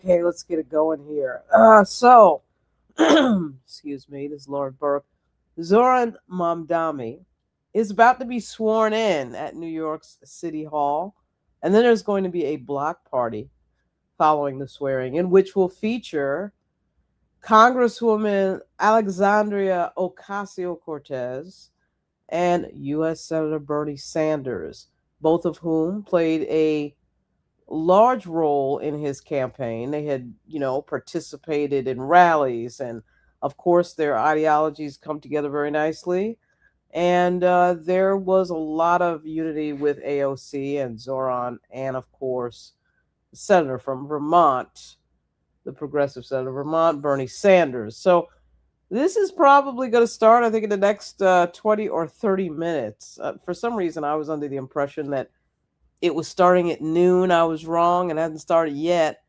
Okay, let's get it going here. Excuse me, this is Lord Burke. Zohran Mamdani is about to be sworn in at New York's City Hall, and then there's going to be a block party following the swearing in, which will feature Congresswoman Alexandria Ocasio Cortez and U.S. Senator Bernie Sanders, both of whom played a large role in his campaign. They had, participated in rallies, and of course, their ideologies come together very nicely. And there was a lot of unity with AOC and Zoran, and of course, the senator from Vermont, the progressive senator of Vermont, Bernie Sanders. So this is probably going to start, I think, in the next 20 or 30 minutes. For some reason, I was under the impression that it was starting at noon. I was wrong. It hasn't started yet.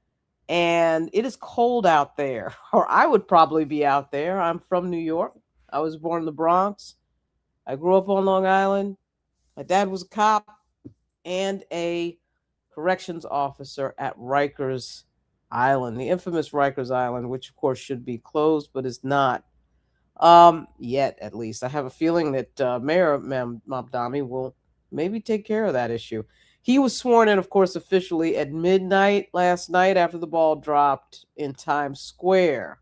And it is cold out there, or I would probably be out there. I'm from New York. I was born in the Bronx. I grew up on Long Island. My dad was a cop and a corrections officer at Rikers Island, the infamous Rikers Island, which of course should be closed, but is not. Yet, at least. I have a feeling that Mayor Mamdani will maybe take care of that issue. He was sworn in, of course, officially at midnight last night after the ball dropped in Times Square.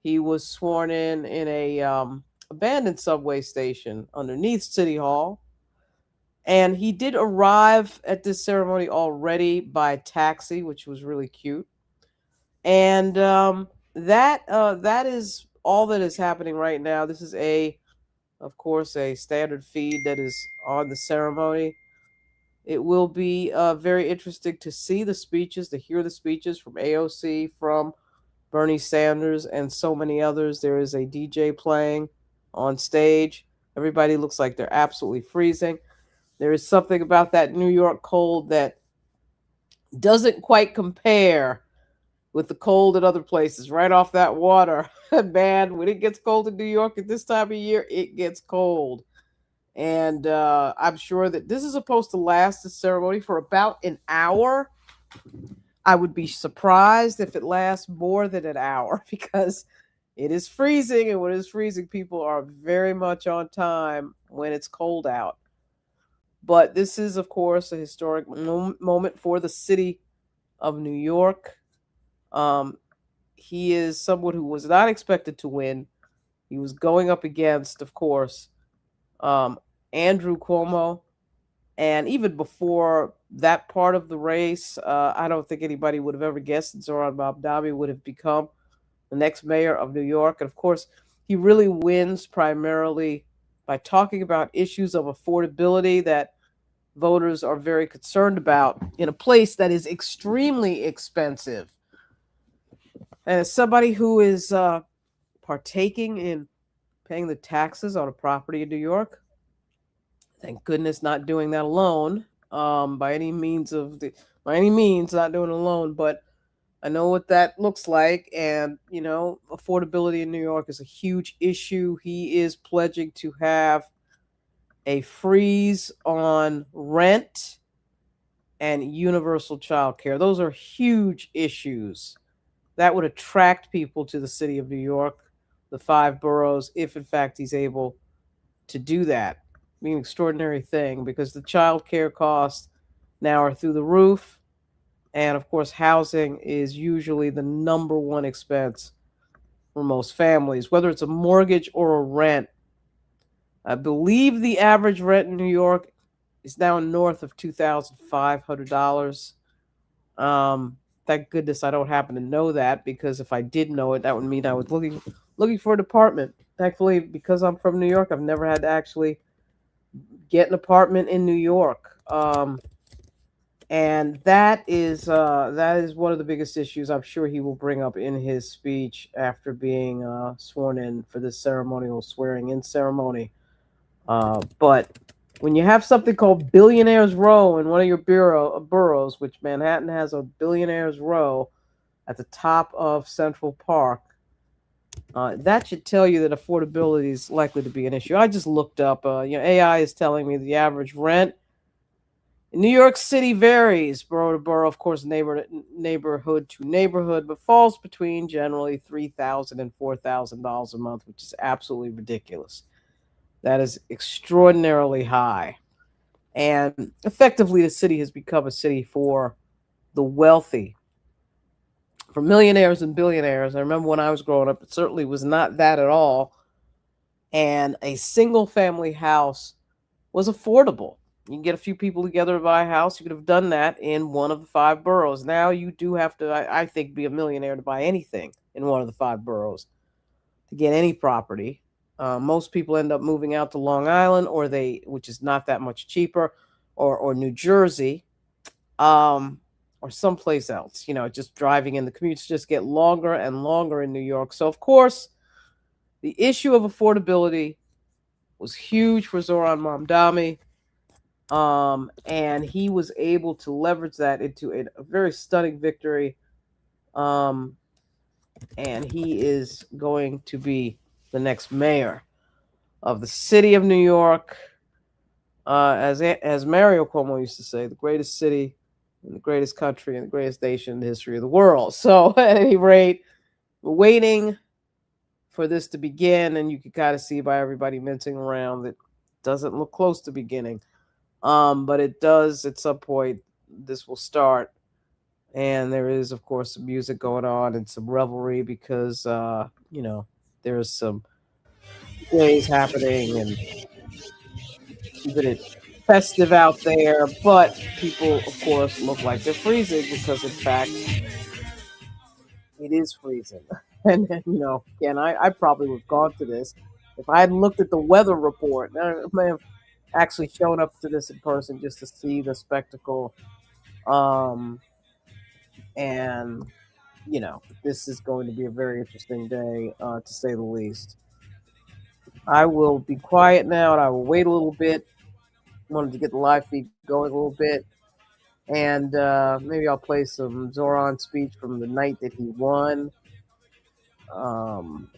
He was sworn in a abandoned subway station underneath City Hall. And he did arrive at this ceremony already by taxi, which was really cute. And that is all that is happening right now. This is of course, a standard feed that is on the ceremony. It will be very interesting to see the speeches, to hear the speeches from AOC, from Bernie Sanders, and so many others. There is a DJ playing on stage. Everybody looks like they're absolutely freezing. There is something about that New York cold that doesn't quite compare with the cold at other places. Right off that water, man, when it gets cold in New York at this time of year, it gets cold. And I'm sure that this is supposed to last, the ceremony, for about an hour. I would be surprised if it lasts more than an hour because it is freezing, and when it's freezing, people are very much on time when it's cold out. But this is, of course, a historic moment for the city of New York. Um, he is someone who was not expected to win. He was going up against, of course, um, Andrew Cuomo. And even before that part of the race, I don't think anybody would have ever guessed that Zohran Mamdani would have become the next mayor of New York. And of course, he really wins primarily by talking about issues of affordability that voters are very concerned about in a place that is extremely expensive. And as somebody who is partaking in paying the taxes on a property in New York, thank goodness not doing that alone, by any means, not doing it alone, but I know what that looks like. And affordability in New York is a huge issue. He is pledging to have a freeze on rent and universal child care. Those are huge issues that would attract people to the city of New York, the five boroughs, if in fact he's able to do that. Be an extraordinary thing because the child care costs now are through the roof. And of course, housing is usually the number one expense for most families, whether it's a mortgage or a rent. I believe the average rent in New York is now north of $2,500. Thank goodness I don't happen to know that, because if I did know it, that would mean I was looking for an apartment. Thankfully, because I'm from New York, I've never had to actually get an apartment in New York. And that is one of the biggest issues I'm sure he will bring up in his speech after being sworn in for this ceremonial swearing in ceremony. But when you have something called Billionaires Row in one of your boroughs, which Manhattan has a Billionaires Row at the top of Central Park, that should tell you that affordability is likely to be an issue. I just looked up, AI is telling me the average rent New York City varies borough to borough, of course, neighborhood to neighborhood, but falls between generally $3,000 and $4,000 a month, which is absolutely ridiculous. That is extraordinarily high. And effectively, the city has become a city for the wealthy, for millionaires and billionaires. I remember when I was growing up, it certainly was not that at all. And a single family house was affordable. You can get a few people together to buy a house. You could have done that in one of the five boroughs. Now you do have to, I think, be a millionaire to buy anything in one of the five boroughs to get any property. Most people end up moving out to Long Island, which is not that much cheaper, or New Jersey, um, or someplace else. Just driving in. The commutes just get longer and longer in New York. So of course, the issue of affordability was huge for Zohran Mamdani. And he was able to leverage that into a very stunning victory. Um, and he is going to be the next mayor of the city of New York. As Mario Cuomo used to say, the greatest city in the greatest country and the greatest nation in the history of the world. So at any rate, we're waiting for this to begin, and you can kind of see by everybody mincing around that it doesn't look close to beginning. But it does at some point. This will start, and there is, of course, some music going on and some revelry because there's some days happening and keeping it festive out there. But people, of course, look like they're freezing because, in fact, it is freezing. And again, I probably would have gone to this if I hadn't looked at the weather report. I may have actually shown up to this in person just to see the spectacle. Um, and this is going to be a very interesting day, to say the least. I will be quiet now, and I will wait a little bit. Wanted to get the live feed going a little bit, and maybe I'll play some Zoran speech from the night that he won, um,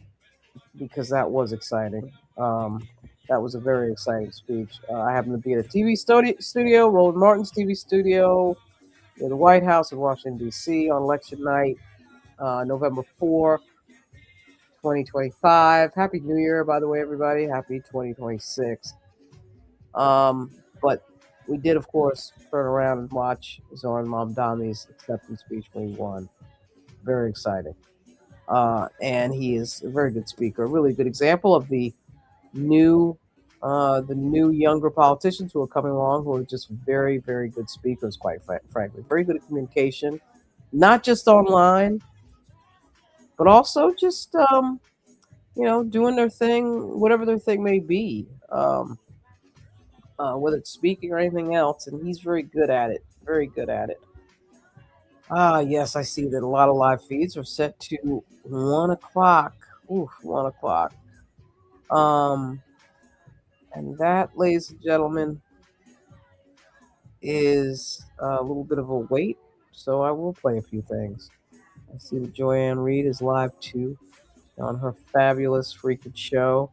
because that was exciting. That was a very exciting speech. I happened to be at a TV studio, Roland Martin's TV studio, near the White House in Washington, D.C. on election night, November 4th, 2025. Happy New Year, by the way, everybody. Happy 2026. But we did, of course, turn around and watch Zohran Mamdani's acceptance speech when he won. Very exciting. And he is a very good speaker, a really good example of new, the new younger politicians who are coming along, who are just very, very good speakers, quite frankly. Very good at communication, not just online, but also just doing their thing, whatever their thing may be, whether it's speaking or anything else. And he's very good at it. Very good at it. Yes, I see that a lot of live feeds are set to 1 o'clock. Ooh, 1 o'clock. And that, ladies and gentlemen, is a little bit of a wait. So I will play a few things. I see that Joanne Reed is live too on her fabulous freaking show,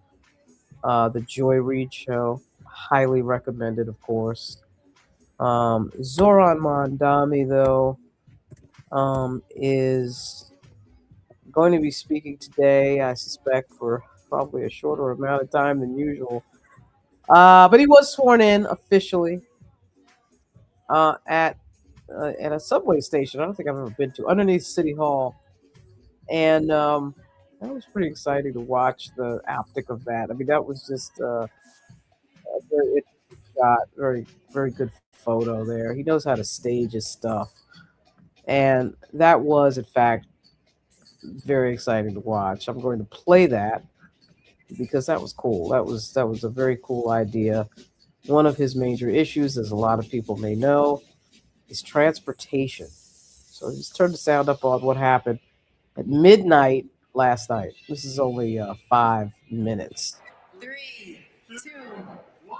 the Joy Reid Show. Highly recommended, of course. Zohran Mamdani, though, is going to be speaking today, I suspect, for probably a shorter amount of time than usual. But he was sworn in officially at a subway station. I don't think I've ever been to, underneath City Hall, and that was pretty exciting to watch the optic of that. I mean, that was just a very interesting shot, very very good photo there. He knows how to stage his stuff, and that was, in fact, very exciting to watch. I'm going to play that because that was cool. That was a very cool idea. One of his major issues, as a lot of people may know, is transportation. So just turn the sound up on what happened at midnight last night. This is only 5 minutes. 3, 2, 1.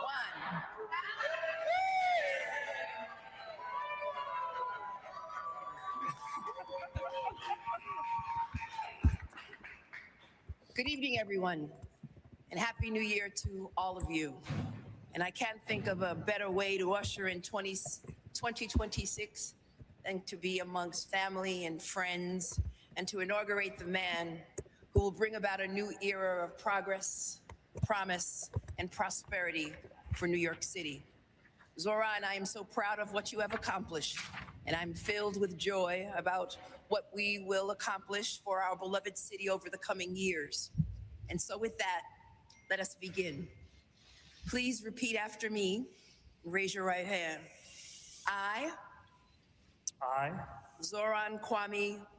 Good evening, everyone, and Happy New Year to all of you. And I can't think of a better way to usher in 2026 2026 than to be amongst family and friends and to inaugurate the man who will bring about a new era of progress, promise, and prosperity for New York City. Zohran, I am so proud of what you have accomplished, and I'm filled with joy about what we will accomplish for our beloved city over the coming years. And so with that, let us begin. Please repeat after me. Raise your right hand. I, Zohran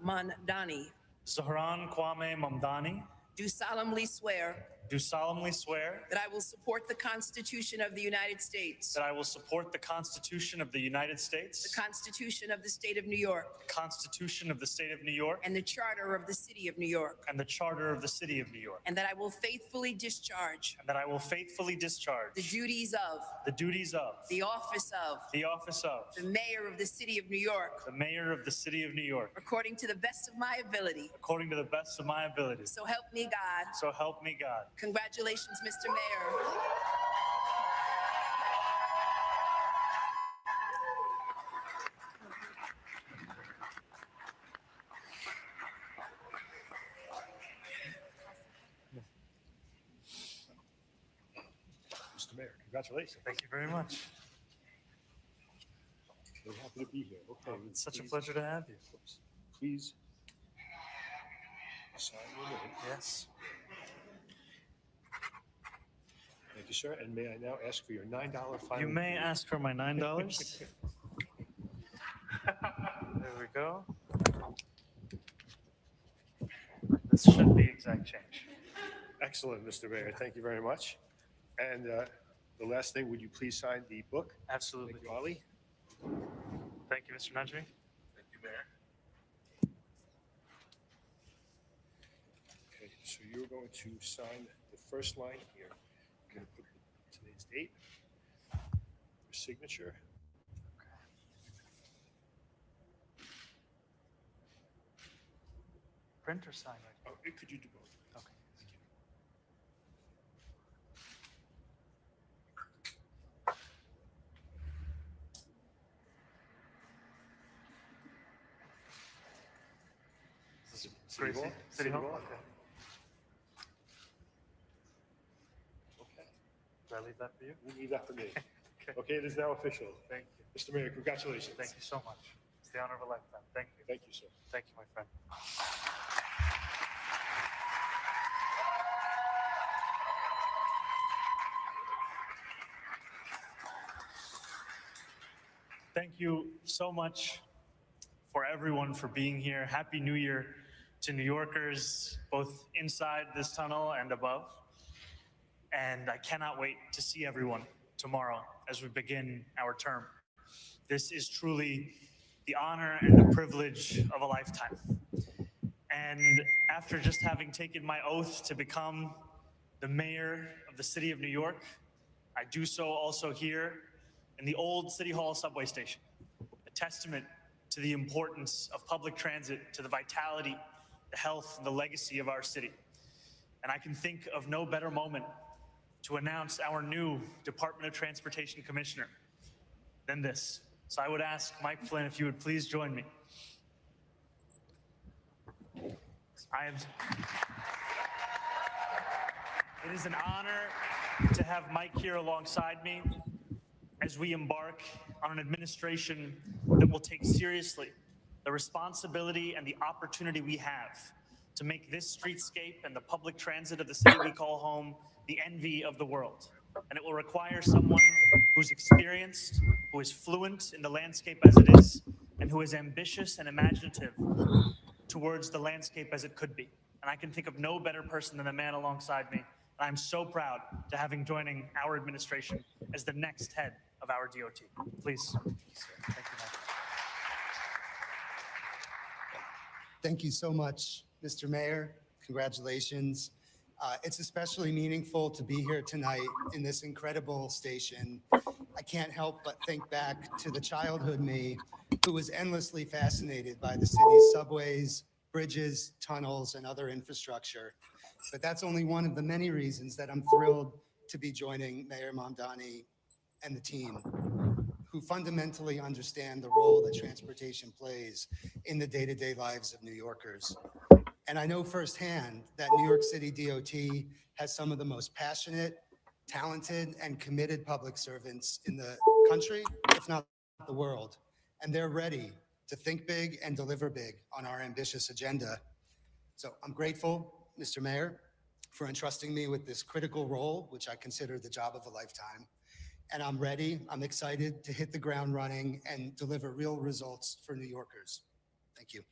Mamdani, Zohran Mamdani, do solemnly swear that I will support the Constitution of the United States, that I will support the Constitution of the United States, the Constitution of the State of New York, the Constitution of the State of New York, and the Charter of the City of New York, and the Charter of the City of New York, and that I will faithfully discharge the duties of the office of the Mayor of the City of New York, according to the best of my ability. So help me God. So help me God. Congratulations, Mr. Mayor. Mr. Mayor, congratulations. Thank you very much. Very happy to be here. Okay, It's such a pleasure to have you. Please sign your name. Yes. Thank you, sir. And may I now ask for your $9 fine? You may ask for my $9. There we go. This should be exact change. Excellent, Mr. Mayor. Thank you very much. And the last thing, would you please sign the book? Absolutely. Thank you, Ali. Thank you, Mr. Najmi. Thank you, Mayor. Okay, so you're going to sign the first line here. You're going to put today's date, your signature. Print or sign right? Oh, could you do both? Okay. Thank you. This is City Hall? City Hall? Okay. Okay. Did I leave that for you? You leave that for me. Okay. Okay, it is now official. Thank you. Mr. Mayor, congratulations. Thank you so much. It's the honor of a lifetime. Thank you. Thank you, sir. Thank you, my friend. Thank you so much for everyone for being here. Happy New Year to New Yorkers, both inside this tunnel and above. And I cannot wait to see everyone tomorrow as we begin our term. This is truly the honor and the privilege of a lifetime. And after just having taken my oath to become the mayor of the city of New York, I do so also here in the old City Hall subway station, a testament to the importance of public transit, to the vitality, the health, and the legacy of our city. And I can think of no better moment to announce our new Department of Transportation Commissioner than this. So I would ask Mike Flynn if you would please join me. It is an honor to have Mike here alongside me as we embark on an administration that will take seriously the responsibility and the opportunity we have to make this streetscape and the public transit of the city we call home the envy of the world. And it will require someone who's experienced, who is fluent in the landscape as it is, and who is ambitious and imaginative towards the landscape as it could be. And I can think of no better person than the man alongside me. And I'm so proud to have him joining our administration as the next head of our DOT. Please. Thank you, Mike. Thank you so much, Mr. Mayor. Congratulations. It's especially meaningful to be here tonight in this incredible station. I can't help but think back to the childhood me who was endlessly fascinated by the city's subways, bridges, tunnels, and other infrastructure. But that's only one of the many reasons that I'm thrilled to be joining Mayor Mamdani and the team, who fundamentally understand the role that transportation plays in the day-to-day lives of New Yorkers. And I know firsthand that New York City DOT has some of the most passionate, talented, and committed public servants in the country, if not the world. And they're ready to think big and deliver big on our ambitious agenda. So I'm grateful, Mr. Mayor, for entrusting me with this critical role, which I consider the job of a lifetime. And I'm ready, I'm excited to hit the ground running and deliver real results for New Yorkers. Thank you.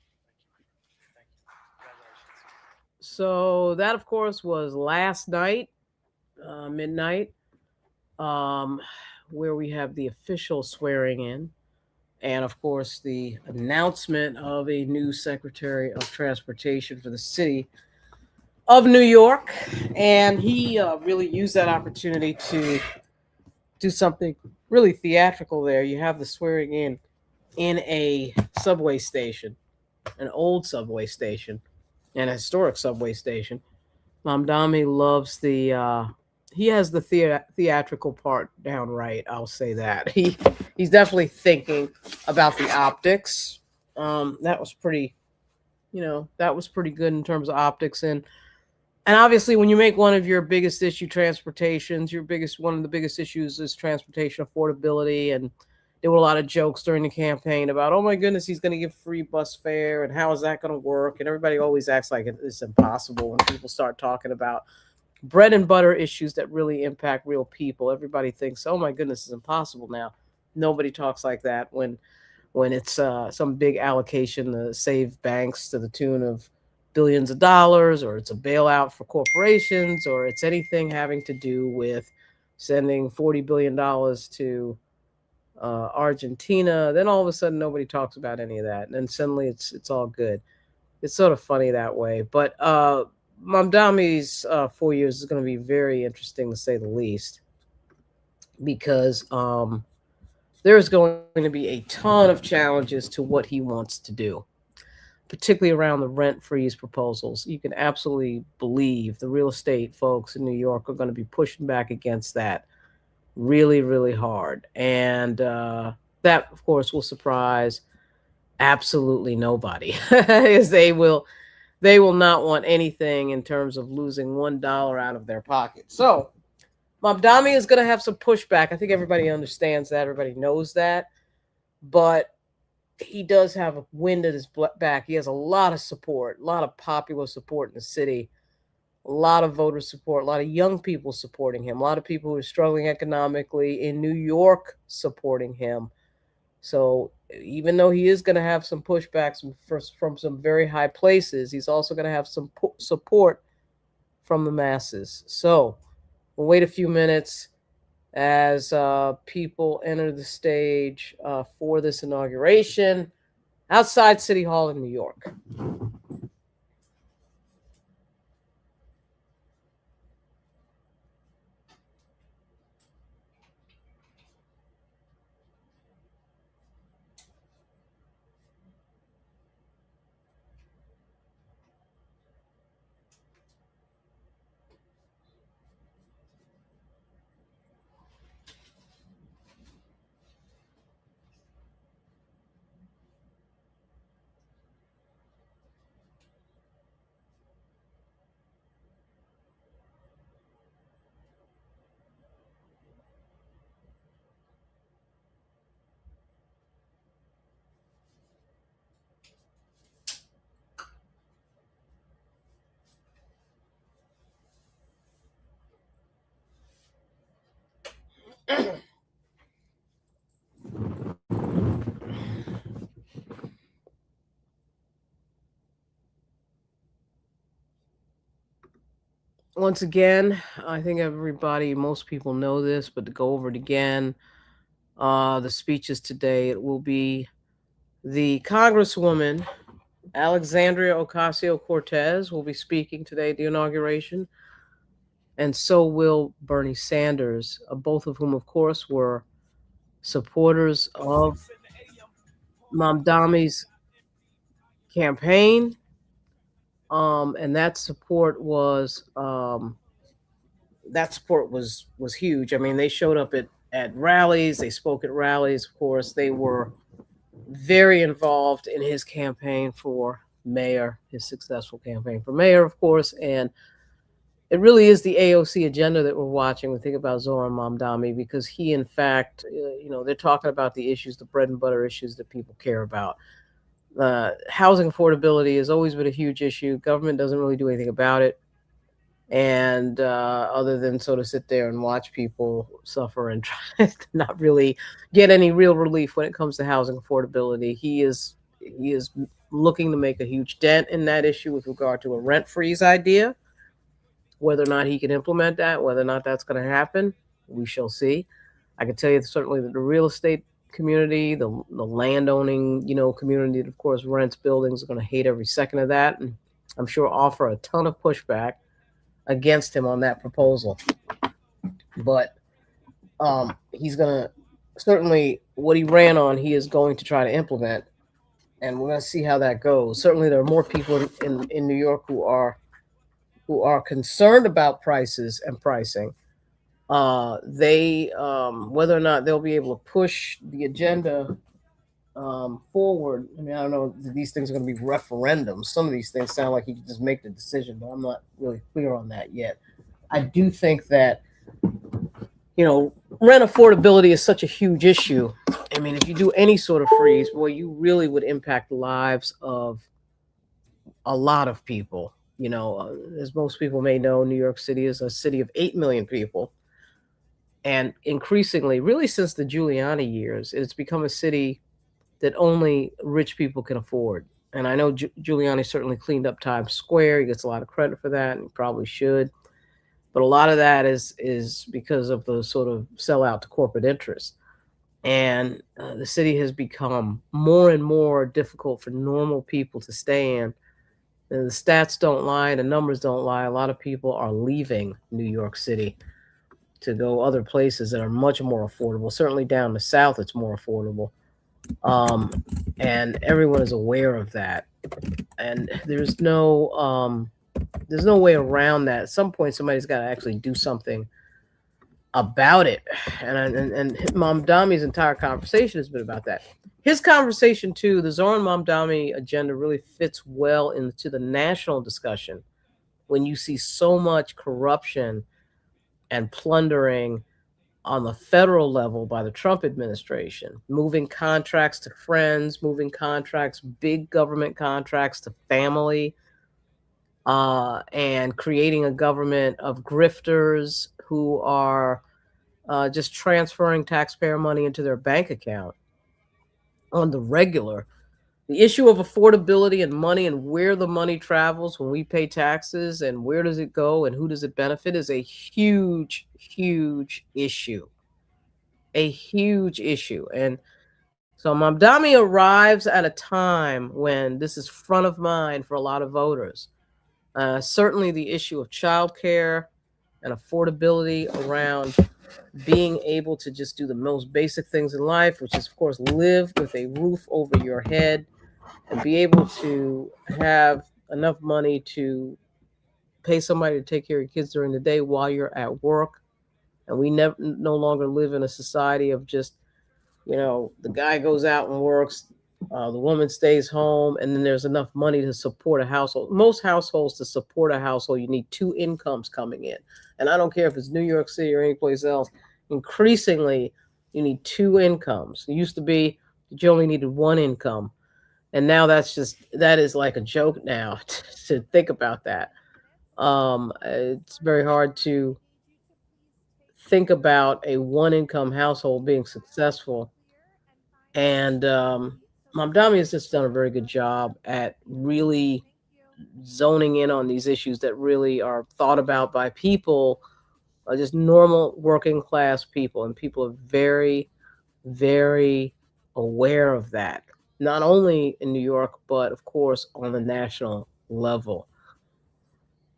So that, of course, was last night, midnight, um, where we have the official swearing in, and of course the announcement of a new Secretary of Transportation for the city of New York. And he really used that opportunity to do something really theatrical there. You have the swearing in a subway station, an old subway station, and a historic subway station. Mamdami loves the he has the theatrical part down right. I'll say that. He's definitely thinking about the optics. That was pretty, that was pretty good in terms of optics. And obviously, when you make one of your biggest issue transportations, one of the biggest issues is transportation affordability. And there were a lot of jokes during the campaign about, oh my goodness, he's going to give free bus fare, and how is that going to work? And everybody always acts like it's impossible when people start talking about bread and butter issues that really impact real people. Everybody thinks, oh my goodness, it's impossible now. Nobody talks like that when it's some big allocation to save banks to the tune of billions of dollars, or it's a bailout for corporations, or it's anything having to do with sending $40 billion to Argentina. Then all of a sudden nobody talks about any of that, and then suddenly it's all good. It's sort of funny that way. But Mamdami's 4 years is going to be very interesting, to say the least, because there's going to be a ton of challenges to what he wants to do, particularly around the rent freeze proposals. You can absolutely believe the real estate folks in New York are going to be pushing back against that really, really hard. And that, of course, will surprise absolutely nobody, as they will not want anything in terms of losing $1 out of their pocket. So Mamdami is going to have some pushback. I think everybody understands that. Everybody knows that. But he does have a wind at his back. He has a lot of support, a lot of popular support in the city, a lot of voter support, a lot of young people supporting him, a lot of people who are struggling economically in New York supporting him. So even though he is going to have some pushbacks from some very high places, he's also going to have some support from the masses. So we'll wait a few minutes as people enter the stage for this inauguration outside City Hall in New York. Once again, I think most people know this, but to go over it again, the speeches today, it will be the Congresswoman Alexandria Ocasio Cortez will be speaking today at the inauguration, and so will Bernie Sanders, both of whom, of course, were supporters of Mamdami's campaign. And that support was huge. I mean, they showed up at rallies. They spoke at rallies. Of course, they were very involved in his campaign for mayor, his successful campaign for mayor, of course. And it really is the AOC agenda that we're watching. We think about Zohran Mamdani because he, in fact, they're talking about the issues, the bread and butter issues that people care about. Housing affordability has always been a huge issue. Government doesn't really do anything about it, and other than sort of sit there and watch people suffer and try to not really get any real relief when it comes to housing affordability. He is looking to make a huge dent in that issue with regard to a rent freeze idea. Whether or not he can implement that, whether or not that's going to happen, we shall see. I can tell you certainly that the real estate community, the land owning, community that of course rents buildings are going to hate every second of that, and I'm sure offer a ton of pushback against him on that proposal. But he's going to certainly what he ran on, he is going to try to implement, and we're going to see how that goes. Certainly, there are more people in New York who are concerned about prices and pricing. They whether or not they'll be able to push the agenda forward. I mean, I don't know if these things are going to be referendums. Some of these things sound like you can just make the decision, but I'm not really clear on that yet. I do think that rent affordability is such a huge issue. I mean, if you do any sort of freeze, well, you really would impact the lives of a lot of people. As most people may know, New York City is a city of 8 million people. And increasingly, really since the Giuliani years, it's become a city that only rich people can afford. And I know Giuliani certainly cleaned up Times Square. He gets a lot of credit for that, and he probably should. But a lot of that is because of the sort of sellout to corporate interests. And the city has become more and more difficult for normal people to stay in. And the stats don't lie, the numbers don't lie. A lot of people are leaving New York City to go other places that are much more affordable. Certainly down the south, it's more affordable. And everyone is aware of that. And there's no way around that. At some point, somebody's got to actually do something about it. And Mamdani's entire conversation has been about that. His conversation, too, the Zohran Mamdani agenda really fits well into the national discussion when you see so much corruption and plundering on the federal level by the Trump administration, moving contracts to friends, moving contracts, big government contracts to family, and creating a government of grifters who are just transferring taxpayer money into their bank account on the regular. The issue of affordability and money and where the money travels when we pay taxes and where does it go and who does it benefit is a huge, huge issue. A huge issue. And so Mamdani arrives at a time when this is front of mind for a lot of voters. Certainly the issue of childcare and affordability around being able to just do the most basic things in life, which is, of course, live with a roof over your head and be able to have enough money to pay somebody to take care of your kids during the day while you're at work. And we no longer live in a society of just, the guy goes out and works, the woman stays home, and then there's enough money to support a household. Most households, to support a household, you need two incomes coming in. And I don't care if it's New York City or anyplace else. Increasingly, you need two incomes. It used to be that you only needed one income. And now that is like a joke now to think about that. It's very hard to think about a one income household being successful. And Mamdani has just done a very good job at really zoning in on these issues that really are thought about by people, just normal working class people. And people are very, very aware of that, not only in New York, but of course on the national level.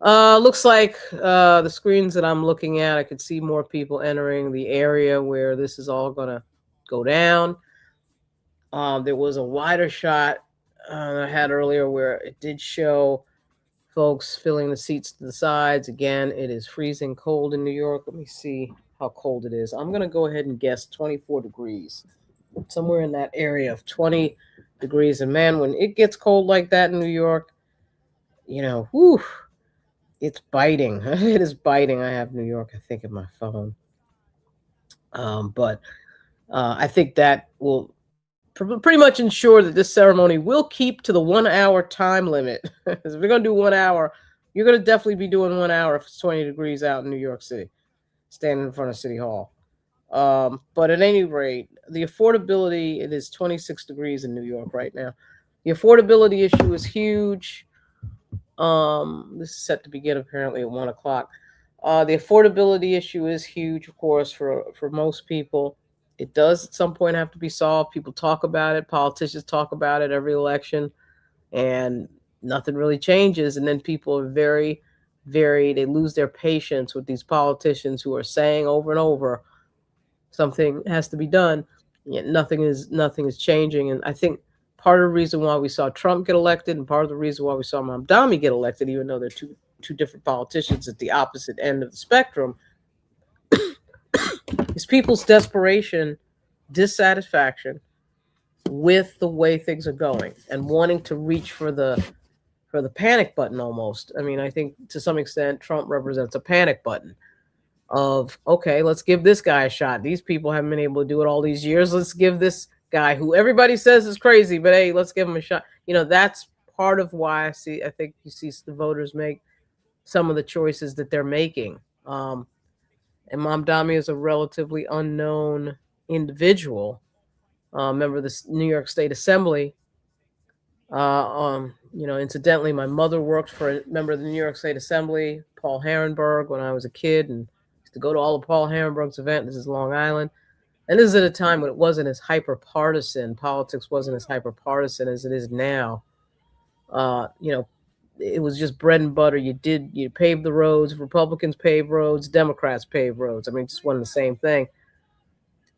Looks like the screens that I'm looking at, I could see more people entering the area where this is all going to go down. There was a wider shot I had earlier where it did show folks filling the seats to the sides. Again, it is freezing cold in New York. Let me see how cold it is. I'm going to go ahead and guess 24 degrees. Somewhere in that area of 20 degrees. And man, when it gets cold like that in New York, whew, it's biting. It is biting. I have New York, I think, in my phone. But I think that will pretty much ensure that this ceremony will keep to the 1 hour time limit. If we're going to do 1 hour, you're going to definitely be doing 1 hour if it's 20 degrees out in New York City, standing in front of City Hall. But at any rate, the affordability, it is 26 degrees in New York right now. The affordability issue is huge. This is set to begin apparently at 1 o'clock. The affordability issue is huge, of course, for most people. It does at some point have to be solved. People talk about it. Politicians talk about it every election, and nothing really changes. And then people are they lose their patience with these politicians who are saying over and over, something has to be done. Yet nothing is changing. And I think part of the reason why we saw Trump get elected, and part of the reason why we saw Mamdani get elected, even though they're two different politicians at the opposite end of the spectrum, is people's desperation, dissatisfaction with the way things are going, and wanting to reach for the panic button almost. I mean, I think to some extent Trump represents a panic button of, okay, let's give this guy a shot. These people haven't been able to do it all these years. Let's give this guy, who everybody says is crazy, but hey, let's give him a shot. That's part of why I think you see the voters make some of the choices that they're making. And Mamdani is a relatively unknown individual, member of the New York State Assembly. Incidentally, my mother worked for a member of the New York State Assembly, Paul Harrenberg, when I was a kid, and used to go to all of Paul Harrenberg's events. This is Long Island. And this is at a time when it wasn't as hyper partisan. Politics wasn't as hyper partisan as it is now. It was just bread and butter. You paved the roads. Republicans paved roads. Democrats paved roads. I mean, it just wasn't the same thing.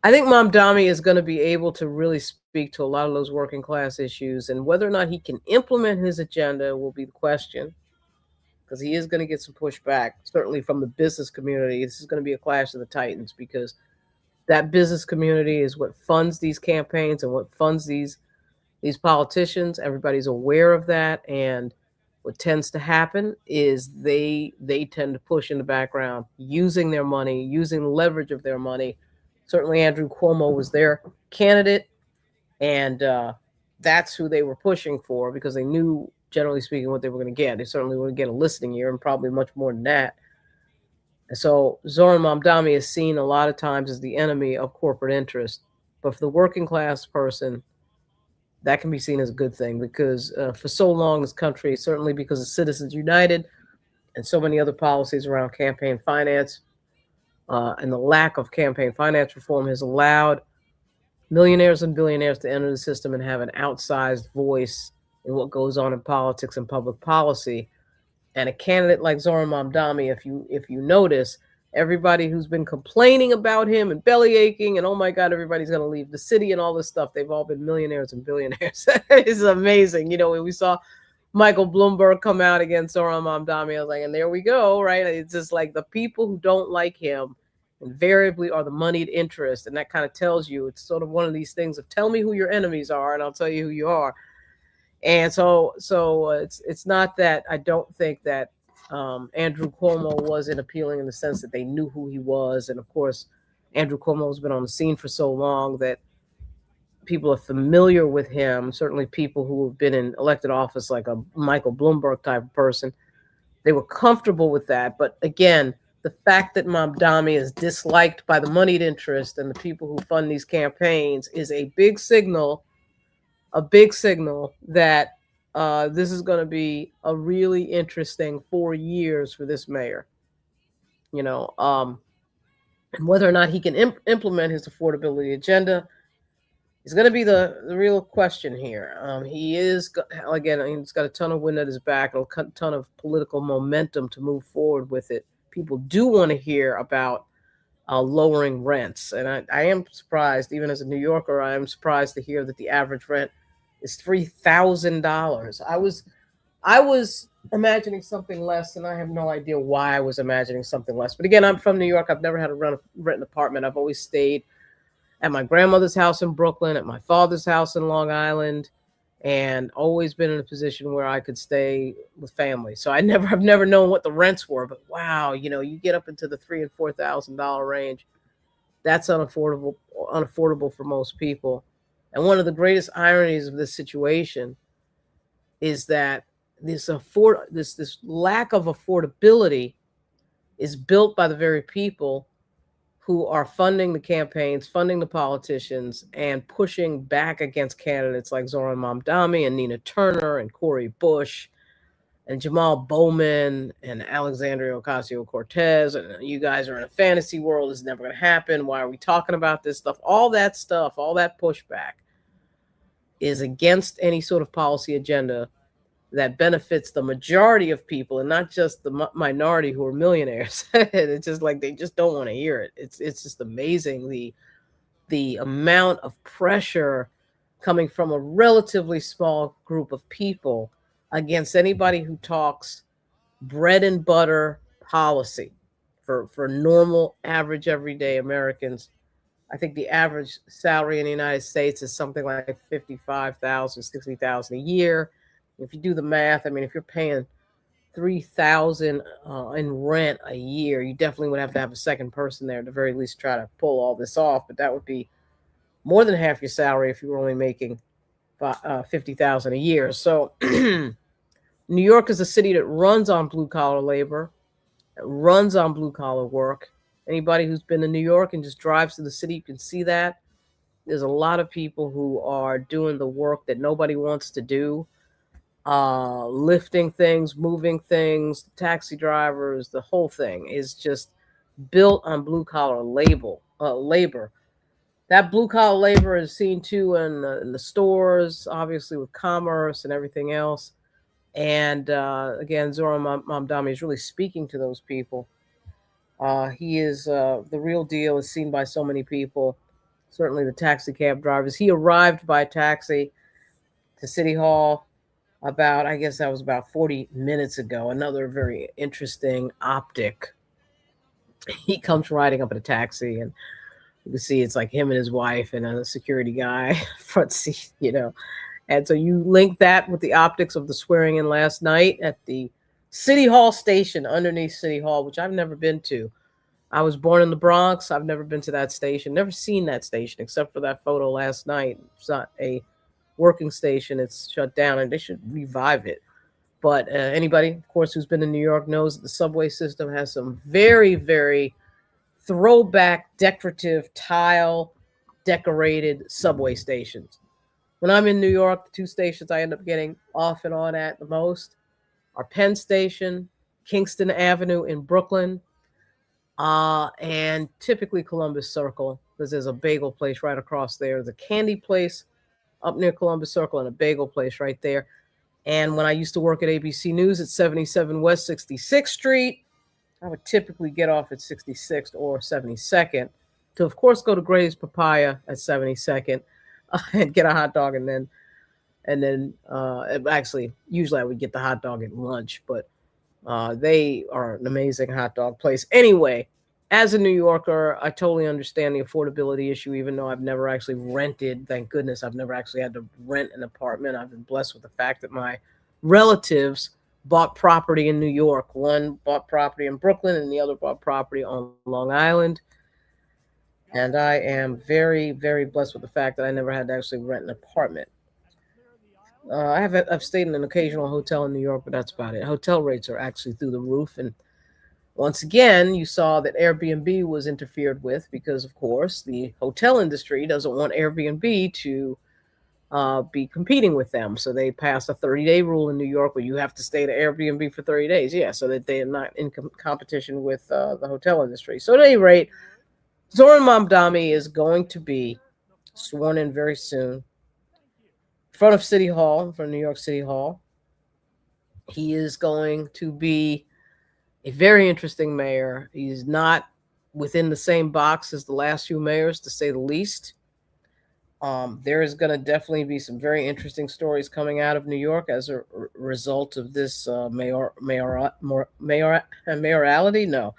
I think Mamdani is going to be able to really speak to a lot of those working class issues, and whether or not he can implement his agenda will be the question, because he is going to get some pushback, certainly from the business community. This is going to be a clash of the titans, because that business community is what funds these campaigns and what funds these politicians. Everybody's aware of that, and what tends to happen is they tend to push in the background, using their money, using the leverage of their money. Certainly Andrew Cuomo was their candidate, and that's who they were pushing for, because they knew, generally speaking, what they were going to get. They certainly would get a listening year, and probably much more than that. And so Zohran Mamdani is seen a lot of times as the enemy of corporate interest. But for the working class person, that can be seen as a good thing, because for so long, this country, certainly because of Citizens United and so many other policies around campaign finance, and the lack of campaign finance reform, has allowed millionaires and billionaires to enter the system and have an outsized voice in what goes on in politics and public policy. And a candidate like Zohran Mamdani, if you notice, everybody who's been complaining about him and belly aching and, oh my God, everybody's going to leave the city and all this stuff, they've all been millionaires and billionaires. It's amazing. When we saw Michael Bloomberg come out against Zohran Mamdani, I was like, and there we go, right? It's just like the people who don't like him invariably are the moneyed interest. And that kind of tells you, it's sort of one of these things of, tell me who your enemies are and I'll tell you who you are. And so it's not that I don't think that Andrew Cuomo wasn't appealing in the sense that they knew who he was. And of course, Andrew Cuomo has been on the scene for so long that people are familiar with him. Certainly people who have been in elected office, like a Michael Bloomberg type of person, they were comfortable with that. But again, the fact that Mamdani is disliked by the moneyed interest and the people who fund these campaigns is a big signal that this is going to be a really interesting 4 years for this mayor. And whether or not he can implement his affordability agenda is going to be the real question here. He is, again, he's got a ton of wind at his back, a ton of political momentum to move forward with it. People do want to hear about lowering rents. And I am surprised, even as a New Yorker, I am surprised to hear that the average rent is $3,000. I was imagining something less, and I have no idea why I was imagining something less. But again, I'm from New York. I've never had a rent apartment. I've always stayed at my grandmother's house in Brooklyn, at my father's house in Long Island, and always been in a position where I could stay with family. So I've never known what the rents were. But wow, you get up into the $3,000 and $4,000 range. That's unaffordable for most people. And one of the greatest ironies of this situation is that this lack of affordability is built by the very people who are funding the campaigns, funding the politicians, and pushing back against candidates like Zohran Mamdani and Nina Turner and Cori Bush and Jamal Bowman and Alexandria Ocasio Cortez. And you guys are in a fantasy world. It's never going to happen. Why are we talking about this stuff? All that stuff, all that pushback is against any sort of policy agenda that benefits the majority of people and not just the minority who are millionaires. It's just like they just don't want to hear it. It's just amazing the amount of pressure coming from a relatively small group of people against anybody who talks bread and butter policy for normal, average, everyday Americans. I think the average salary in the United States is something like 55,000, 60,000 a year. If you do the math, I mean, if you're paying 3,000 in rent a year, you definitely would have to have a second person there at the very least try to pull all this off. But that would be more than half your salary if you were only making 50,000 a year. So New York is a city that runs on blue collar labor, runs on blue collar work. Anybody who's been to New York and just drives to the city, you can see that. There's a lot of people who are doing the work that nobody wants to do, lifting things, moving things, taxi drivers. The whole thing is just built on blue collar labor. That blue collar labor is seen too in the stores, obviously with commerce and everything else. And again, Zohran Mamdani is really speaking to those people. He is the real deal, is seen by so many people, certainly the taxi cab drivers. He arrived by taxi to City Hall about, I guess that was about 40 minutes ago. Another very interesting optic. He comes riding up in a taxi, and you can see it's like him and his wife and a security guy front seat. And so you link that with the optics of the swearing in last night at the City Hall station underneath City Hall, which I've never been to. I was born in the Bronx. I've never been to that station, never seen that station except for that photo last night. It's not a working station. It's shut down, and they should revive it. But anybody, of course, who's been to New York knows that the subway system has some very, very throwback, decorative, tile decorated subway stations. When I'm in New York, the two stations I end up getting off and on at the most are Penn Station, Kingston Avenue in Brooklyn, and typically Columbus Circle, because there's a bagel place right across there. There's a candy place up near Columbus Circle and a bagel place right there. And when I used to work at ABC News at 77 West 66th Street, I would typically get off at 66th or 72nd to, of course, go to Gray's Papaya at 72nd and get a hot dog, and then actually usually I would get the hot dog at lunch, but they are an amazing hot dog place. Anyway, as a New Yorker, I totally understand the affordability issue, even though I've never actually rented. Thank goodness I've never actually had to rent an apartment. I've been blessed with the fact that my relatives bought property in New York. One bought property in Brooklyn and the other bought property on Long Island. And I am very, very blessed with the fact that I never had to actually rent an apartment. I've stayed in an occasional hotel in New York, but that's about it. Hotel rates are actually through the roof, and once again, you saw that Airbnb was interfered with because, of course, the hotel industry doesn't want Airbnb to be competing with them. So they passed a 30-day rule in New York where you have to stay at Airbnb for 30 days. Yeah, so that they are not in competition with the hotel industry. So at any rate, Zohran Mamdani is going to be sworn in very soon in front of City Hall, in front of New York City Hall. He is going to be a very interesting mayor. He's not within the same box as the last few mayors, to say the least. There is going to definitely be some very interesting stories coming out of New York as a result of this mayorality. No,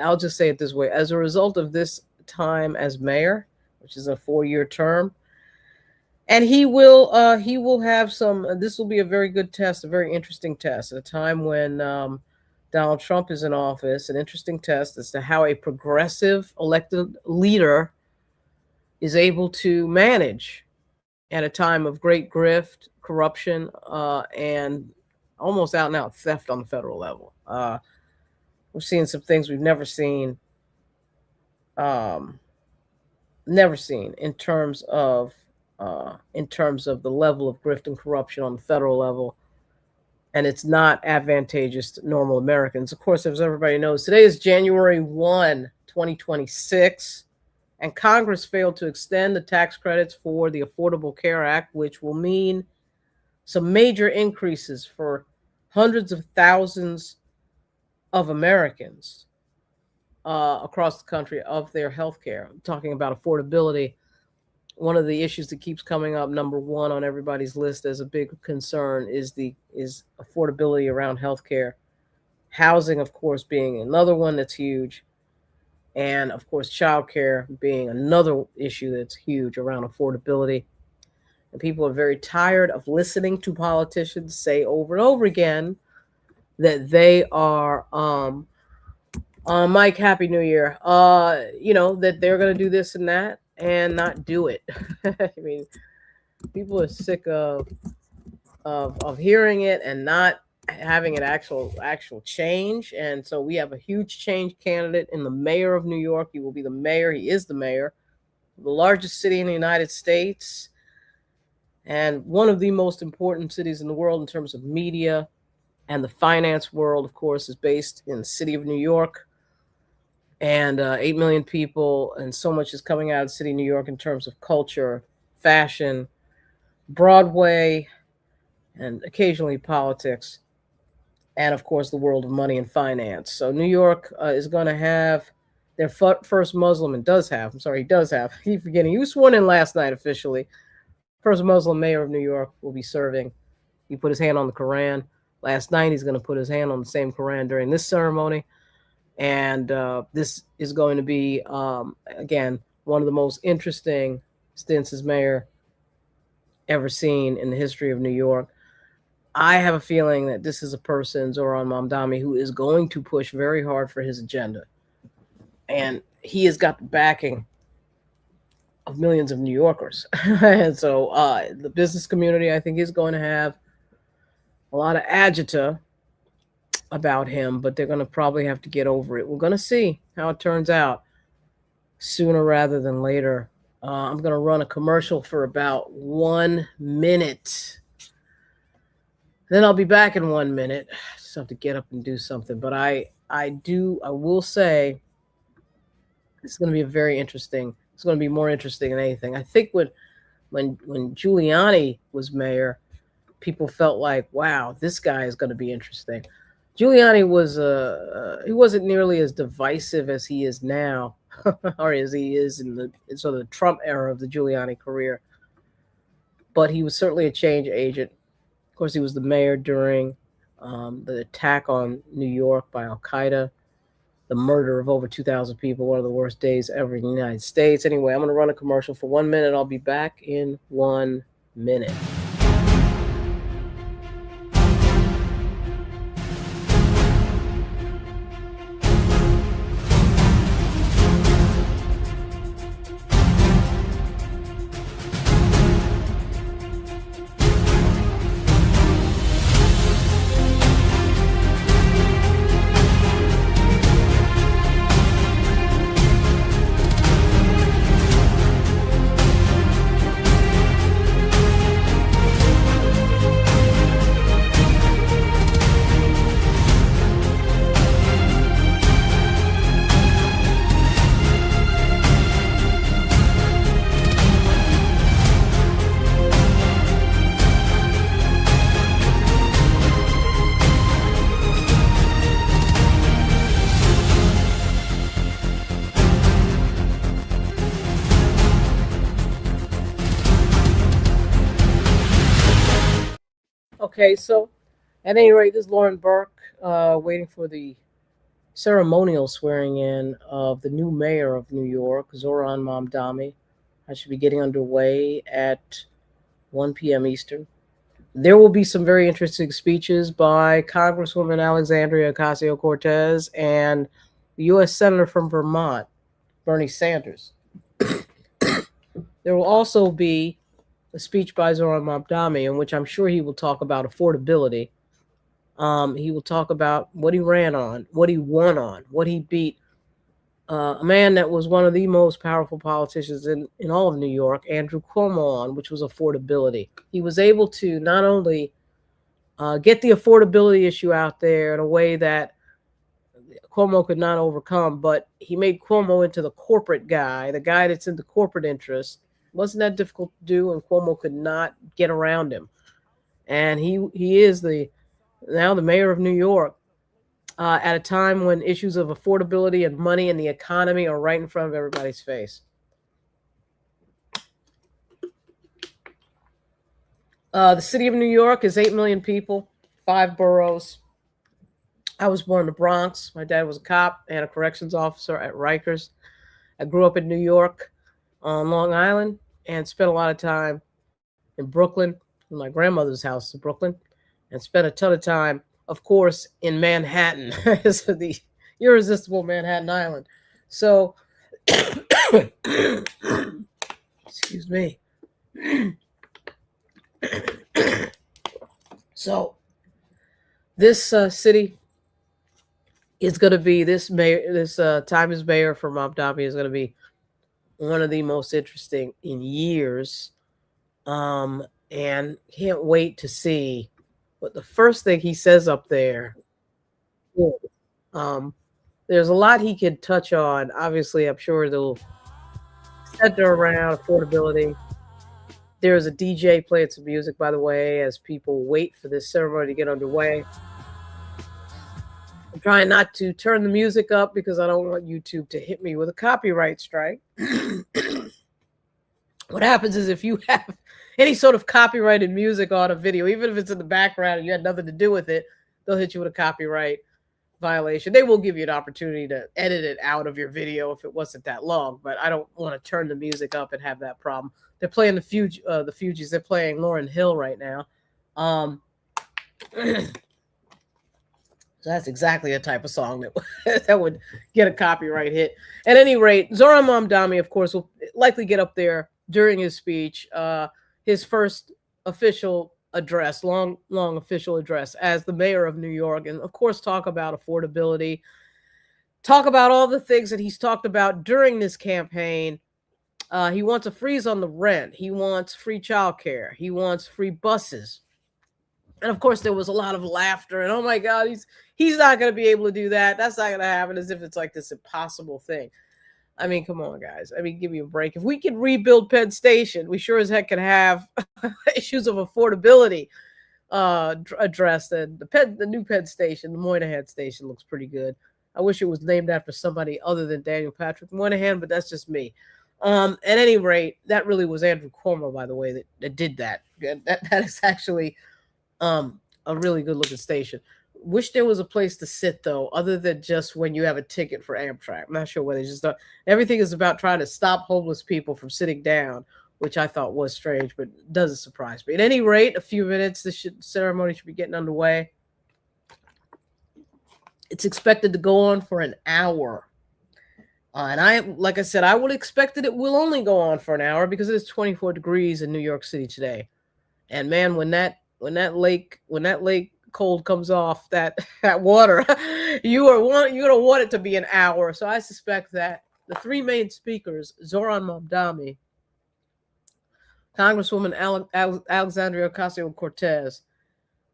I'll just say it this way: as a result of this time as mayor, which is a 4-year term, and he will have some. This will be a very good test, a very interesting test, at a time when Donald Trump is in office. An interesting test as to how a progressive elected leader is able to manage at a time of great grift, corruption, and almost out and out theft on the federal level. We're seeing some things we've um, never seen in terms of the level of grift and corruption on the federal level, and it's not advantageous to normal Americans. Of course, as everybody knows, today is January 1, 2026. And Congress failed to extend the tax credits for the Affordable Care Act, which will mean some major increases for hundreds of thousands of Americans across the country of their health care. I'm talking about affordability. One of the issues that keeps coming up, number one on everybody's list as a big concern, is affordability around health care. Housing, of course, being another one that's huge. And of course, childcare being another issue that's huge around affordability. And people are very tired of listening to politicians say over and over again that they are, Mike, Happy New Year, that they're going to do this and that and not do it. I mean, people are sick of hearing it and not having an actual change. And so we have a huge change candidate in the mayor of New York. He will be the mayor. He is the mayor of the largest city in the United States and one of the most important cities in the world in terms of media, and the finance world, of course, is based in the city of New York. And 8 million people, and so much is coming out of the city of New York in terms of culture, fashion, Broadway, and occasionally politics, and of course the world of money and finance. So New York is going to have their first Muslim, and does have, I keep forgetting, he was sworn in last night officially. First Muslim mayor of New York will be serving. He put his hand on the Quran. Last night he's going to put his hand on the same Quran during this ceremony. And this is going to be, again, one of the most interesting stints as mayor ever seen in the history of New York. I have a feeling that this is a person, Zohran Mamdani, who is going to push very hard for his agenda. And he has got the backing of millions of New Yorkers. And so the business community, I think, is going to have a lot of agita about him, but they're going to probably have to get over it. We're going to see how it turns out sooner rather than later. I'm going to run a commercial for about 1 minute. Then I'll be back in 1 minute. Just have to get up and do something. But I will say it's going to be very interesting. It's going to be more interesting than anything. I think when Giuliani was mayor, people felt like, wow, this guy is going to be interesting. Giuliani was he wasn't nearly as divisive as he is now, or as he is in the sort of the Trump era of the Giuliani career. But he was certainly a change agent. Of course, he was the mayor during the attack on New York by Al Qaeda, the murder of over 2,000 people, one of the worst days ever in the United States. Anyway, I'm going to run a commercial for 1 minute. I'll be back in 1 minute. Okay, so at any rate, this is Lauren Burke, waiting for the ceremonial swearing in of the new mayor of New York, Zohran Mamdani. I should be getting underway at 1 p.m. Eastern. There will be some very interesting speeches by Congresswoman Alexandria Ocasio Cortez and the U.S. Senator from Vermont, Bernie Sanders. There will also be a speech by Zohran Mamdani in which I'm sure he will talk about affordability. He will talk about what he ran on, what he won on, what he beat a man that was one of the most powerful politicians in all of New York, Andrew Cuomo, on, which was affordability. He was able to not only get the affordability issue out there in a way that Cuomo could not overcome, but he made Cuomo into the corporate guy, the guy that's in the corporate interest. Wasn't that difficult to do, and Cuomo could not get around him. And he is now the mayor of New York at a time when issues of affordability and money and the economy are right in front of everybody's face. The city of New York is 8 million people, 5 boroughs. I was born in the Bronx. My dad was a cop and a corrections officer at Rikers. I grew up in New York on Long Island and spent a lot of time in Brooklyn, in my grandmother's house in Brooklyn, and spent a ton of time, of course, in Manhattan, so the irresistible Manhattan Island. So, excuse me. So, this city is going to be this time as mayor for Mamdani is going to be one of the most interesting in years, and can't wait to see what the first thing he says up there. There's a lot he could touch on. Obviously, I'm sure they'll center around affordability. There's a DJ playing some music, by the way, as people wait for this ceremony to get underway. I'm trying not to turn the music up because I don't want YouTube to hit me with a copyright strike. What happens is if you have any sort of copyrighted music on a video, even if it's in the background and you had nothing to do with it, they'll hit you with a copyright violation. They will give you an opportunity to edit it out of your video if it wasn't that long, but I don't want to turn the music up and have that problem. They're playing the Fugees. They're playing Lauryn Hill right now. So that's exactly the type of song that that would get a copyright hit. At any rate, Zohran Mamdani, of course, will likely get up there during his speech, his first official address, long official address as the mayor of New York, and of course talk about affordability, talk about all the things that he's talked about during this campaign. He wants a freeze on the rent. He wants free childcare. He wants free buses. And of course, there was a lot of laughter. And oh my God, he's not going to be able to do that. That's not going to happen, as if it's like this impossible thing. I mean, come on, guys. I mean, give me a break. If we can rebuild Penn Station, we sure as heck can have issues of affordability addressed. And the new Penn Station, the Moynihan Station, looks pretty good. I wish it was named after somebody other than Daniel Patrick Moynihan, but that's just me. At any rate, that really was Andrew Cuomo, by the way, that did that. That is actually a really good looking station. Wish there was a place to sit, though, other than just when you have a ticket for Amtrak. I'm not sure whether just everything is about trying to stop homeless people from sitting down, which I thought was strange, but doesn't surprise me. At any rate, a few minutes, this ceremony should be getting underway. It's expected to go on for an hour. And like I said, I would expect that it will only go on for an hour because it is 24 degrees in New York City today. And man, when that lake cold comes off that water, you're gonna want it to be an hour. So I suspect that the three main speakers, Zohran Mamdani, Congresswoman Alexandria Ocasio-Cortez,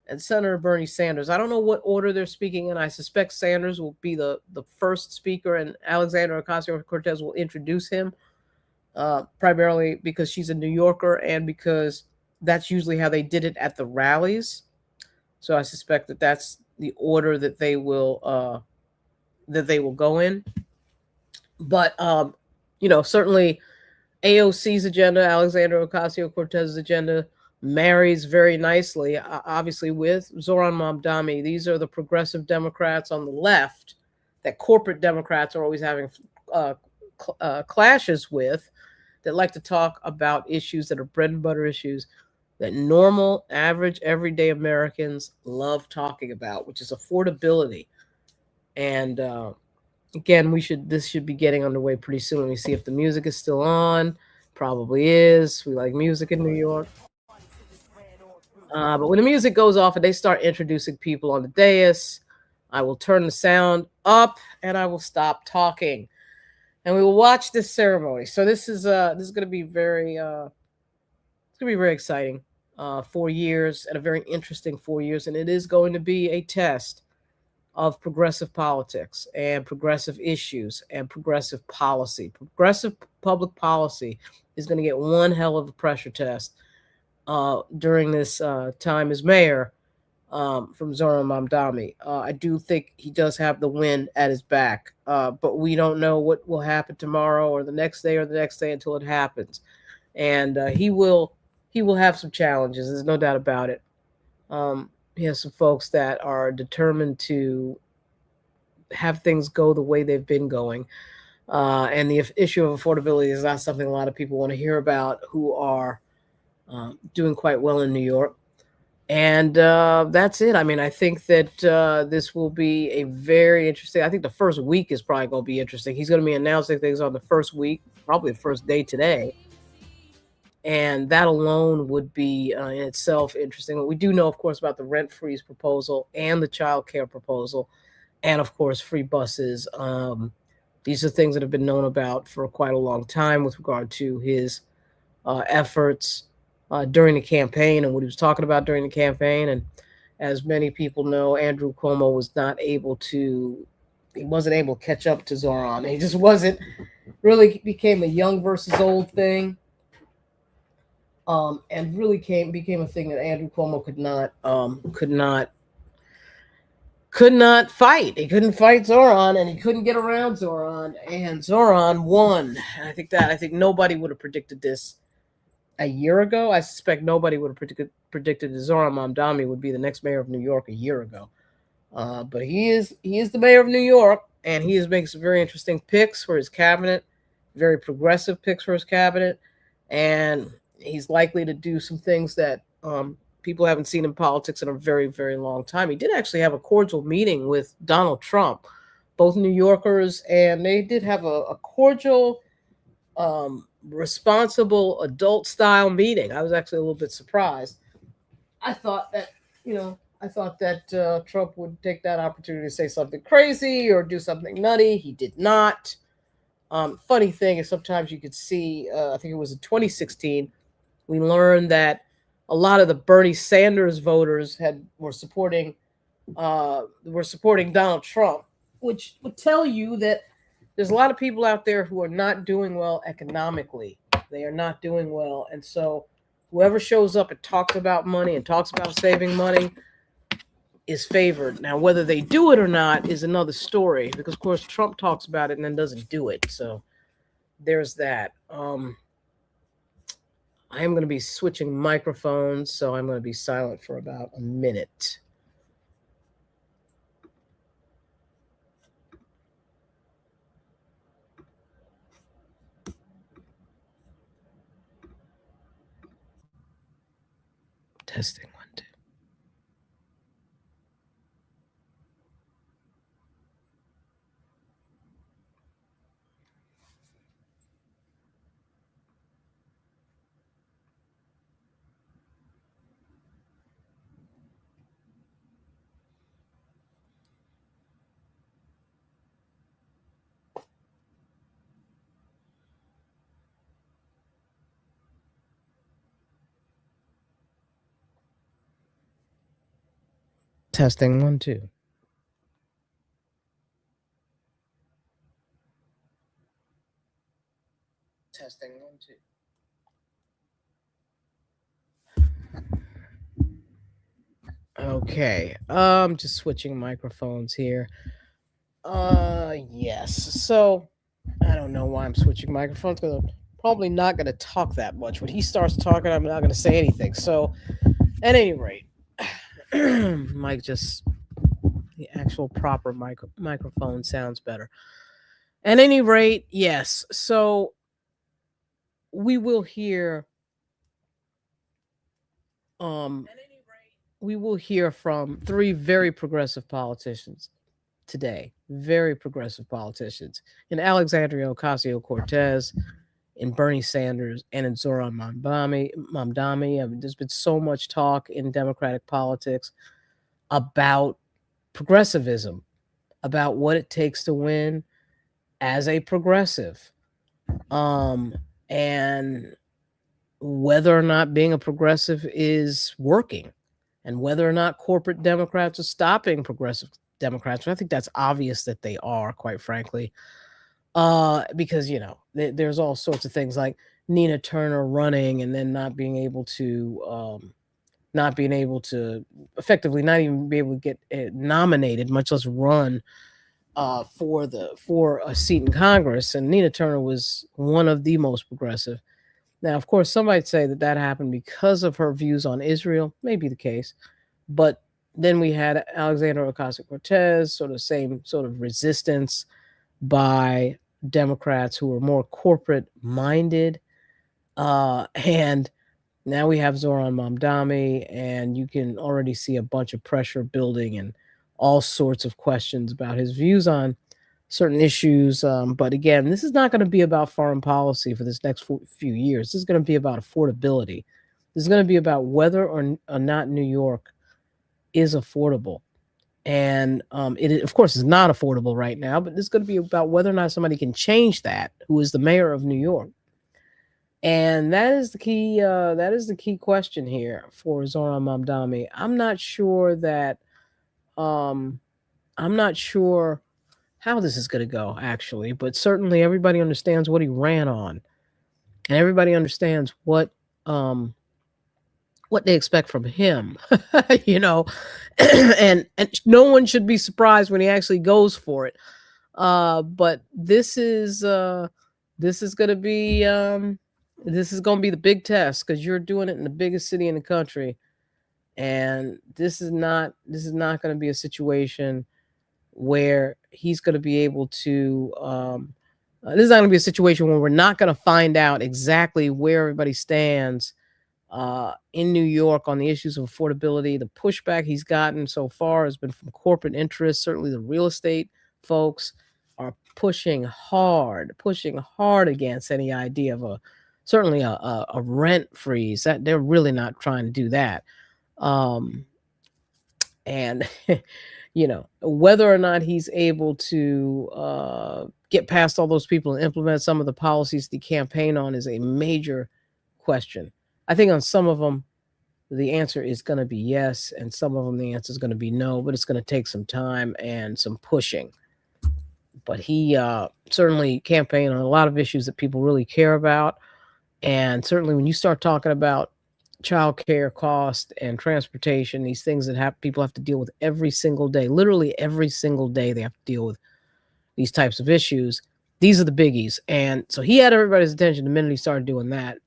and Senator Bernie Sanders. I don't know what order they're speaking in. I suspect Sanders will be the first speaker, and Alexandria Ocasio-Cortez will introduce him, primarily because she's a New Yorker and because that's usually how they did it at the rallies. So I suspect that that's the order that they will go in. But certainly AOC's agenda, Alexandria Ocasio-Cortez's agenda, marries very nicely, obviously, with Zohran Mamdani. These are the progressive Democrats on the left that corporate Democrats are always having uh, clashes with, that like to talk about issues that are bread and butter issues that normal, average, everyday Americans love talking about, which is affordability. And again, this should be getting underway pretty soon. We see if the music is still on. Probably is. We like music in New York. But when the music goes off and they start introducing people on the dais, I will turn the sound up and I will stop talking, and we will watch this ceremony. So this is going to be very exciting. 4 years, and a very interesting 4 years, and it is going to be a test of progressive politics and progressive issues and progressive policy. Progressive public policy is going to get one hell of a pressure test during this time as mayor, from Zohran Mamdani. I do think he does have the wind at his back, but we don't know what will happen tomorrow or the next day or the next day until it happens. And he will have some challenges. There's no doubt about it. He has some folks that are determined to have things go the way they've been going. And the issue of affordability is not something a lot of people want to hear about who are doing quite well in New York. And that's it. I mean, I think that this will be a very interesting. I think the first week is probably going to be interesting. He's going to be announcing things on the first week, probably the first day today, and that alone would be in itself interesting. But we do know, of course, about the rent freeze proposal and the child care proposal, and of course, free buses. These are things that have been known about for quite a long time with regard to his efforts during the campaign and what he was talking about during the campaign. And as many people know, Andrew Cuomo he wasn't able to catch up to Zohran. He just wasn't really became a young versus old thing. And really became a thing that Andrew Cuomo could not fight. He couldn't fight Zohran, and he couldn't get around Zohran, and Zohran won. And I think nobody would have predicted this a year ago. I suspect nobody would have predicted that Zohran Mamdani would be the next mayor of New York a year ago. But he is the mayor of New York, and he is making some very interesting picks for his cabinet, very progressive picks for his cabinet, and he's likely to do some things that people haven't seen in politics in a very, very long time. He did actually have a cordial meeting with Donald Trump, both New Yorkers, and they did have a cordial, responsible adult style meeting. I was actually a little bit surprised. I thought that Trump would take that opportunity to say something crazy or do something nutty. He did not. Funny thing is, sometimes you could see, I think it was in 2016, we learned that a lot of the Bernie Sanders voters were supporting Donald Trump, which would tell you that there's a lot of people out there who are not doing well economically. They are not doing well, and so whoever shows up and talks about money and talks about saving money is favored. Now, whether they do it or not is another story, because of course Trump talks about it and then doesn't do it. So there's that. I am going to be switching microphones, so I'm going to be silent for about a minute. Testing 1, 2. Testing 1, 2. Testing 1, 2. Okay. Just switching microphones here. Yes. So I don't know why I'm switching microphones, because probably not going to talk that much. When he starts talking, I'm not going to say anything. So, at any rate, Mike just the actual proper microphone sounds better. At any rate, yes. So we will hear um we will hear from three very progressive politicians today. Very progressive politicians. In Alexandria Ocasio-Cortez, in Bernie Sanders, and in Zohran Mamdani. I mean, there's been so much talk in Democratic politics about progressivism, about what it takes to win as a progressive, and whether or not being a progressive is working, and whether or not corporate Democrats are stopping progressive Democrats. I think that's obvious that they are, quite frankly, because there's all sorts of things like Nina Turner running and then not being able to effectively not even be able to get nominated, much less run for a seat in Congress. And Nina Turner was one of the most progressive. Now, of course, some might say that happened because of her views on Israel. May be the case, but then we had Alexandra Ocasio-Cortez, sort of same sort of resistance by Democrats who were more corporate minded, and now we have Zohran Mamdani, and you can already see a bunch of pressure building and all sorts of questions about his views on certain issues. But again, this is not going to be about foreign policy for this next few years. This is going to be about affordability. This is going to be about whether or not New York is affordable. And it, of course, is not affordable right now, but this is going to be about whether or not somebody can change that, who is the mayor of New York. And that is the key. That is the key question here for Zohran Mamdani. I'm not sure that. I'm not sure how this is going to go, actually, but certainly everybody understands what he ran on, and everybody understands what they expect from him, you know, and no one should be surprised when he actually goes for it. But this is going to be the big test because you're doing it in the biggest city in the country, and this is not going to be a situation where he's going to be able to. This is not going to be a situation where we're not going to find out exactly where everybody stands in New York on the issues of affordability. The pushback he's gotten so far has been from corporate interests. Certainly, the real estate folks are pushing hard against any idea of a rent freeze. That they're really not trying to do that. And whether or not he's able to get past all those people and implement some of the policies the campaign on is a major question. I think on some of them, the answer is going to be yes, and some of them the answer is going to be no, but it's going to take some time and some pushing. But he certainly campaigned on a lot of issues that people really care about, and certainly when you start talking about childcare cost and transportation, these things that people have to deal with every single day, literally every single day they have to deal with these types of issues. These are the biggies. And so he had everybody's attention the minute he started doing that.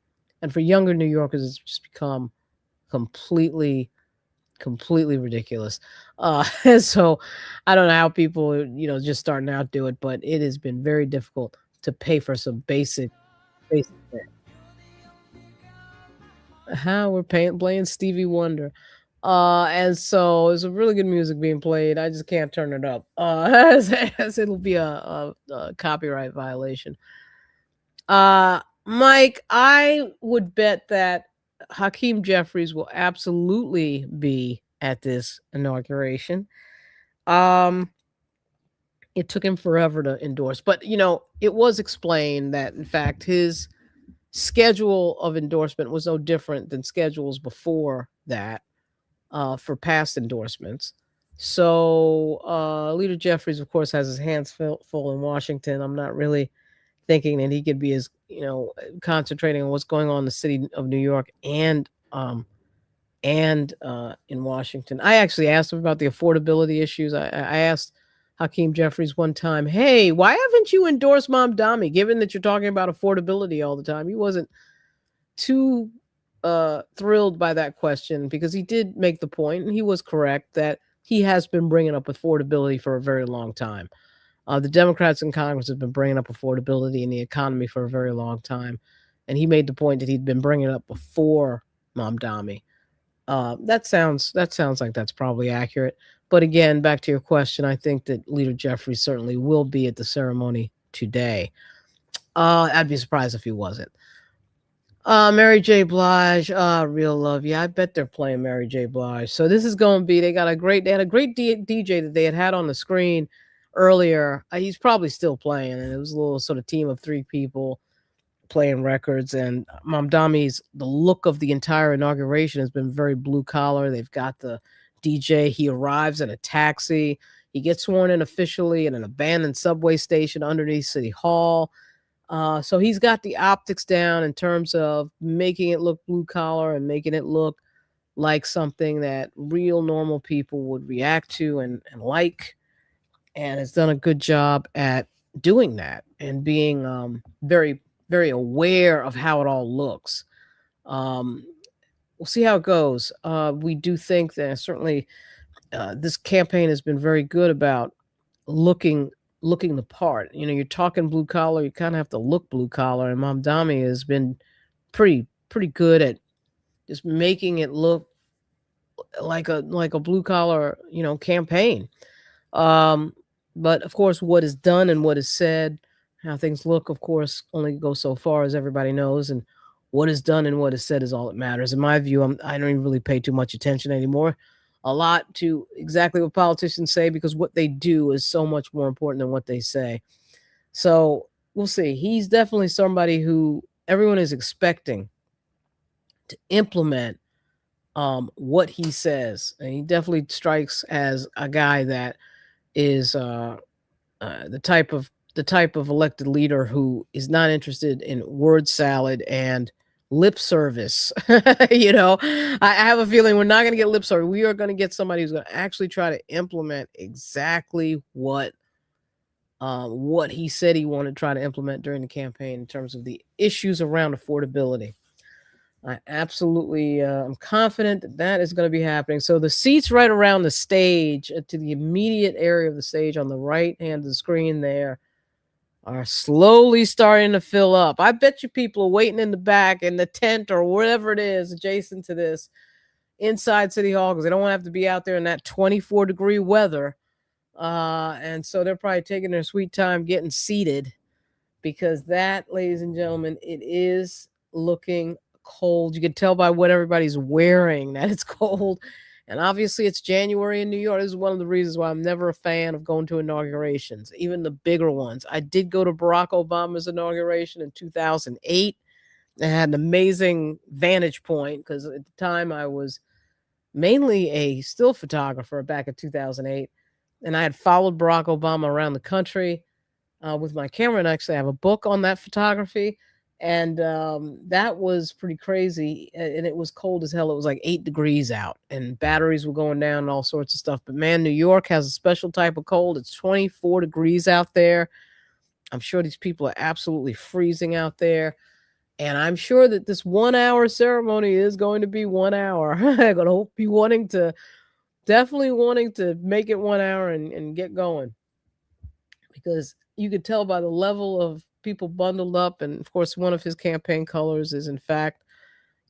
And for younger New Yorkers, it's just become completely ridiculous. And so I don't know how people, just starting out do it, but it has been very difficult to pay for some basic things. How we're playing Stevie Wonder. And so there's some really good music being played. I just can't turn it up. As it'll be a copyright violation. Mike, I would bet that Hakeem Jeffries will absolutely be at this inauguration. It took him forever to endorse, but it was explained that in fact his schedule of endorsement was no different than schedules before that for past endorsements. So Leader Jeffries, of course, has his hands full in Washington. I'm not really thinking that he could be as concentrating on what's going on in the city of New York and in Washington. I actually asked him about the affordability issues. I asked Hakeem Jeffries one time, hey, why haven't you endorsed Mamdani, given that you're talking about affordability all the time? He wasn't too thrilled by that question because he did make the point, and he was correct, that he has been bringing up affordability for a very long time. The Democrats in Congress have been bringing up affordability in the economy for a very long time, and he made the point that he'd been bringing it up before Mamdani. That sounds like that's probably accurate. But again, back to your question, I think that Leader Jeffries certainly will be at the ceremony today. I'd be surprised if he wasn't. Mary J. Blige, real love. Yeah, I bet they're playing Mary J. Blige. So this is going to be. They had a great DJ that they had on the screen earlier. He's probably still playing, and it was a little sort of team of three people playing records. And the look of the entire inauguration has been very blue collar. They've got the DJ. He arrives in a taxi. He gets sworn in officially at an abandoned subway station underneath City Hall. So he's got the optics down in terms of making it look blue collar and making it look like something that real normal people would react to and like, and has done a good job at doing that and being very, very aware of how it all looks. We'll see how it goes. We do think that certainly this campaign has been very good about looking the part. You know, you're talking blue collar, you kind of have to look blue collar, and Mamdani has been pretty good at just making it look like a blue collar, campaign. But of course, what is done and what is said, how things look, of course, only go so far, as everybody knows, and what is done and what is said is all that matters. In my view, I don't even really pay too much attention anymore. A lot to exactly what politicians say, because what they do is so much more important than what they say. So we'll see. He's definitely somebody who everyone is expecting to implement what he says, and he definitely strikes as a guy that is the type of elected leader who is not interested in word salad and lip service. I have a feeling we're not going to get lip service. We are going to get somebody who's going to actually try to implement exactly what he said he wanted to try to implement during the campaign in terms of the issues around affordability. I absolutely am confident that is going to be happening. So the seats right around the stage, to the immediate area of the stage on the right hand of the screen there, are slowly starting to fill up. I bet you people are waiting in the back in the tent or whatever it is adjacent to this inside City Hall, because they don't want to have to be out there in that 24-degree weather. And so they're probably taking their sweet time getting seated, because that, ladies and gentlemen, it is looking cold. You can tell by what everybody's wearing that it's cold. And obviously it's January in New York. This is one of the reasons why I'm never a fan of going to inaugurations, even the bigger ones. I did go to Barack Obama's inauguration in 2008. I had an amazing vantage point because at the time I was mainly a still photographer back in 2008. And I had followed Barack Obama around the country with my camera. And actually I have a book on that photography. And that was pretty crazy. And it was cold as hell. It was like 8 degrees out and batteries were going down and all sorts of stuff. But man, New York has a special type of cold. It's 24 degrees out there. I'm sure these people are absolutely freezing out there. And I'm sure that this 1 hour ceremony is going to be 1 hour. I'm going to be definitely wanting to make it 1 hour and get going. Because you could tell by the level of people bundled up, and of course one of his campaign colors is in fact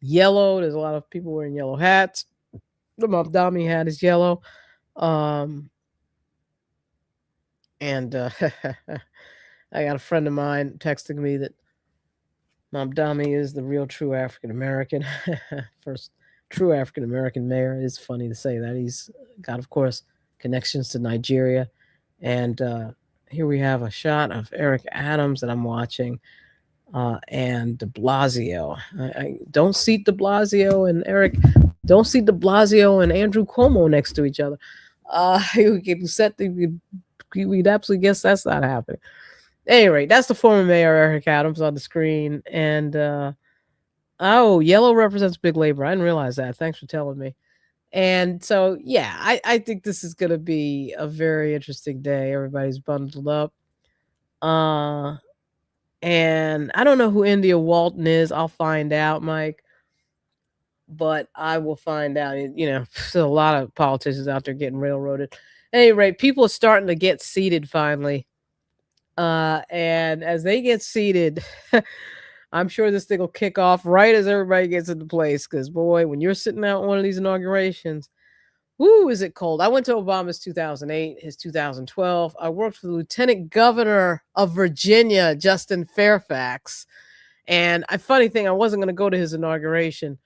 yellow. There's a lot of people wearing yellow hats. The Mamdani hat is yellow. And I got a friend of mine texting me that Mamdani is the real true African American. First true African American mayor. It's funny to say that. He's got, of course, connections to Nigeria. And here we have a shot of Eric Adams that I'm watching, and de Blasio. I don't see de Blasio and Eric. Don't see de Blasio and Andrew Cuomo next to each other. We'd absolutely guess that's not happening. Anyway, that's the former mayor, Eric Adams, on the screen. And yellow represents big labor. I didn't realize that. Thanks for telling me. And so, yeah, I think this is going to be a very interesting day. Everybody's bundled up. Uh, and I don't know who India Walton is. I'll find out, Mike. But I will find out. There's a lot of politicians out there getting railroaded. At any rate, people are starting to get seated finally. And as they get seated, I'm sure this thing will kick off right as everybody gets into place. Because, boy, when you're sitting out one of these inaugurations, woo, is it cold. I went to Obama's 2008, his 2012. I worked for the Lieutenant Governor of Virginia, Justin Fairfax. And a funny thing, I wasn't going to go to his inauguration,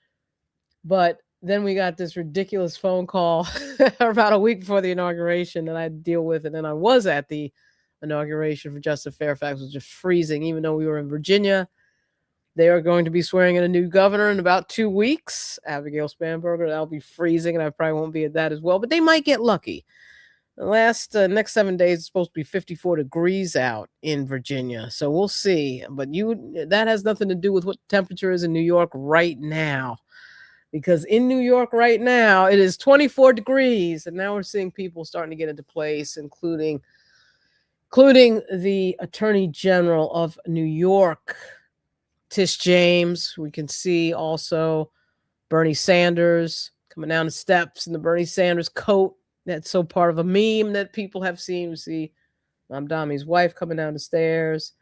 but then we got this ridiculous phone call about a week before the inauguration that I had to deal with. And then I was at the inauguration for Justin Fairfax. It was just freezing, even though we were in Virginia. They are going to be swearing in a new governor in about 2 weeks, Abigail Spanberger. That'll be freezing, and I probably won't be at that as well. But they might get lucky. The next 7 days, it's supposed to be 54 degrees out in Virginia, so we'll see. But that has nothing to do with what the temperature is in New York right now, because in New York right now it is 24 degrees, and now we're seeing people starting to get into place, including the Attorney General of New York, Tish James. We can see also Bernie Sanders coming down the steps in the Bernie Sanders coat. That's so part of a meme that people have seen. We see Mamdani's wife coming down the stairs.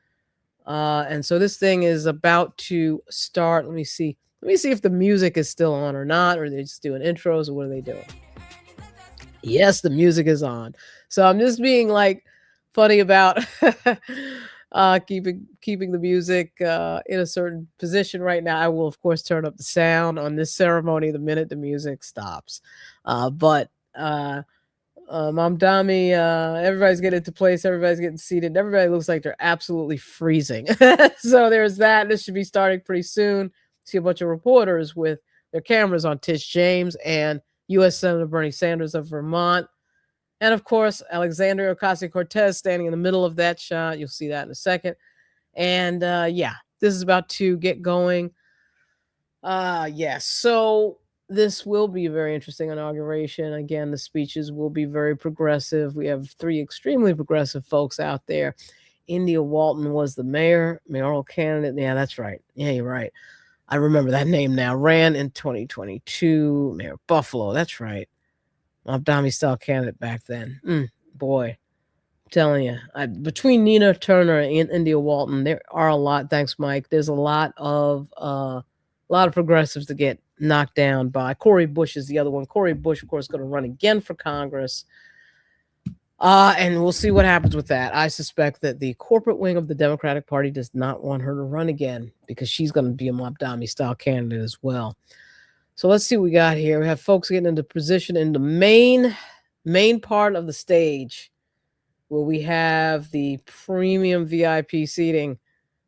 And so this thing is about to start. Let me see if the music is still on or not, or they're just doing intros, or what are they doing? Yes, the music is on. So I'm just being like funny about keeping the music in a certain position right now. I will, of course, turn up the sound on this ceremony the minute the music stops. But Mamdani, everybody's getting into place. Everybody's getting seated. Everybody looks like they're absolutely freezing. So there's that. This should be starting pretty soon. See a bunch of reporters with their cameras on Tish James and U.S. Senator Bernie Sanders of Vermont. And, of course, Alexandria Ocasio-Cortez standing in the middle of that shot. You'll see that in a second. And, yeah, this is about to get going. Yes. So this will be a very interesting inauguration. Again, the speeches will be very progressive. We have 3 extremely progressive folks out there. India Walton was the mayoral candidate. Yeah, that's right. Yeah, you're right. I remember that name now. Ran in 2022. Mayor of Buffalo. That's right. Mamdani style candidate back then. Boy, I'm telling you, between Nina Turner and India Walton, there are a lot. Thanks, Mike. There's a lot of progressives to get knocked down by. Cori Bush is the other one. Cori Bush, of course, going to run again for Congress. And we'll see what happens with that. I suspect that the corporate wing of the Democratic Party does not want her to run again, because she's going to be a Mamdani style candidate as well. So let's see what we got here. We have folks getting into position in the main part of the stage, where we have the premium VIP seating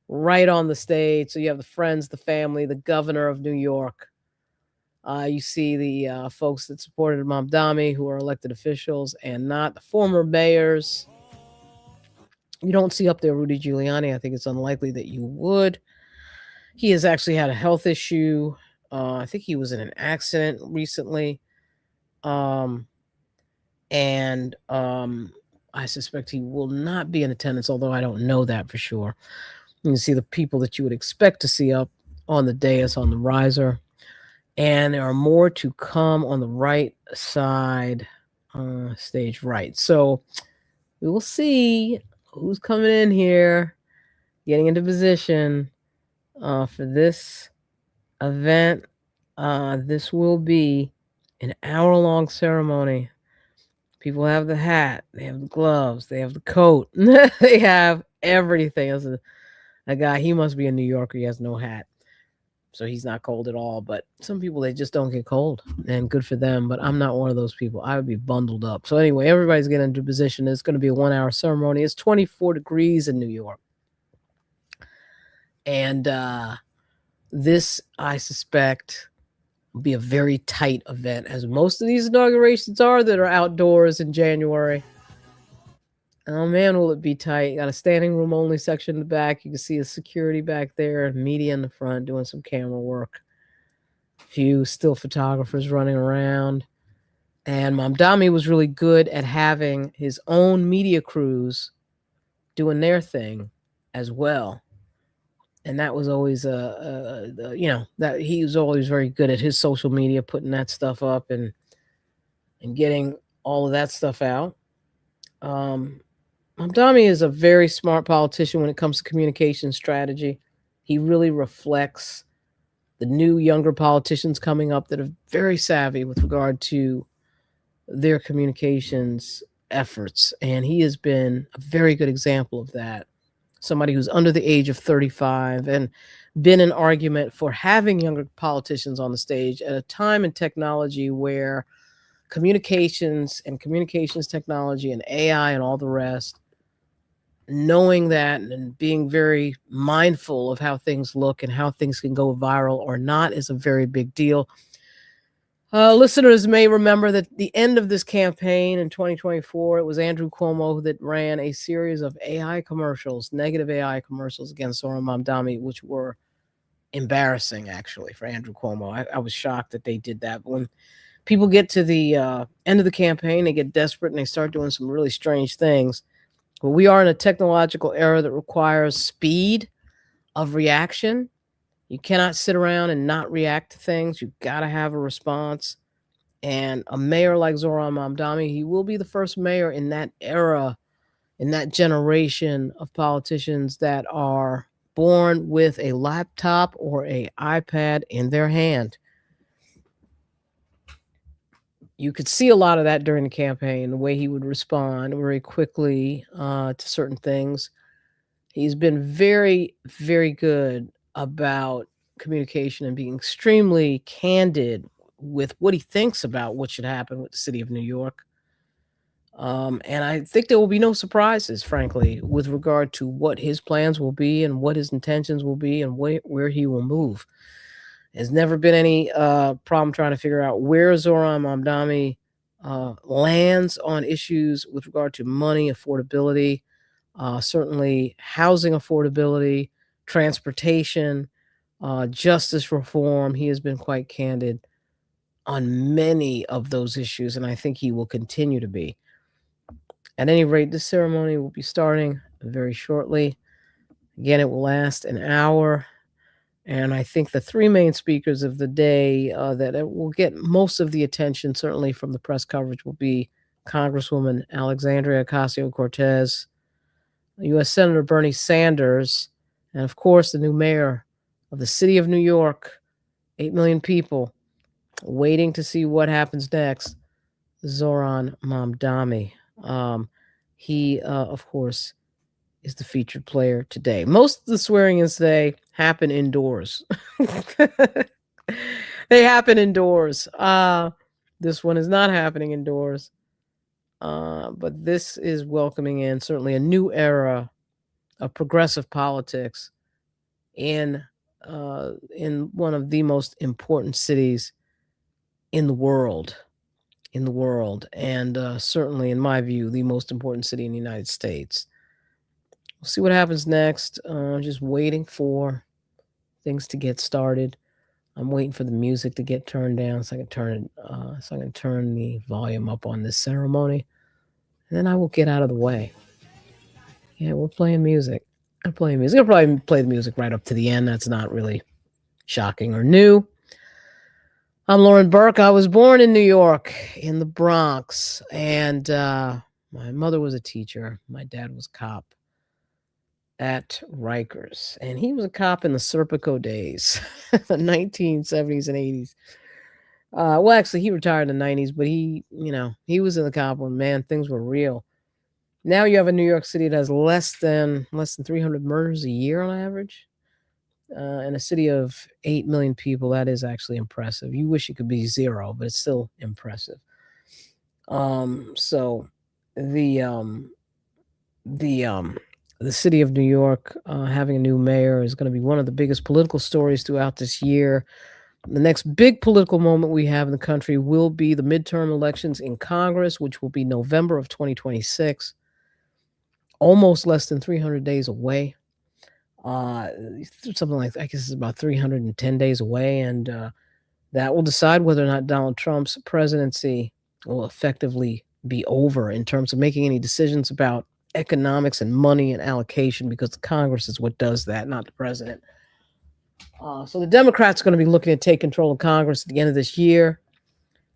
right on the stage. So you have the friends, the family, the governor of New York. You see the folks that supported Mamdani, who are elected officials and not the former mayors. You don't see up there Rudy Giuliani. I think it's unlikely that you would. He has actually had a health issue. I think he was in an accident recently. I suspect he will not be in attendance, although I don't know that for sure. You can see the people that you would expect to see up on the dais on the riser. And there are more to come on the right side, stage right. So we will see who's coming in here, getting into position for this event. This will be an hour-long ceremony. People have the hat, they have the gloves, they have the coat, they have everything. As a guy, he must be a New Yorker. He has no hat, so he's not cold at all. But some people, they just don't get cold, and good for them. But I'm not one of those people. I would be bundled up. So anyway, everybody's getting into position. It's going to be a 1-hour ceremony. It's 24 degrees in New York, and this, I suspect, will be a very tight event, as most of these inaugurations are that are outdoors in January. Oh man, will it be tight. Got a standing room only section in the back. You can see the security back there, media in the front doing some camera work. A few still photographers running around. And Mamdani was really good at having his own media crews doing their thing as well. And that was always that he was always very good at his social media, putting that stuff up and getting all of that stuff out. Um, Mamdani is a very smart politician when it comes to communication strategy. He really reflects the new younger politicians coming up that are very savvy with regard to their communications efforts. And he has been a very good example of that. Somebody who's under the age of 35 and been an argument for having younger politicians on the stage at a time in technology where communications technology and AI and all the rest, knowing that and being very mindful of how things look and how things can go viral or not is a very big deal. Listeners may remember that the end of this campaign in 2024, it was Andrew Cuomo that ran a series of AI commercials, negative AI commercials against Zohran Mamdani, which were embarrassing, actually, for Andrew Cuomo. I was shocked that they did that. But when people get to the end of the campaign, they get desperate and they start doing some really strange things. But we are in a technological era that requires speed of reaction. You cannot sit around and not react to things. You've got to have a response. And a mayor like Zohran Mamdani, he will be the first mayor in that era, in that generation of politicians that are born with a laptop or a iPad in their hand. You could see a lot of that during the campaign, the way he would respond very quickly to certain things. He's been very, very good about communication and being extremely candid with what he thinks about what should happen with the city of New York. And I think there will be no surprises, frankly, with regard to what his plans will be and what his intentions will be and where he will move. There's never been any problem trying to figure out where Zohran Mamdani lands on issues with regard to money, affordability, certainly housing affordability, transportation, justice reform. He has been quite candid on many of those issues, and I think he will continue to be. At any rate, this ceremony will be starting very shortly. Again, it will last an hour. And I think the three main speakers of the day that will get most of the attention, certainly from the press coverage, will be Congresswoman Alexandria Ocasio-Cortez, U.S. Senator Bernie Sanders, and of course, the new mayor of the city of New York, 8 million people waiting to see what happens next, Zohran Mamdani. He, of course, is the featured player today. Most of the swearing-ins today happen indoors. They happen indoors. This one is not happening indoors. But this is welcoming in certainly a new era of progressive politics in one of the most important cities in the world. And certainly, in my view, the most important city in the United States. We'll see what happens next. Just waiting for things to get started. I'm waiting for the music to get turned down so I can turn the volume up on this ceremony. And then I will get out of the way. Yeah, we're playing music. I'm playing music. I'll probably play the music right up to the end. That's not really shocking or new. I'm Lauren Burke. I was born in New York, in the Bronx, and my mother was a teacher. My dad was a cop at Rikers, and he was a cop in the Serpico days, the 1970s and 80s. Well, actually, he retired in the 90s, but he was in the cop when, man, things were real. Now you have a New York City that has less than 300 murders a year on average. In a city of 8 million people, that is actually impressive. You wish it could be zero, but it's still impressive. So the city of New York having a new mayor is going to be one of the biggest political stories throughout this year. The next big political moment we have in the country will be the midterm elections in Congress, which will be November of 2026. Almost less than 300 days away. Something like, I guess it's about 310 days away, and that will decide whether or not Donald Trump's presidency will effectively be over in terms of making any decisions about economics and money and allocation, because the Congress is what does that, not the president. So the Democrats are going to be looking to take control of Congress at the end of this year.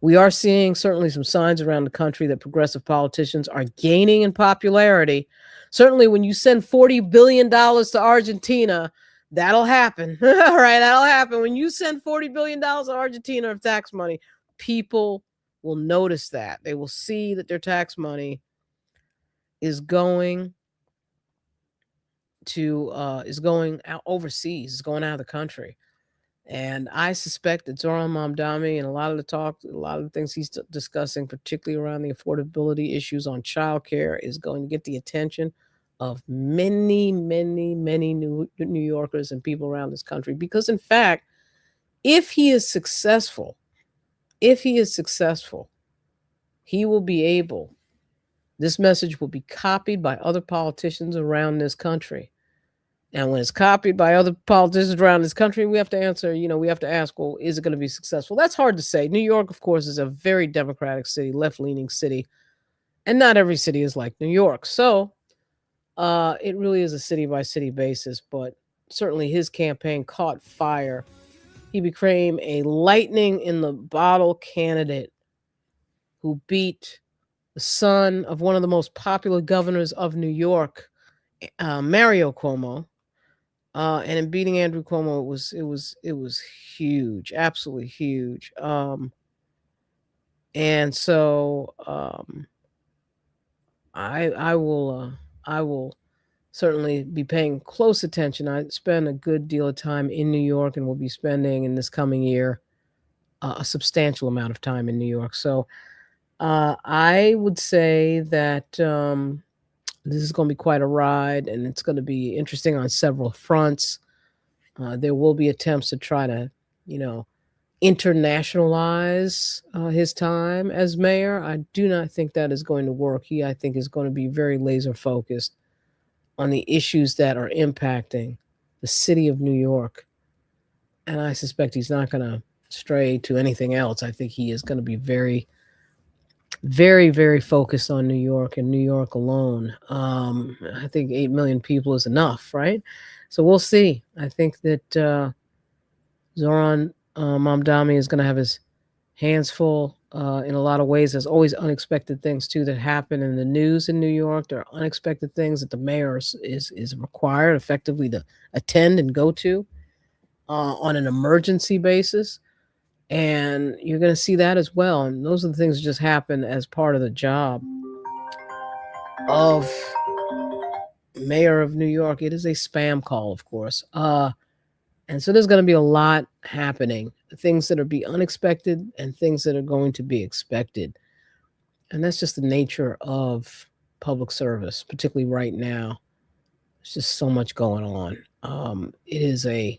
We are seeing certainly some signs around the country that progressive politicians are gaining in popularity. Certainly, when you send $40 billion to Argentina, that'll happen. All right, that'll happen. When you send $40 billion to Argentina of tax money, people will notice that. They will see that their tax money is going out overseas, is going out of the country. And I suspect that Zohran Mamdani and a lot of the things he's discussing, particularly around the affordability issues on childcare, is going to get the attention of many, many, many New Yorkers and people around this country. Because in fact, if he is successful, he will be able, this message will be copied by other politicians around this country. And when it's copied by other politicians around this country, we have to ask, well, is it going to be successful? That's hard to say. New York, of course, is a very democratic city, left-leaning city. And not every city is like New York. So it really is a city-by-city basis. But certainly his campaign caught fire. He became a lightning-in-the-bottle candidate who beat the son of one of the most popular governors of New York, Mario Cuomo. And in beating Andrew Cuomo, it was huge, absolutely huge. And so I will certainly be paying close attention. I spend a good deal of time in New York, and will be spending in this coming year a substantial amount of time in New York. So I would say that this is going to be quite a ride, and it's going to be interesting on several fronts. There will be attempts to try to, internationalize his time as mayor. I do not think that is going to work. I think, is going to be very laser focused on the issues that are impacting the city of New York. And I suspect he's not going to stray to anything else. I think he is going to be very, very, very focused on New York and New York alone. I think 8 million people is enough, right? So we'll see. I think that Zohran Mamdani is going to have his hands full in a lot of ways. There's always unexpected things, too, that happen in the news in New York. There are unexpected things that the mayor is required effectively to attend and go to on an emergency basis. And you're going to see that as well. And those are the things that just happen as part of the job of mayor of New York. It is a spam call, of course. And so there's going to be a lot happening, things that are be unexpected and things that are going to be expected. And that's just the nature of public service, particularly right now. There's just so much going on. It is a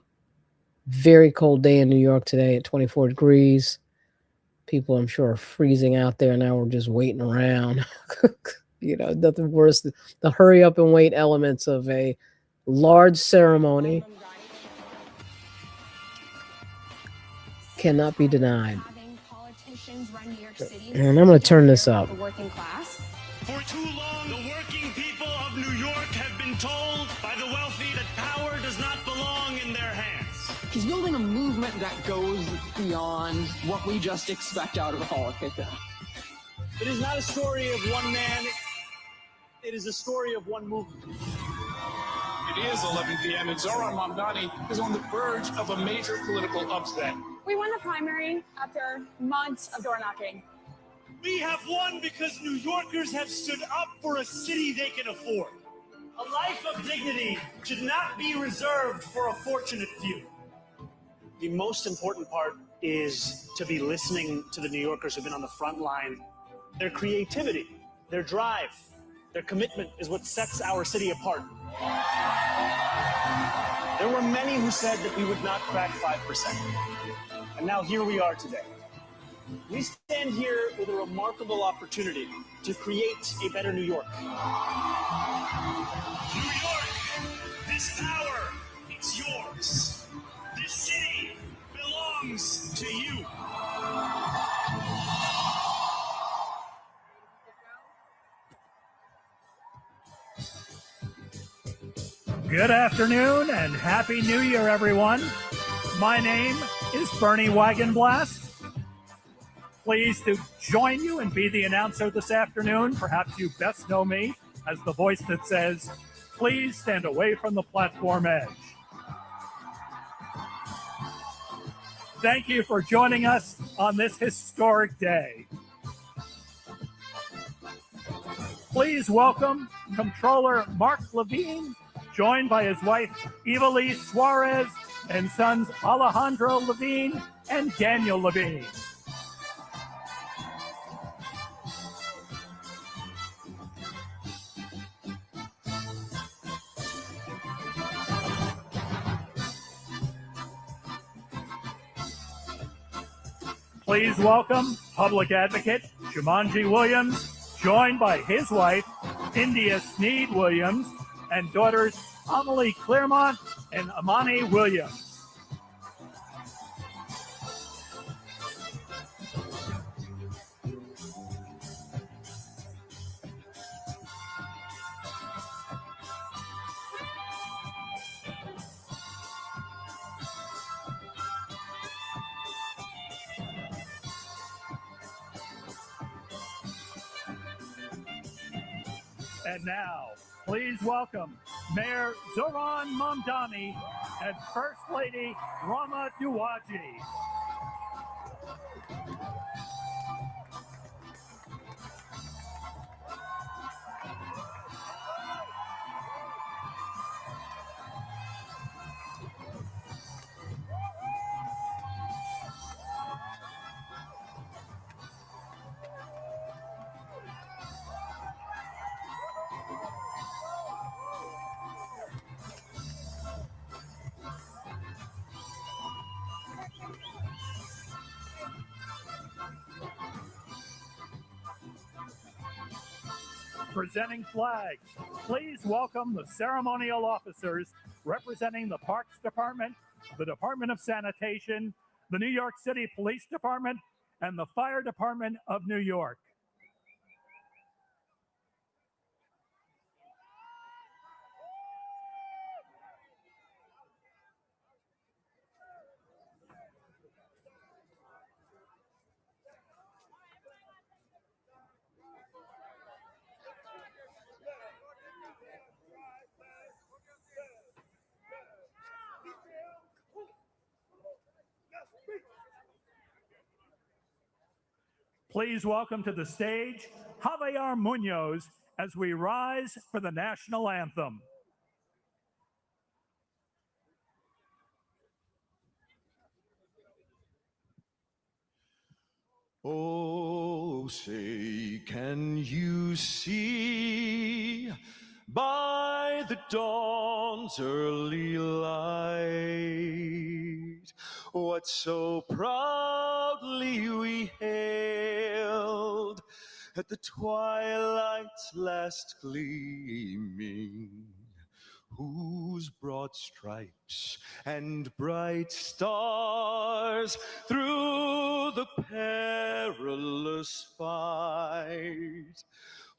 very cold day in New York today at 24 degrees. People, I'm sure, are freezing out there. Now we're just waiting around. Nothing worse than the hurry up and wait elements of a large ceremony cannot be denied. And I'm going to turn this up. For too long, the working people of New York have been told by the wealthy that power does not belong in their hands. He's building a movement that goes beyond what we just expect out of a politician. It is not a story of one man. It is a story of one movement. It is 11 p.m. and Zohran Mamdani is on the verge of a major political upset. We won the primary after months of door knocking. We have won because New Yorkers have stood up for a city they can afford. A life of dignity should not be reserved for a fortunate few. The most important part is to be listening to the New Yorkers who've been on the front line. Their creativity, their drive, their commitment is what sets our city apart. There were many who said that we would not crack 5%. And now here we are today. We stand here with a remarkable opportunity to create a better New York. New York, this power, it's yours. This city belongs to you. Good afternoon and Happy New Year, everyone. My name is Bernie Wagonblast. Pleased to join you and be the announcer this afternoon. Perhaps you best know me as the voice that says, please stand away from the platform edge. Thank you for joining us on this historic day. Please welcome Comptroller Mark Levine, joined by his wife Eva Lee Suarez and sons Alejandro Levine and Daniel Levine. Please welcome Public Advocate Jumanji Williams, joined by his wife, India Sneed Williams, and daughters Amelie Claremont and Amani Williams. And now, please welcome Mayor Zohran Mamdani and First Lady Rama Duwaji. Presenting flags, please welcome the ceremonial officers representing the Parks Department, the Department of Sanitation, the New York City Police Department, and the Fire Department of New York. Please welcome to the stage Javier Munoz as we rise for the national anthem. Oh, say, can you see by the dawn's early light what so proudly we hailed at the twilight's last gleaming, whose broad stripes and bright stars through the perilous fight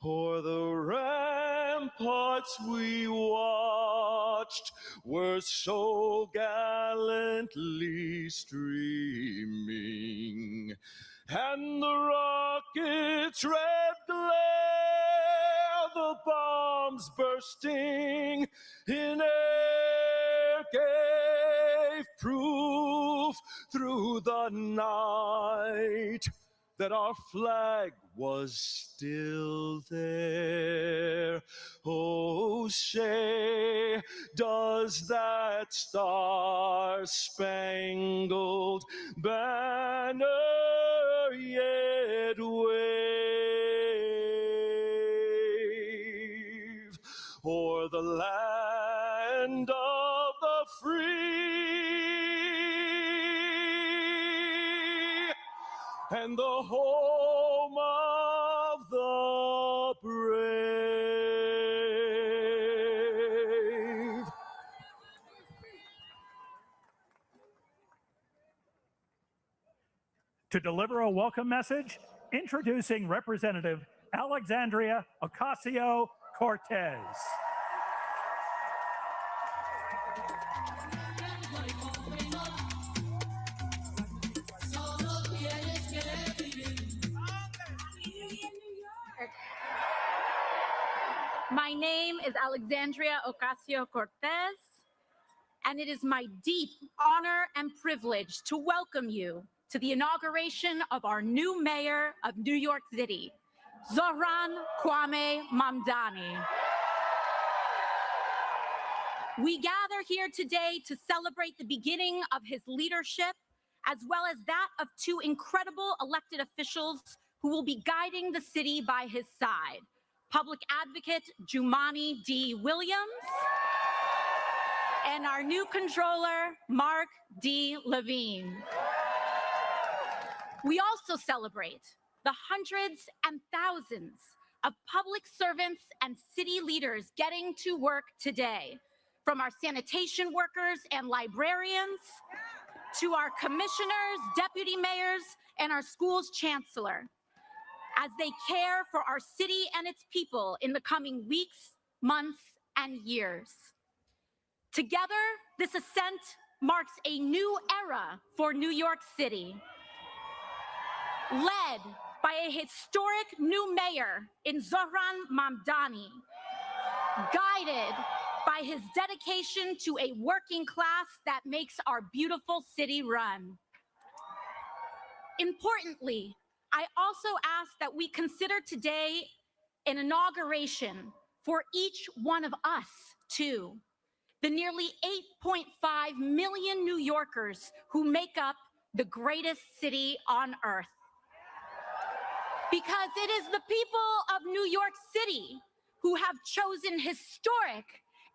o'er the ramparts we watched were so gallantly streaming, and the rocket's red glare, the bombs bursting in air, gave proof through the night that our flag was still there. Oh, say, does that star-spangled banner yet wave o'er the land of the free and the home of the brave? To deliver a welcome message, introducing Representative Alexandria Ocasio-Cortez. My name is Alexandria Ocasio-Cortez, and it is my deep honor and privilege to welcome you to the inauguration of our new mayor of New York City, Zohran Mamdani. We gather here today to celebrate the beginning of his leadership, as well as that of two incredible elected officials who will be guiding the city by his side. Public Advocate Jumaane D. Williams and our new controller, Mark D. Levine. We also celebrate the hundreds and thousands of public servants and city leaders getting to work today, from our sanitation workers and librarians to our commissioners, deputy mayors, and our school's chancellor, as they care for our city and its people in the coming weeks, months, and years. Together, this ascent marks a new era for New York City, led by a historic new mayor in Zohran Mamdani, guided by his dedication to a working class that makes our beautiful city run. Importantly, I also ask that we consider today an inauguration for each one of us, too, the nearly 8.5 million New Yorkers who make up the greatest city on earth. Because it is the people of New York City who have chosen historic,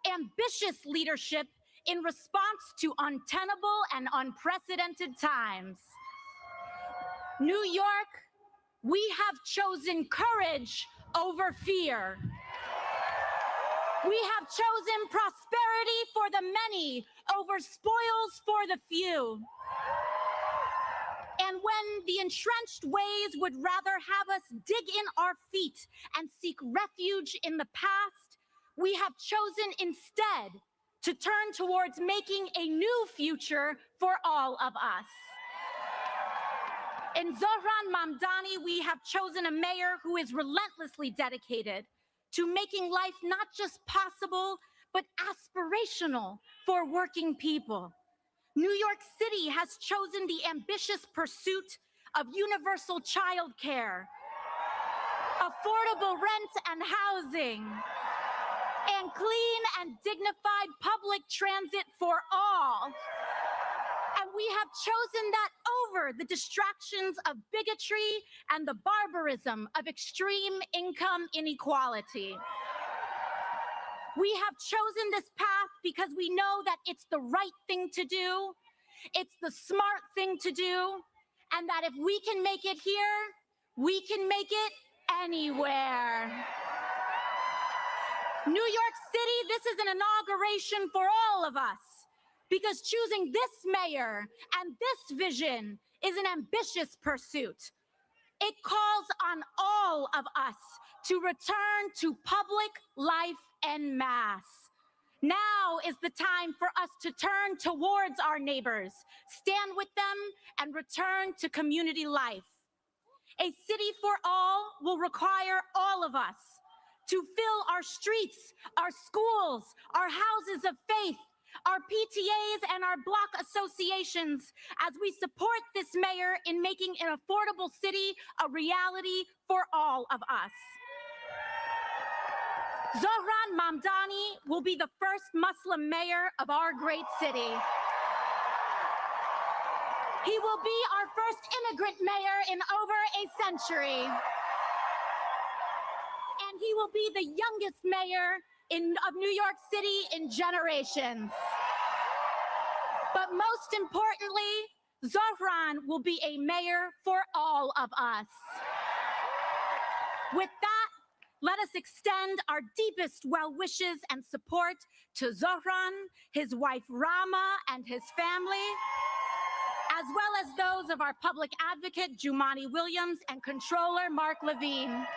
ambitious leadership in response to untenable and unprecedented times. New York, we have chosen courage over fear. We have chosen prosperity for the many over spoils for the few. And when the entrenched ways would rather have us dig in our feet and seek refuge in the past, we have chosen instead to turn towards making a new future for all of us. In Zohran Mamdani, we have chosen a mayor who is relentlessly dedicated to making life not just possible, but aspirational for working people. New York City has chosen the ambitious pursuit of universal child care, affordable rent and housing, and clean and dignified public transit for all. And we have chosen that over the distractions of bigotry and the barbarism of extreme income inequality. We have chosen this path because we know that it's the right thing to do, it's the smart thing to do, and that if we can make it here, we can make it anywhere. New York City, this is an inauguration for all of us, because choosing this mayor and this vision is an ambitious pursuit. It calls on all of us to return to public life en masse. Now is the time for us to turn towards our neighbors, stand with them, and return to community life. A city for all will require all of us to fill our streets, our schools, our houses of faith, our PTAs, and our block associations as we support this mayor in making an affordable city a reality for all of us. Zohran Mamdani will be the first Muslim mayor of our great city. He will be our first immigrant mayor in over a century. And he will be the youngest mayor of New York City in generations. But most importantly, Zohran will be a mayor for all of us. With that, let us extend our deepest well wishes and support to Zohran, his wife Rama, and his family, as well as those of our public advocate Jumaane Williams and controller Mark Levine.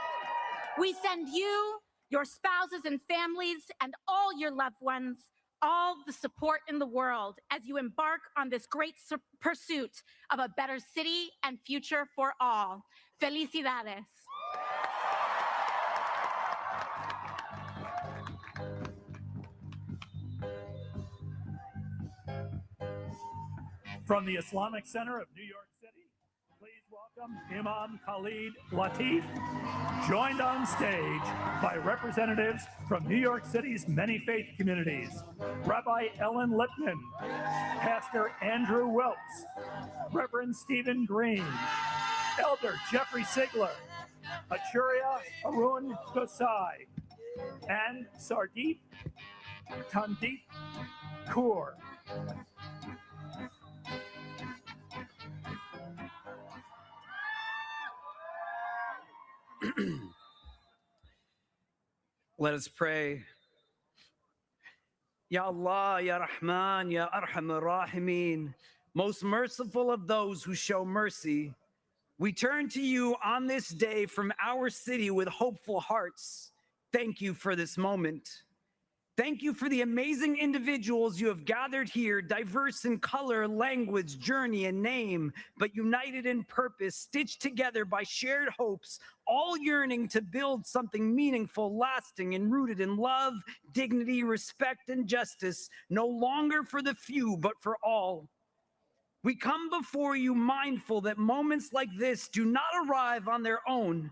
We send you, your spouses and families, and all your loved ones all the support in the world as you embark on this great pursuit of a better city and future for all. Felicidades. From the Islamic Center of New York City, please welcome Imam Khalid Latif, joined on stage by representatives from New York City's many faith communities, Rabbi Ellen Lipman, Pastor Andrew Wilkes, Reverend Stephen Green, Elder Jeffrey Sigler, Achuria Arun Gosai, and Sardeep Tandit Kaur. Let us pray. Ya Allah, Ya Rahman, Ya Arhamar Rahimin, most merciful of those who show mercy, we turn to you on this day from our city with hopeful hearts. Thank you for this moment. Thank you for the amazing individuals you have gathered here, diverse in color, language, journey, and name, but united in purpose, stitched together by shared hopes, all yearning to build something meaningful, lasting, and rooted in love, dignity, respect, and justice, no longer for the few, but for all. We come before you mindful that moments like this do not arrive on their own.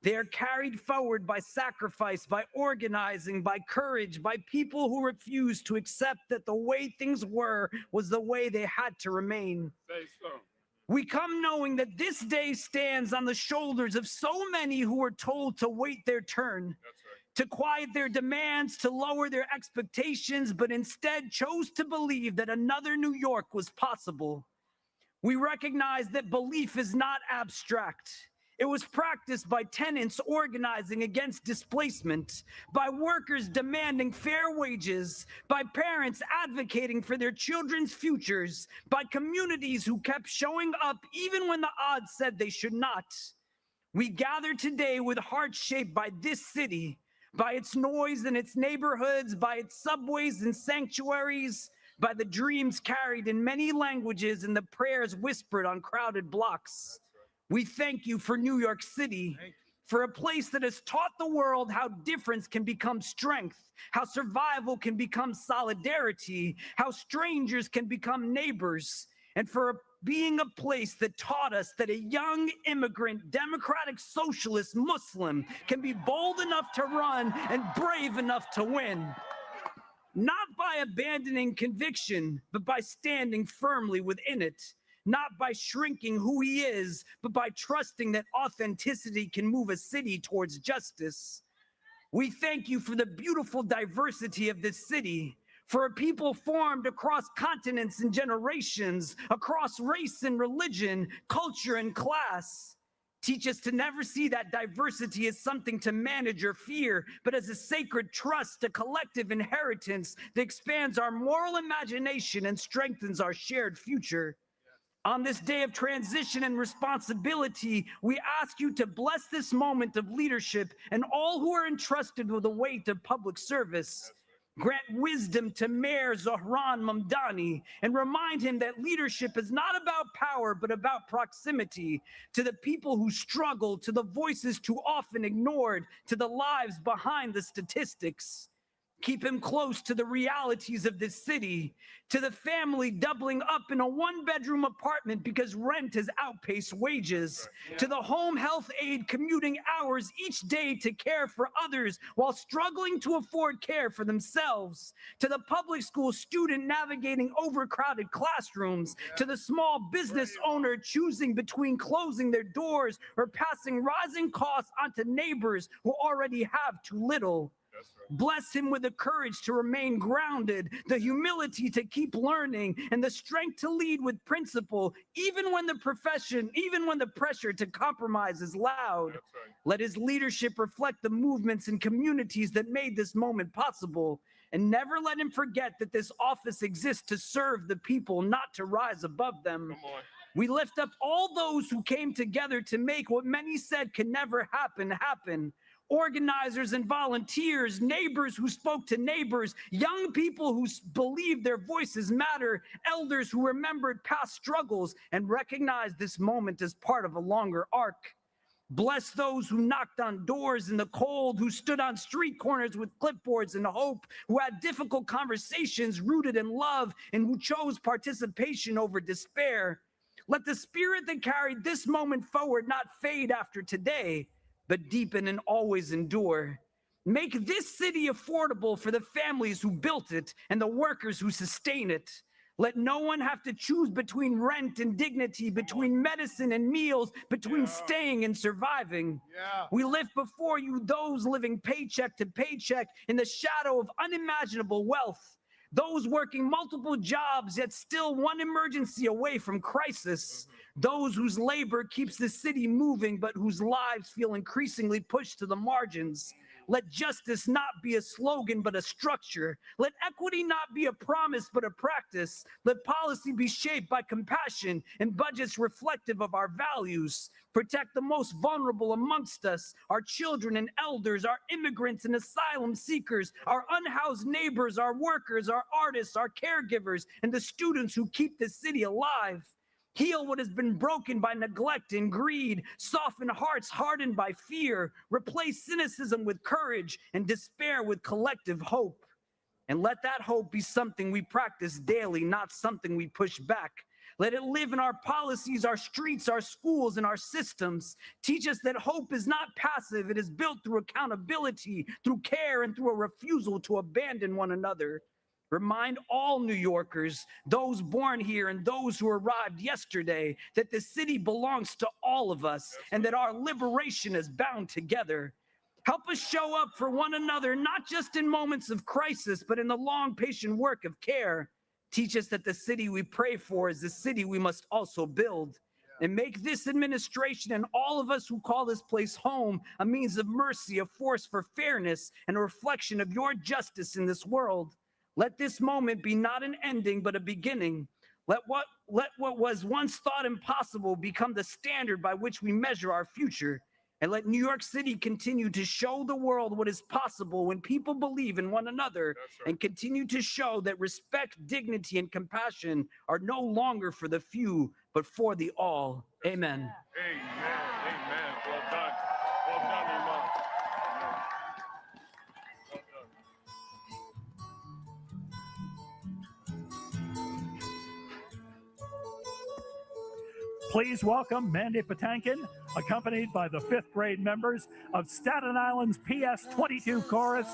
They are carried forward by sacrifice, by organizing, by courage, by people who refuse to accept that the way things were was the way they had to remain. Say so. We come knowing that this day stands on the shoulders of so many who were told to wait their turn, to quiet their demands, to lower their expectations, but instead chose to believe that another New York was possible. We recognize that belief is not abstract. It was practiced by tenants organizing against displacement, by workers demanding fair wages, by parents advocating for their children's futures, by communities who kept showing up even when the odds said they should not. We gather today with hearts shaped by this city, by its noise and its neighborhoods, by its subways and sanctuaries, by the dreams carried in many languages and the prayers whispered on crowded blocks. We thank you for New York City, for a place that has taught the world how difference can become strength, how survival can become solidarity, how strangers can become neighbors, and for being a place that taught us that a young immigrant, democratic socialist Muslim can be bold enough to run and brave enough to win. Not by abandoning conviction, but by standing firmly within it. Not by shrinking who he is, but by trusting that authenticity can move a city towards justice. We thank you for the beautiful diversity of this city, for a people formed across continents and generations, across race and religion, culture and class. Teach us to never see that diversity as something to manage or fear, but as a sacred trust, a collective inheritance that expands our moral imagination and strengthens our shared future. On this day of transition and responsibility, we ask you to bless this moment of leadership and all who are entrusted with the weight of public service. Grant wisdom to Mayor Zohran Mamdani and remind him that leadership is not about power, but about proximity to the people who struggle, to the voices too often ignored, to the lives behind the statistics. Keep him close to the realities of this city, to the family doubling up in a one-bedroom apartment because rent has outpaced wages, to the home health aide commuting hours each day to care for others while struggling to afford care for themselves, to the public school student navigating overcrowded classrooms, to the small business owner choosing between closing their doors or passing rising costs onto neighbors who already have too little. Bless him with the courage to remain grounded, the humility to keep learning, and the strength to lead with principle, even when the pressure to compromise is loud. Let his leadership reflect the movements and communities that made this moment possible. And never let him forget that this office exists to serve the people, not to rise above them. We lift up all those who came together to make what many said could never happen. Organizers and volunteers, neighbors who spoke to neighbors, young people who believed their voices matter, elders who remembered past struggles and recognized this moment as part of a longer arc. Bless those who knocked on doors in the cold, who stood on street corners with clipboards and hope, who had difficult conversations rooted in love, and who chose participation over despair. Let the spirit that carried this moment forward not fade after today, but deepen and always endure. Make this city affordable for the families who built it and the workers who sustain it. Let no one have to choose between rent and dignity, between medicine and meals, between staying and surviving. We lift before you those living paycheck to paycheck in the shadow of unimaginable wealth. Those working multiple jobs, yet still one emergency away from crisis. Those whose labor keeps the city moving, but whose lives feel increasingly pushed to the margins. Let justice not be a slogan, but a structure. Let equity not be a promise, but a practice. Let policy be shaped by compassion and budgets reflective of our values. Protect the most vulnerable amongst us, our children and elders, our immigrants and asylum seekers, our unhoused neighbors, our workers, our artists, our caregivers, and the students who keep the city alive. Heal what has been broken by neglect and greed. Soften hearts hardened by fear. Replace cynicism with courage and despair with collective hope. And let that hope be something we practice daily, not something we push back. Let it live in our policies, our streets, our schools, and our systems. Teach us that hope is not passive. It is built through accountability, through care, and through a refusal to abandon one another. Remind all New Yorkers, those born here and those who arrived yesterday, that the city belongs to all of us and that our liberation is bound together. Help us show up for one another, not just in moments of crisis, but in the long, patient work of care. Teach us that the city we pray for is the city we must also build. And make this administration and all of us who call this place home a means of mercy, a force for fairness, and a reflection of your justice in this world. Let this moment be not an ending, but a beginning. Let what was once thought impossible become the standard by which we measure our future. And let New York City continue to show the world what is possible when people believe in one another, and continue to show that respect, dignity, and compassion are no longer for the few, but for the all. Amen. Amen. Amen. Well done. Well done, Imam. Well done. Please welcome Mandy Patinkin, accompanied by the 5th grade members of Staten Island's PS 22 Chorus,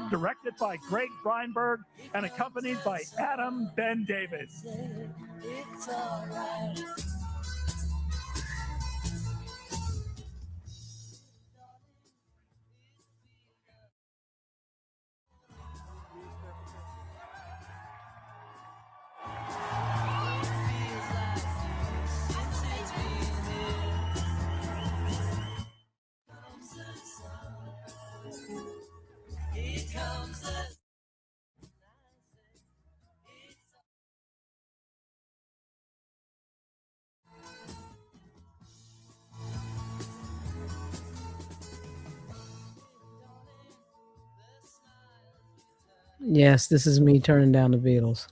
directed by Greg Breinberg and accompanied by Adam Ben David. It's all right. Yes, this is me turning down the Beatles.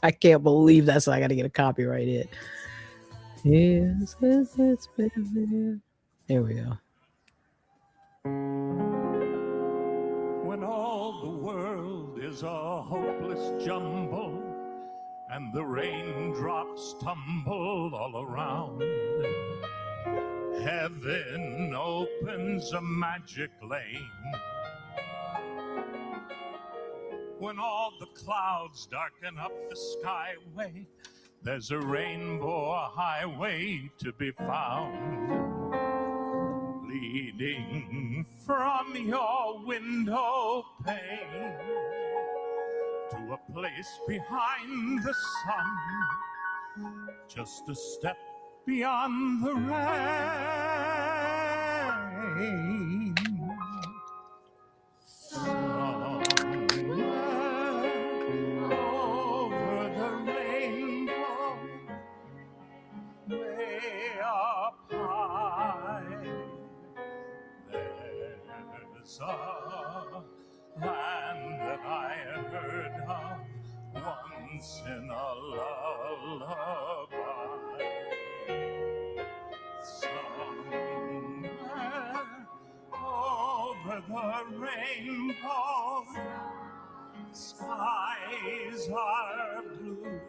I can't believe that's I got to get a copyright hit. Yes, it's been there we go. When all the world is a hopeless jumble and the raindrops tumble all around, heaven opens a magic lane. When all the clouds darken up the skyway, there's a rainbow highway to be found, leading from your window pane to a place behind the sun, just a step beyond the rain. Over the rainbow, way up high, there's a land that I heard of once in a lullaby. Someday the rainbow, skies are blue,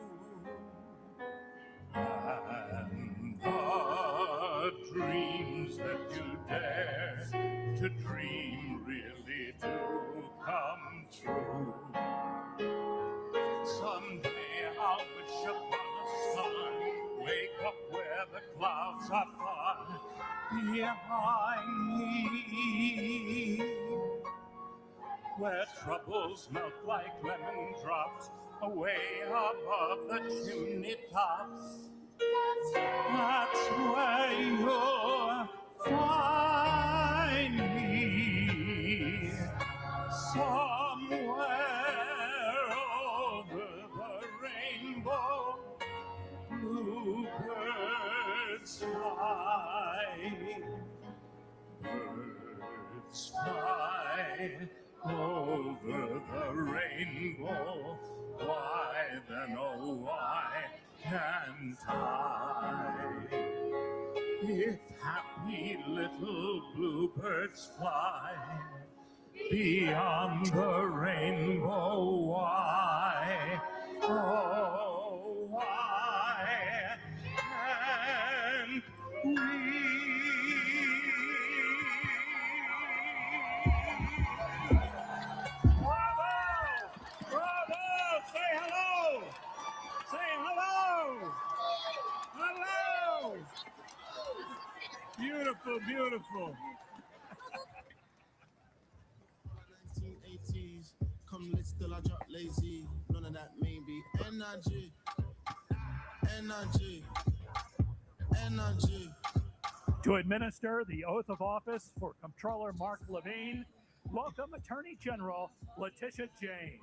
and the dreams that you dare to dream really do come true. Someday I'll wish upon a star, wake up where the clouds are far behind me, where troubles melt like lemon drops away above the chimney tops. That's where you'll find me, somewhere over the rainbow, bluebirds fly, birds fly over the rainbow. Why then, oh why can't I? If happy little bluebirds fly beyond the rainbow, why, oh why can't we? Bravo! Bravo! Say hello! Say hello! Hello! Beautiful, beautiful. 1980s, come lit still I drop lazy. None of that maybe. Energy, energy, energy. To administer the oath of office for Comptroller Mark Levine, welcome Attorney General Letitia James.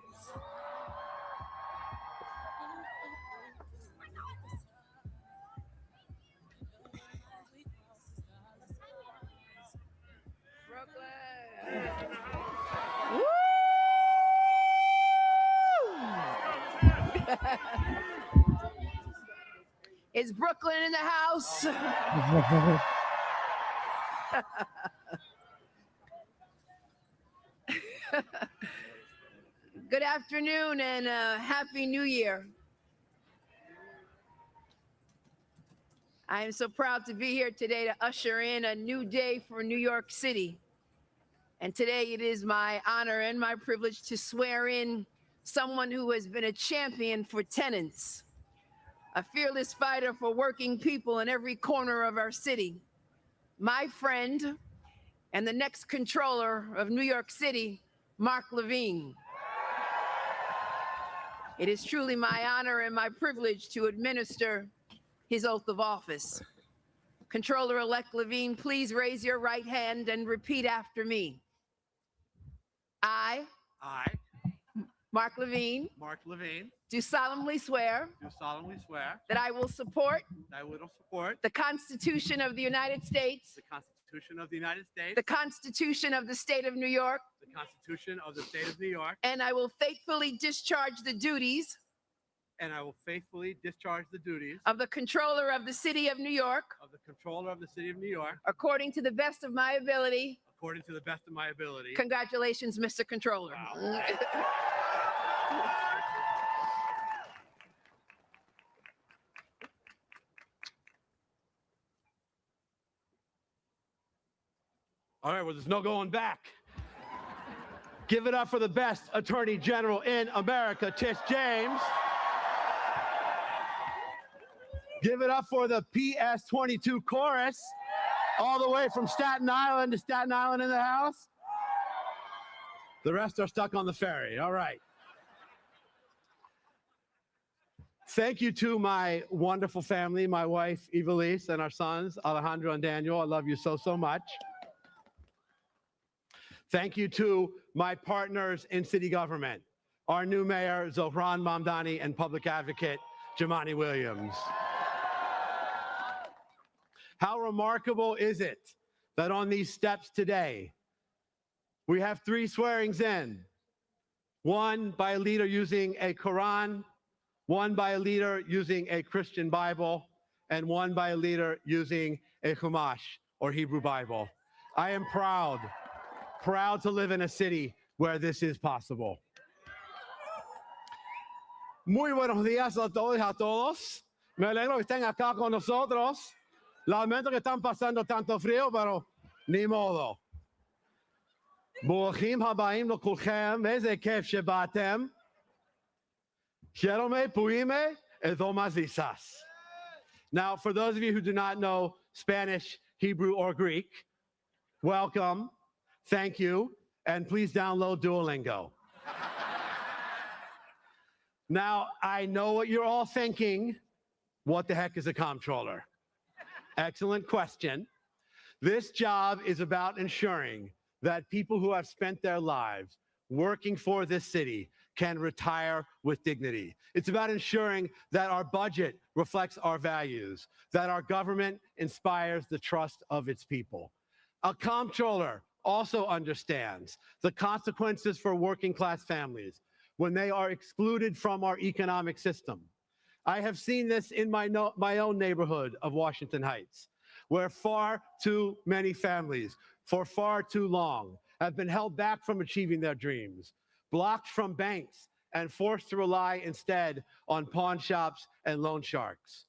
Is Brooklyn in the house? Good afternoon and Happy New Year. I am so proud to be here today to usher in a new day for New York City. And today it is my honor and my privilege to swear in someone who has been a champion for tenants, a fearless fighter for working people in every corner of our city, my friend and the next controller of New York City, Mark Levine. It is truly my honor and my privilege to administer his oath of office. Controller-elect Levine, please raise your right hand and repeat after me. I, Mark Levine, do solemnly swear that I will support the Constitution of the United States, the Constitution of the State of New York, and I will faithfully discharge the duties of the Controller of the City of New York according to the best of my ability. Congratulations, Mr. Controller. Wow. All right, well, there's no going back. Give it up for the best Attorney General in America, Tish James. Give it up for the PS22 chorus, all the way from Staten Island to Staten Island in the house. The rest are stuck on the ferry. All right. Thank you to my wonderful family, my wife, Evelise, and our sons, Alejandro and Daniel. I love you so, so much. Thank you to my partners in city government, our new mayor, Zohran Mamdani, and public advocate, Jamani Williams. How remarkable is it that on these steps today, we have 3 swearings in, one by a leader using a Quran, one by a leader using a Christian Bible, and one by a leader using a Chumash, or Hebrew Bible. I am proud Proud to live in a city where this is possible. Muy buenos días a todos y a todos. Me alegro que estén acá con nosotros. Lamento que están pasando tanto frío, pero ni modo. ברוכים הבאים לכולכם, איזה כיף שבאתם. שלום פוימה, edomazisas. Now, for those of you who do not know Spanish, Hebrew, or Greek, welcome, thank you, and please download Duolingo. Now, I know what you're all thinking. What the heck is a comptroller? Excellent question. This job is about ensuring that people who have spent their lives working for this city can retire with dignity. It's about ensuring that our budget reflects our values, that our government inspires the trust of its people. A comptroller also understands the consequences for working class families when they are excluded from our economic system. I have seen this in my own neighborhood of Washington Heights, where far too many families for far too long have been held back from achieving their dreams, blocked from banks, and forced to rely instead on pawn shops and loan sharks.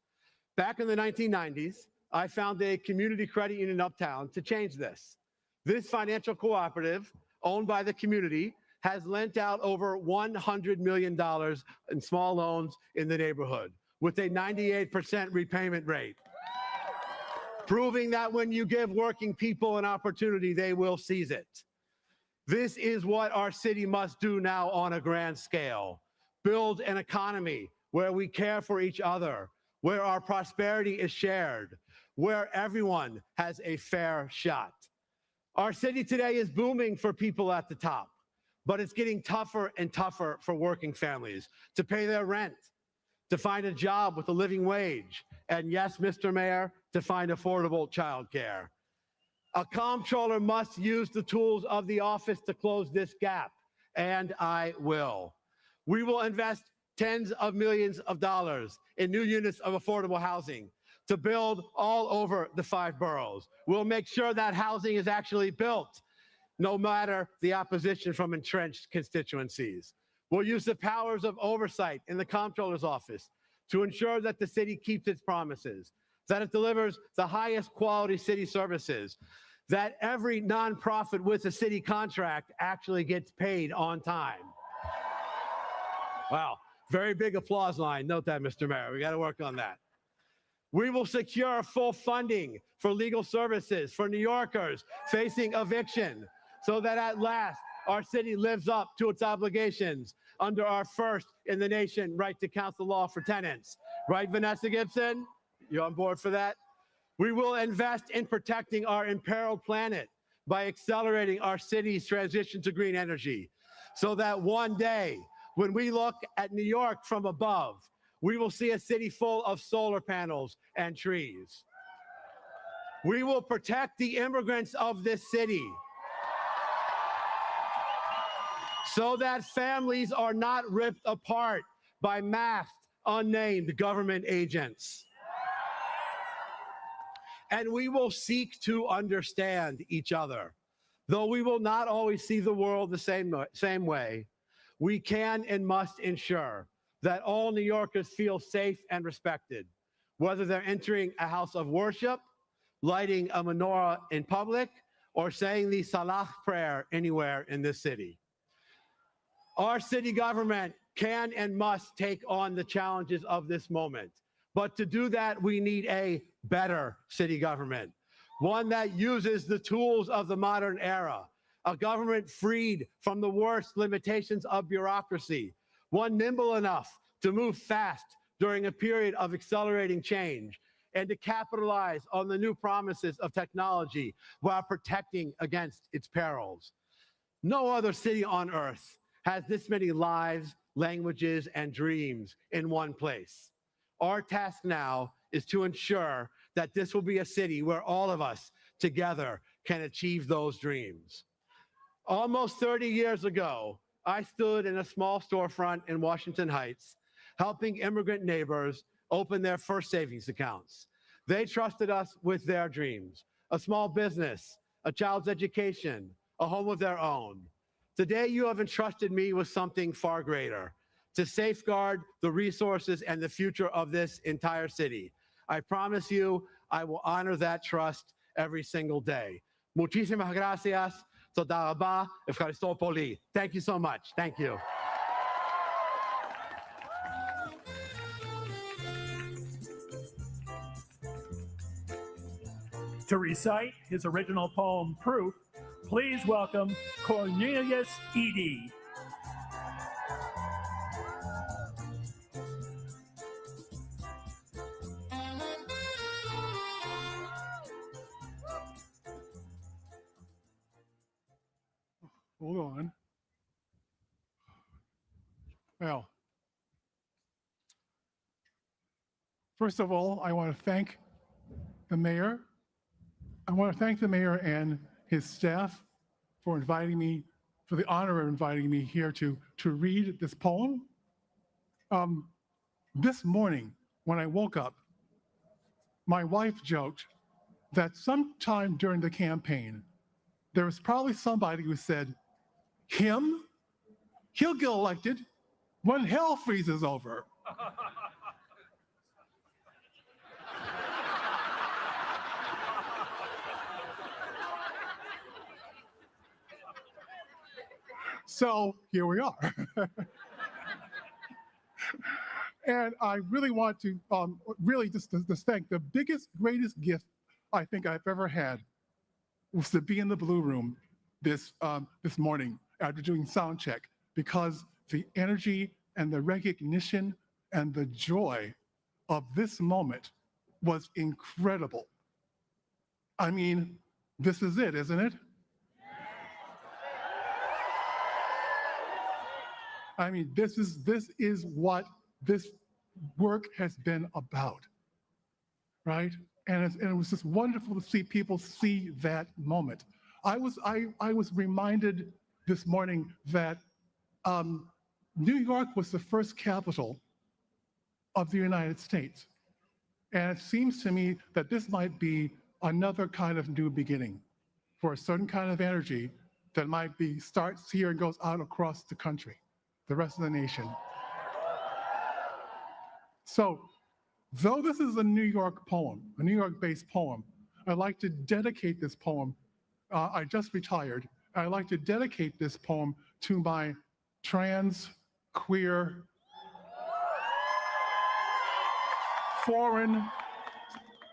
Back in the 1990s, I founded a community credit union uptown to change this. This financial cooperative, owned by the community, has lent out over $100 million in small loans in the neighborhood with a 98% repayment rate, proving that when you give working people an opportunity, they will seize it. This is what our city must do now on a grand scale. Build an economy where we care for each other, where our prosperity is shared, where everyone has a fair shot. Our city today is booming for people at the top, but it's getting tougher and tougher for working families to pay their rent, to find a job with a living wage, and yes, Mr. Mayor, to find affordable childcare. A comptroller must use the tools of the office to close this gap, and I will. We will invest tens of millions of dollars in new units of affordable housing to build all over the 5 boroughs. We'll make sure that housing is actually built, no matter the opposition from entrenched constituencies. We'll use the powers of oversight in the comptroller's office to ensure that the city keeps its promises, that it delivers the highest quality city services, that every nonprofit with a city contract actually gets paid on time. Wow, very big applause line. Note that, Mr. Mayor. We got to work on that. We will secure full funding for legal services for New Yorkers facing eviction so that at last our city lives up to its obligations under our first in the nation right to counsel law for tenants. Right, Vanessa Gibson? You on board for that? We will invest in protecting our imperiled planet by accelerating our city's transition to green energy so that one day when we look at New York from above, we will see a city full of solar panels and trees. We will protect the immigrants of this city so that families are not ripped apart by masked, unnamed government agents. And we will seek to understand each other. Though we will not always see the world the same way, we can and must ensure that all New Yorkers feel safe and respected, whether they're entering a house of worship, lighting a menorah in public, or saying the Salah prayer anywhere in this city. Our city government can and must take on the challenges of this moment. But to do that, we need a better city government, one that uses the tools of the modern era, a government freed from the worst limitations of bureaucracy, one nimble enough to move fast during a period of accelerating change and to capitalize on the new promises of technology while protecting against its perils. No other city on earth has this many lives, languages, and dreams in one place. Our task now is to ensure that this will be a city where all of us together can achieve those dreams. Almost 30 years ago, I stood in a small storefront in Washington Heights, helping immigrant neighbors open their first savings accounts. They trusted us with their dreams, a small business, a child's education, a home of their own. Today, you have entrusted me with something far greater, to safeguard the resources and the future of this entire city. I promise you, I will honor that trust every single day. Muchísimas gracias. Toda rabá. Efkaristo poli. Thank you so much. Thank you. To recite his original poem, Proof, please welcome Cornelius Eady. Hold on. Well, first of all, I want to thank the mayor. I want to thank the mayor and his staff for inviting me, for the honor of inviting me here to read this poem. This morning, when I woke up, my wife joked that sometime during the campaign, there was probably somebody who said, him? He'll get elected when hell freezes over. So here we are. And I really want to really just thank the biggest, greatest gift I think I've ever had was to be in the Blue Room this morning after doing sound check, because the energy and the recognition and the joy of this moment was incredible. I mean, this is it, isn't it? I mean, this is what this work has been about, right? And it was just wonderful to see people see that moment. I was reminded this morning that New York was the first capital of the United States. And it seems to me that this might be another kind of new beginning for a certain kind of energy that might be starts here and goes out across the country, the rest of the nation. So, though this is a New York poem, a New York-based poem, I'd like to dedicate this poem. I just retired. I'd like to dedicate this poem to my trans, queer, foreign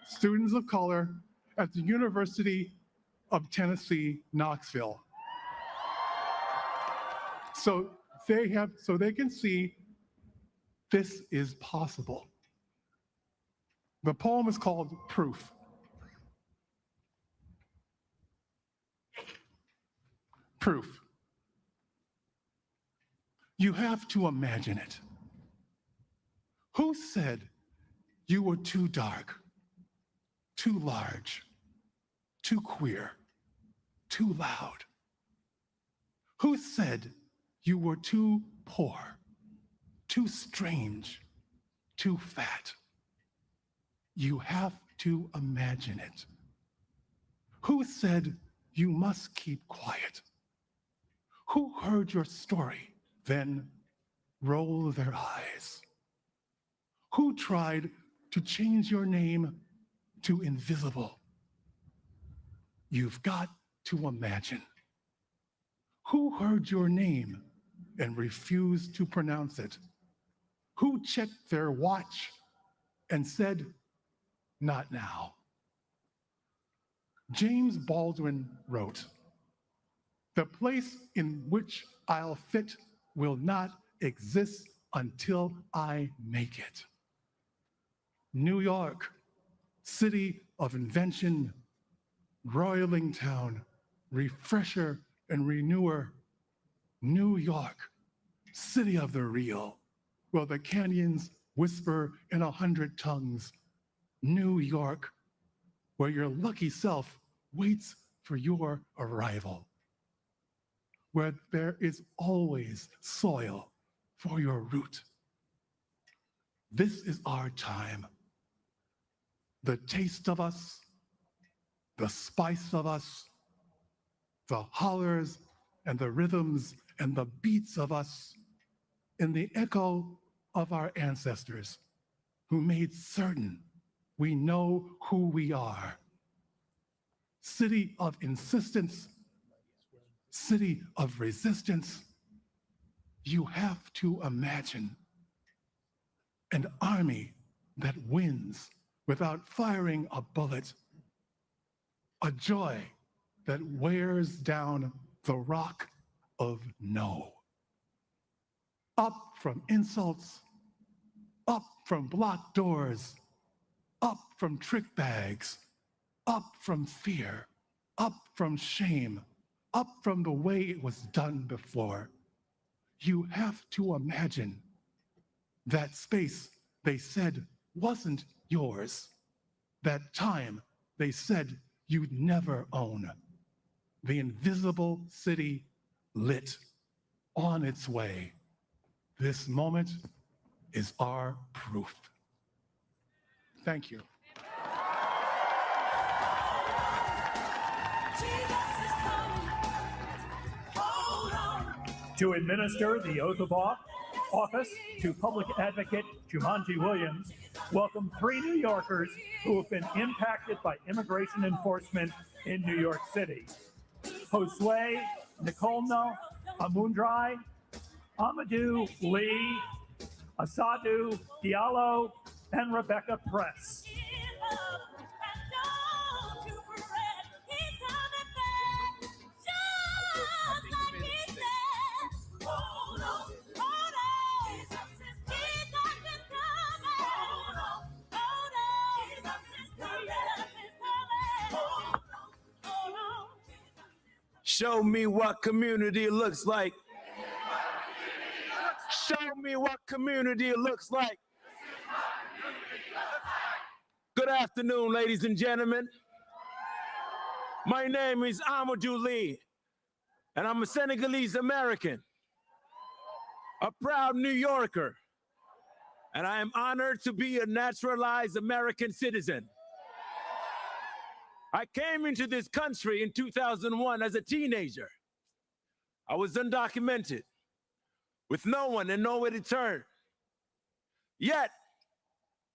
students of color at the University of Tennessee, Knoxville. So they can see this is possible. The poem is called Proof. Proof. You have to imagine it. Who said you were too dark, too large, too queer, too loud? Who said you were too poor, too strange, too fat? You have to imagine it. Who said you must keep quiet? Who heard your story, then roll their eyes? Who tried to change your name to invisible? You've got to imagine. Who heard your name and refused to pronounce it? Who checked their watch and said, not now? James Baldwin wrote, "The place in which I'll fit will not exist until I make it." New York, city of invention, roiling town, refresher and renewer. New York, city of the real, where the canyons whisper in 100 tongues. New York, where your lucky self waits for your arrival, where there is always soil for your root. This is our time. The taste of us, the spice of us, the hollers and the rhythms and the beats of us in the echo of our ancestors who made certain we know who we are. City of insistence, city of resistance, you have to imagine an army that wins without firing a bullet, a joy that wears down the rock of no. Up from insults, up from blocked doors, up from trick bags, up from fear, up from shame, up from the way it was done before. You have to imagine that space they said wasn't yours, that time they said you'd never own. The invisible city lit, on its way. This moment is our proof. Thank you. To administer the oath of office to Public Advocate Jumanji Williams, welcome 3 New Yorkers who have been impacted by immigration enforcement in New York City. Josue Nicolno Amundrai, Amadou Lee, Asadu Diallo, and Rebecca Press. Show me what community looks like. Show me what community looks like. Good afternoon, ladies and gentlemen. My name is Amadou Lee, and I'm a Senegalese American, a proud New Yorker, and I am honored to be a naturalized American citizen. I came into this country in 2001 as a teenager. I was undocumented, with no one and nowhere to turn. Yet,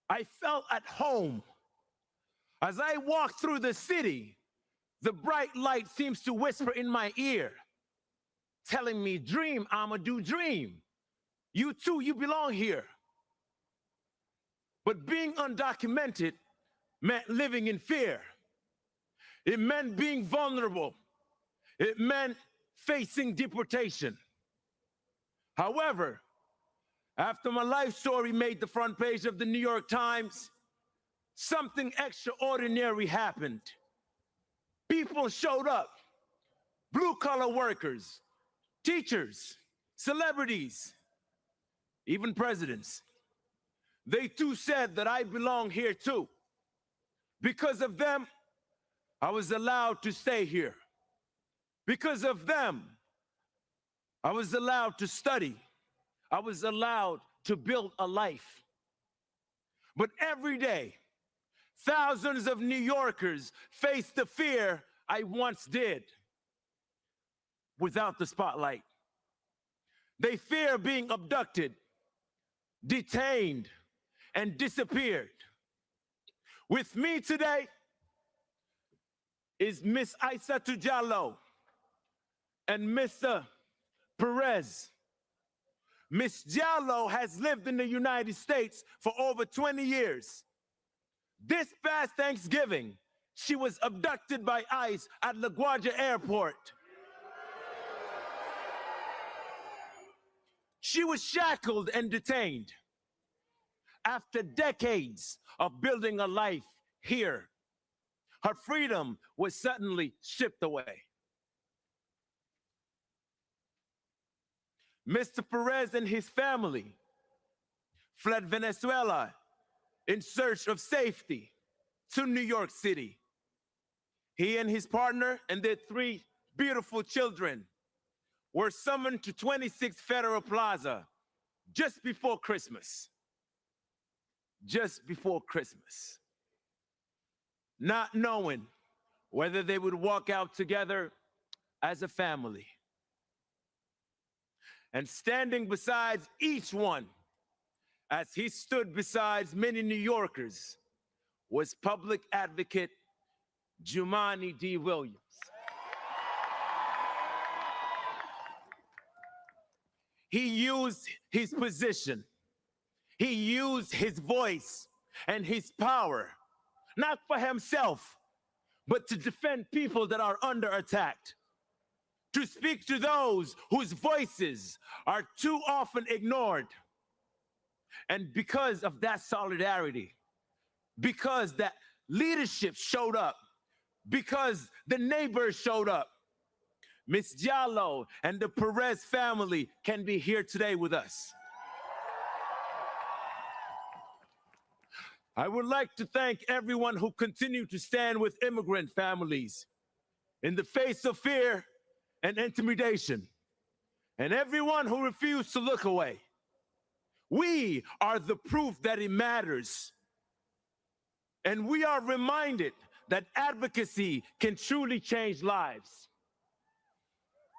I felt at home. As I walked through the city, the bright light seems to whisper in my ear, telling me, dream, Amadou, dream. You too, you belong here. But being undocumented meant living in fear. It meant being vulnerable. It meant facing deportation. However, after my life story made the front page of the New York Times, something extraordinary happened. People showed up, blue-collar workers, teachers, celebrities, even presidents. They too said that I belong here too. Because of them, I was allowed to stay here. Because of them, I was allowed to study. I was allowed to build a life. But every day, thousands of New Yorkers face the fear I once did without the spotlight. They fear being abducted, detained, and disappeared. With me today is Miss Aissatou Diallo and Mr. Perez. Miss Diallo has lived in the United States for over 20 years. This past Thanksgiving, she was abducted by ICE at LaGuardia Airport. She was shackled and detained. After decades of building a life here, her freedom was suddenly stripped away. Mr. Perez and his family fled Venezuela in search of safety to New York City. He and his partner and their 3 beautiful children were summoned to 26 Federal Plaza just before Christmas. Just before Christmas. Not knowing whether they would walk out together as a family. And standing beside each one, as he stood beside many New Yorkers, was public advocate Jumaane D. Williams. He used his position, he used his voice and his power, not for himself, but to defend people that are under attack, to speak to those whose voices are too often ignored. And because of that solidarity, because that leadership showed up, because the neighbors showed up, Miss Diallo and the Perez family can be here today with us. I would like to thank everyone who continued to stand with immigrant families in the face of fear and intimidation, and everyone who refused to look away. We are the proof that it matters. And we are reminded that advocacy can truly change lives.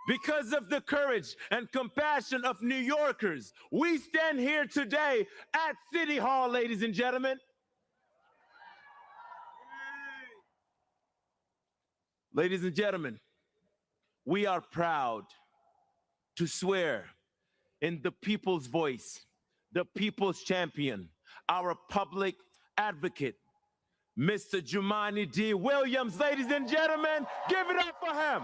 Because of the courage and compassion of New Yorkers, we stand here today at City Hall, ladies and gentlemen. Ladies and gentlemen, we are proud to swear in the people's voice, the people's champion, our public advocate, Mr. Jumaane D. Williams. Ladies and gentlemen, give it up for him.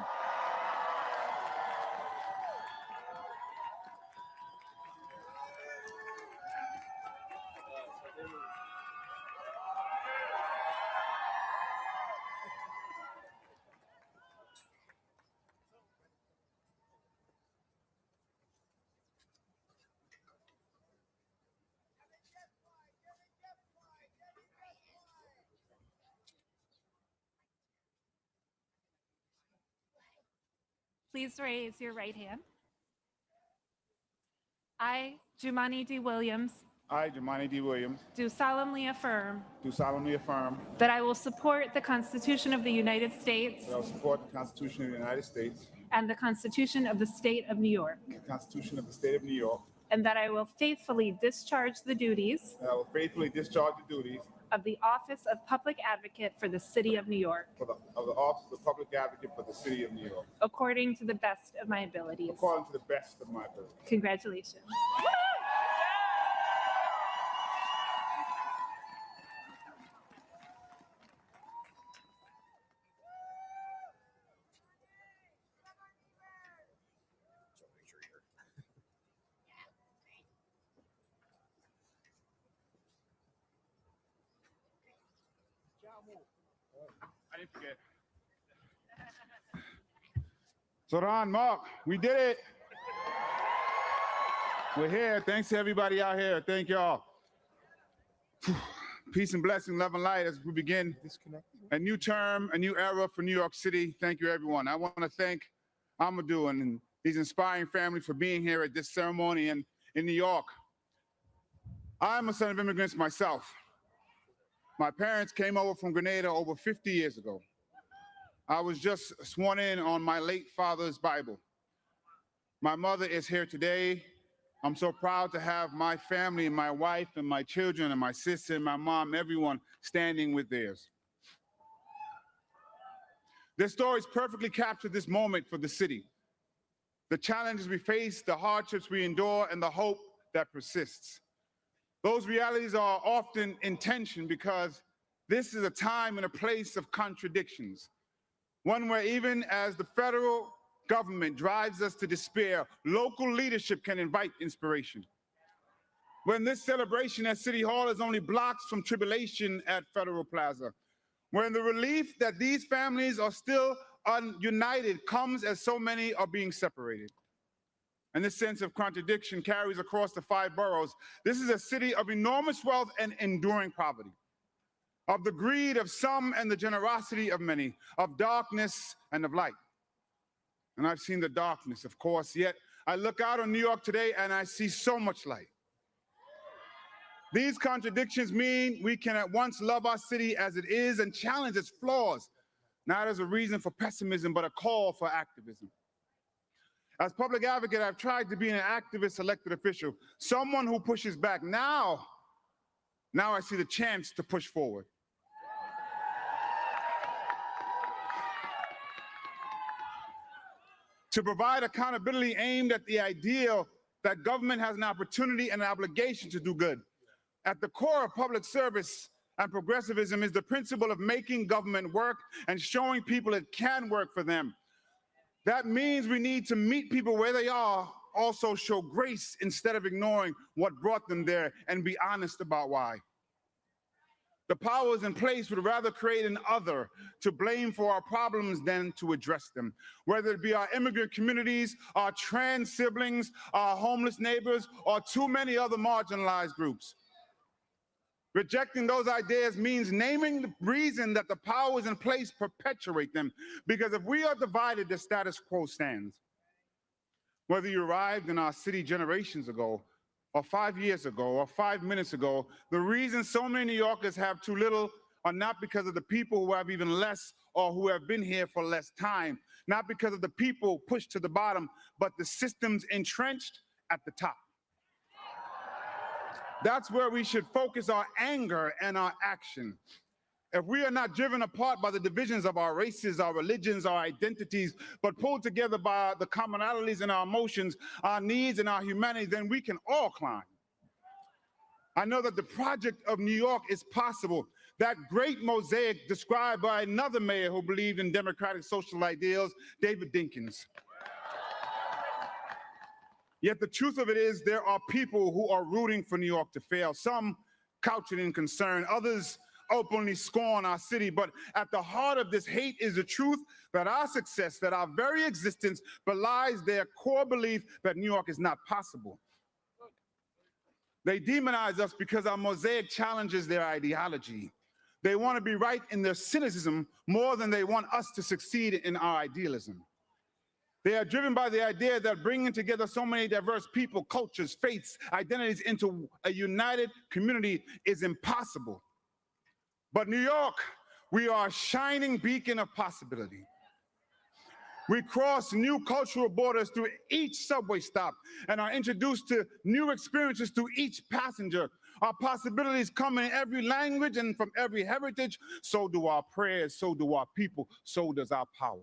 Please raise your right hand. I, Jumaane D. Williams, I, Jumaane D. Williams, do solemnly affirm do solemnly affirm that I will support the Constitution of the United States that I will support the Constitution of the United States, and the Constitution of the State of New York, the Constitution of the State of New York, and that I will faithfully discharge the duties and I will faithfully discharge the duties of the Office of Public Advocate for the City of New York, of the Office of Public Advocate for the City of New York, according to the best of my abilities. according to the best of my ability. Congratulations. I didn't forget. Zohran, Mark, we did it. We're here. Thanks to everybody out here. Thank y'all. Peace and blessing, love and light as we begin a new term, a new era for New York City. Thank you, everyone. I want to thank Amadou and his inspiring family for being here at this ceremony in New York. I'm a son of immigrants myself. My parents came over from Grenada over 50 years ago. I was just sworn in on my late father's Bible. My mother is here today. I'm so proud to have my family, my wife and my children and my sister and my mom, everyone standing with theirs. Their stories perfectly capture this moment for the city. The challenges we face, the hardships we endure, and the hope that persists. Those realities are often in tension because this is a time and a place of contradictions. One where even as the federal government drives us to despair, local leadership can invite inspiration. When this celebration at City Hall is only blocks from tribulation at Federal Plaza. When the relief that these families are still united comes as so many are being separated. And this sense of contradiction carries across the 5 boroughs. This is a city of enormous wealth and enduring poverty, of the greed of some and the generosity of many, of darkness and of light. And I've seen the darkness, of course, yet I look out on New York today and I see so much light. These contradictions mean we can at once love our city as it is and challenge its flaws, not as a reason for pessimism, but a call for activism. As public advocate, I've tried to be an activist elected official, someone who pushes back. Now I see the chance to push forward. To provide accountability aimed at the ideal that government has an opportunity and an obligation to do good. At the core of public service and progressivism is the principle of making government work and showing people it can work for them. That means we need to meet people where they are, also show grace instead of ignoring what brought them there, and be honest about why. The powers in place would rather create an other to blame for our problems than to address them, whether it be our immigrant communities, our trans siblings, our homeless neighbors, or too many other marginalized groups. Rejecting those ideas means naming the reason that the powers in place perpetuate them, because if we are divided, the status quo stands. Whether you arrived in our city generations ago, or 5 years ago, or 5 minutes ago, the reason so many New Yorkers have too little are not because of the people who have even less or who have been here for less time, not because of the people pushed to the bottom, but the systems entrenched at the top. That's where we should focus our anger and our action. If we are not driven apart by the divisions of our races, our religions, our identities, but pulled together by the commonalities in our emotions, our needs, and our humanity, then we can all climb. I know that the project of New York is possible. That great mosaic described by another mayor who believed in democratic social ideals, David Dinkins. Yet the truth of it is there are people who are rooting for New York to fail. Some couch it in concern, others openly scorn our city. But at the heart of this hate is the truth that our success, that our very existence belies their core belief that New York is not possible. They demonize us because our mosaic challenges their ideology. They want to be right in their cynicism more than they want us to succeed in our idealism. They are driven by the idea that bringing together so many diverse people, cultures, faiths, identities into a united community is impossible. But New York, we are a shining beacon of possibility. We cross new cultural borders through each subway stop and are introduced to new experiences through each passenger. Our possibilities come in every language and from every heritage. So do our prayers, so do our people, so does our power.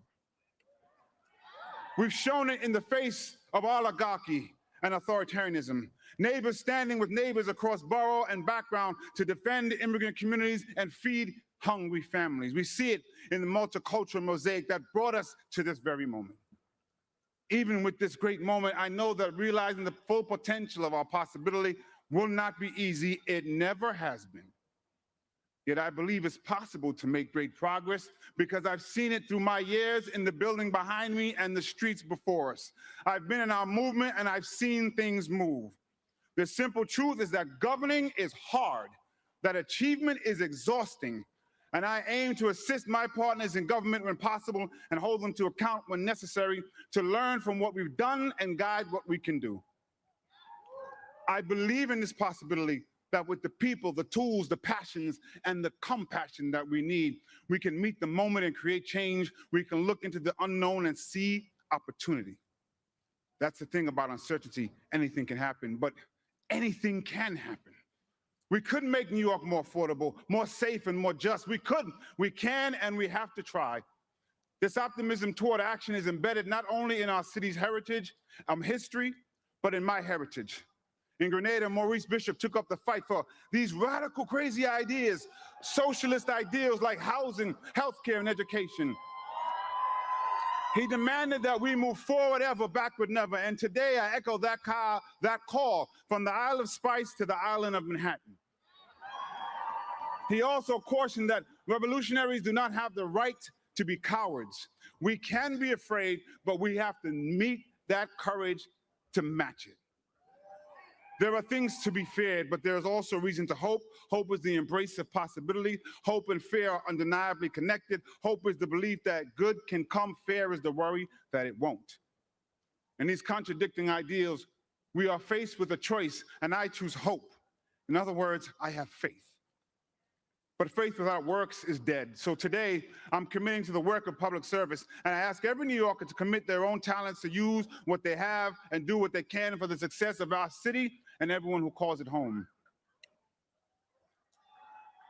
We've shown it in the face of oligarchy and authoritarianism. Neighbors standing with neighbors across borough and background to defend immigrant communities and feed hungry families. We see it in the multicultural mosaic that brought us to this very moment. Even with this great moment, I know that realizing the full potential of our possibility will not be easy. It never has been. Yet I believe it's possible to make great progress because I've seen it through my years in the building behind me and the streets before us. I've been in our movement and I've seen things move. The simple truth is that governing is hard, that achievement is exhausting, and I aim to assist my partners in government when possible and hold them to account when necessary to learn from what we've done and guide what we can do. I believe in this possibility that with the people, the tools, the passions, and the compassion that we need, we can meet the moment and create change. We can look into the unknown and see opportunity. That's the thing about uncertainty. Anything can happen, but anything can happen. We could make New York more affordable, more safe, and more just. We could, we can, and we have to try. This optimism toward action is embedded not only in our city's heritage, history, but in my heritage. In Grenada, Maurice Bishop took up the fight for these radical, crazy ideas, socialist ideals like housing, healthcare, and education. He demanded that we move forward ever, backward never. And today I echo that call from the Isle of Spice to the island of Manhattan. He also cautioned that revolutionaries do not have the right to be cowards. We can be afraid, but we have to meet that courage to match it. There are things to be feared, but there is also reason to hope. Hope is the embrace of possibility. Hope and fear are undeniably connected. Hope is the belief that good can come. Fear is the worry that it won't. In these contradicting ideals, we are faced with a choice, and I choose hope. In other words, I have faith. But faith without works is dead. So today, I'm committing to the work of public service, and I ask every New Yorker to commit their own talents to use what they have and do what they can for the success of our city and everyone who calls it home.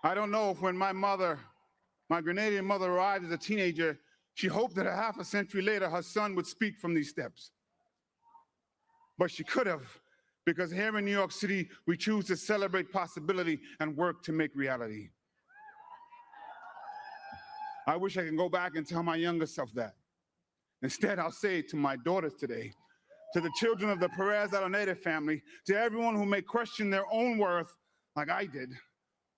I don't know if when my Grenadian mother arrived as a teenager, she hoped that a half a century later her son would speak from these steps. But she could have, because here in New York City, we choose to celebrate possibility and work to make reality. I wish I could go back and tell my younger self that. Instead, I'll say it to my daughters today, to the children of the Perez Alameda family, to everyone who may question their own worth like I did,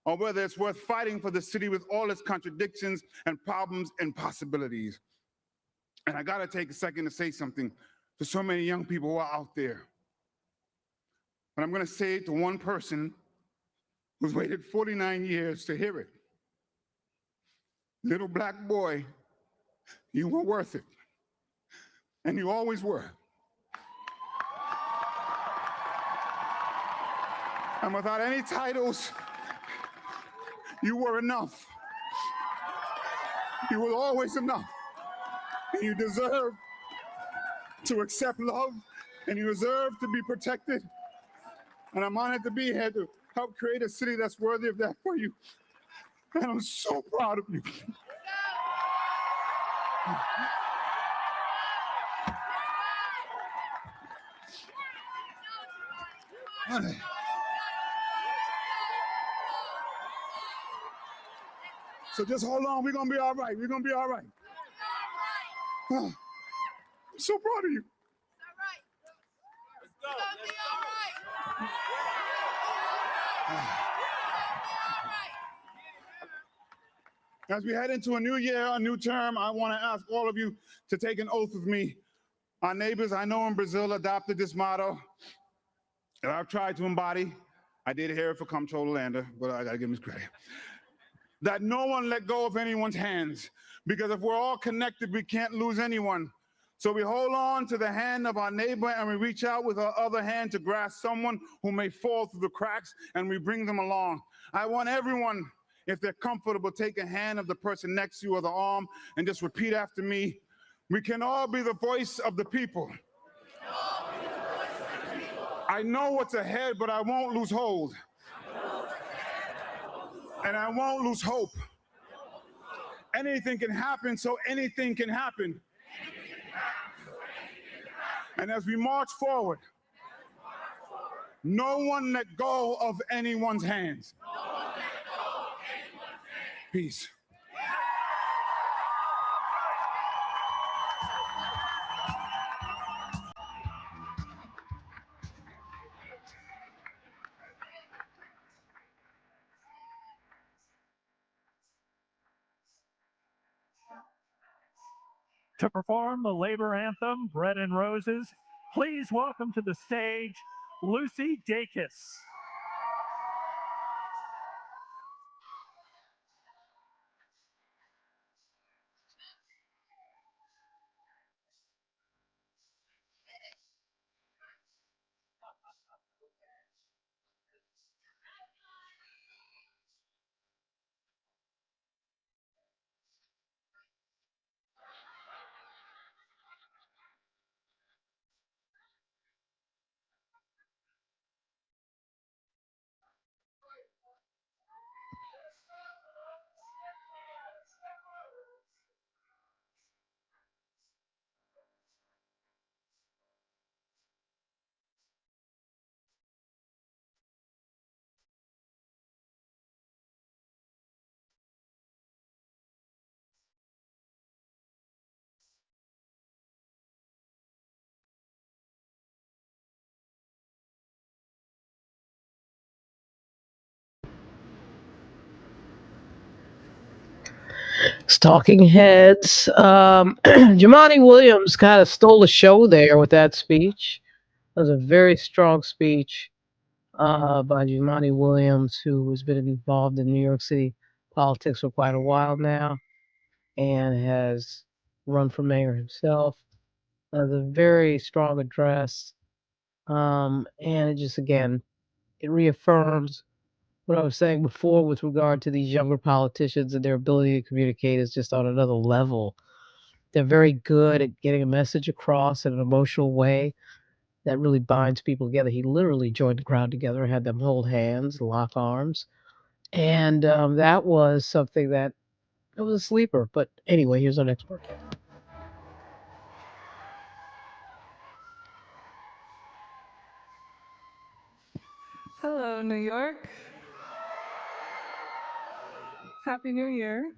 or whether it's worth fighting for the city with all its contradictions and problems and possibilities. And I gotta take a second to say something to so many young people who are out there. But I'm gonna say it to one person who's waited 49 years to hear it. Little black boy, you were worth it. And you always were. And without any titles, you were enough. You were always enough. And you deserve to accept love, and you deserve to be protected. And I'm honored to be here to help create a city that's worthy of that for you. And I'm so proud of you. So just hold on, we're gonna be all right. We're gonna be all right. I'm so proud of you. As we head into a new year, a new term, I want to ask all of you to take an oath with me. Our neighbors, I know in Brazil, adopted this motto that I've tried to embody. I did hear it for Comptroller Lander, but I gotta give him his credit. That no one let go of anyone's hands, because if we're all connected, we can't lose anyone. So we hold on to the hand of our neighbor and we reach out with our other hand to grasp someone who may fall through the cracks, and we bring them along. I want everyone, if they're comfortable, take a hand of the person next to you or the arm and just repeat after me. We can all be the voice of the people. I know what's ahead, but I won't lose hold. And I won't lose hope. Anything can happen, so anything can happen. And as we march forward, no one let go of anyone's hands. Peace. To perform the labor anthem, Bread and Roses, please welcome to the stage Lucy Dacus. Talking Heads. Jamani Williams kind of stole the show there with that speech. It was a very strong speech by Jamani Williams, who has been involved in New York City politics for quite a while now and has run for mayor himself. It was a very strong address. And it just, again, it reaffirms what I was saying before with regard to these younger politicians and their ability to communicate is just on another level. They're very good at getting a message across in an emotional way that really binds people together. He literally joined the crowd together, had them hold hands, lock arms, and that was something that it was a sleeper. But anyway, here's our next part. Hello, New York. Happy New Year.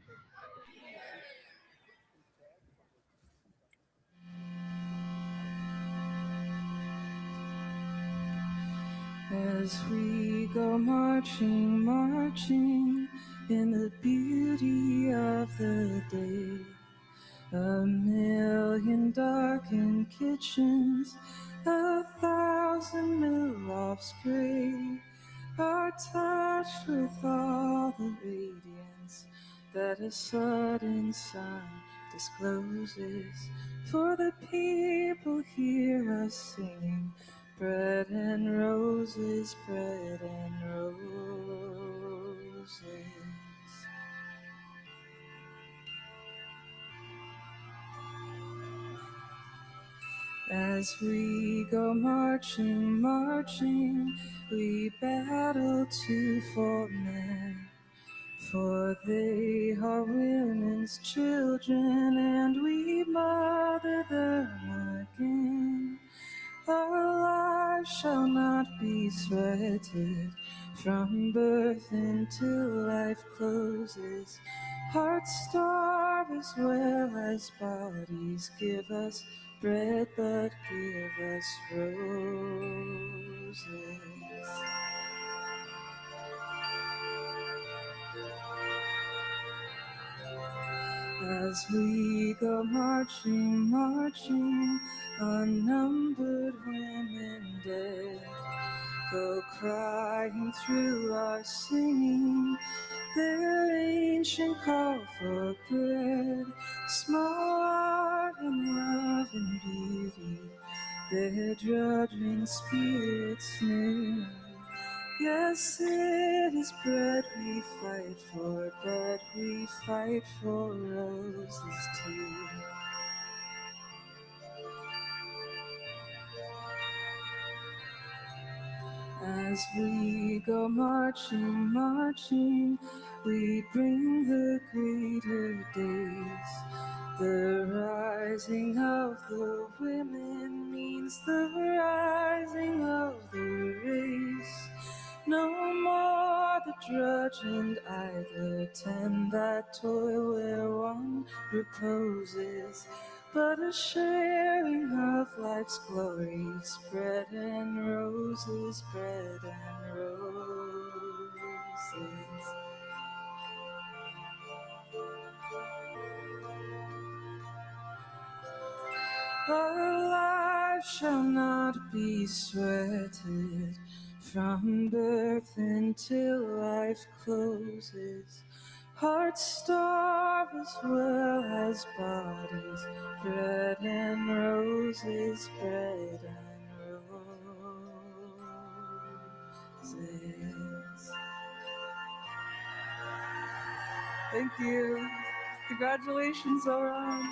As we go marching, marching in the beauty of the day, a million darkened kitchens, 1,000 mill lofts gray, are touched with all the radiance that a sudden sun discloses. For the people hear us singing, bread and roses, bread and roses. As we go marching, marching, we battle to for men. For they are women's children, and we mother them again. Our lives shall not be sweated from birth until life closes. Hearts starve as well as bodies. Give us bread, but give us roses. As we go marching, marching, unnumbered women dead go crying through our singing their ancient call for bread, small art and love and beauty, their drudging spirits new. Yes, it is bread we fight for, but we fight for roses too. As we go marching, marching, we bring the greater days. The rising of the women means the rising of the race. No more the drudge and idler tend that toil where one reposes, but a sharing of life's glories, bread and roses, bread and roses. Our lives shall not be sweated from birth until life closes. Hearts starve as well as bodies, bread and roses, bread and roses. Thank you. Congratulations, Zohran.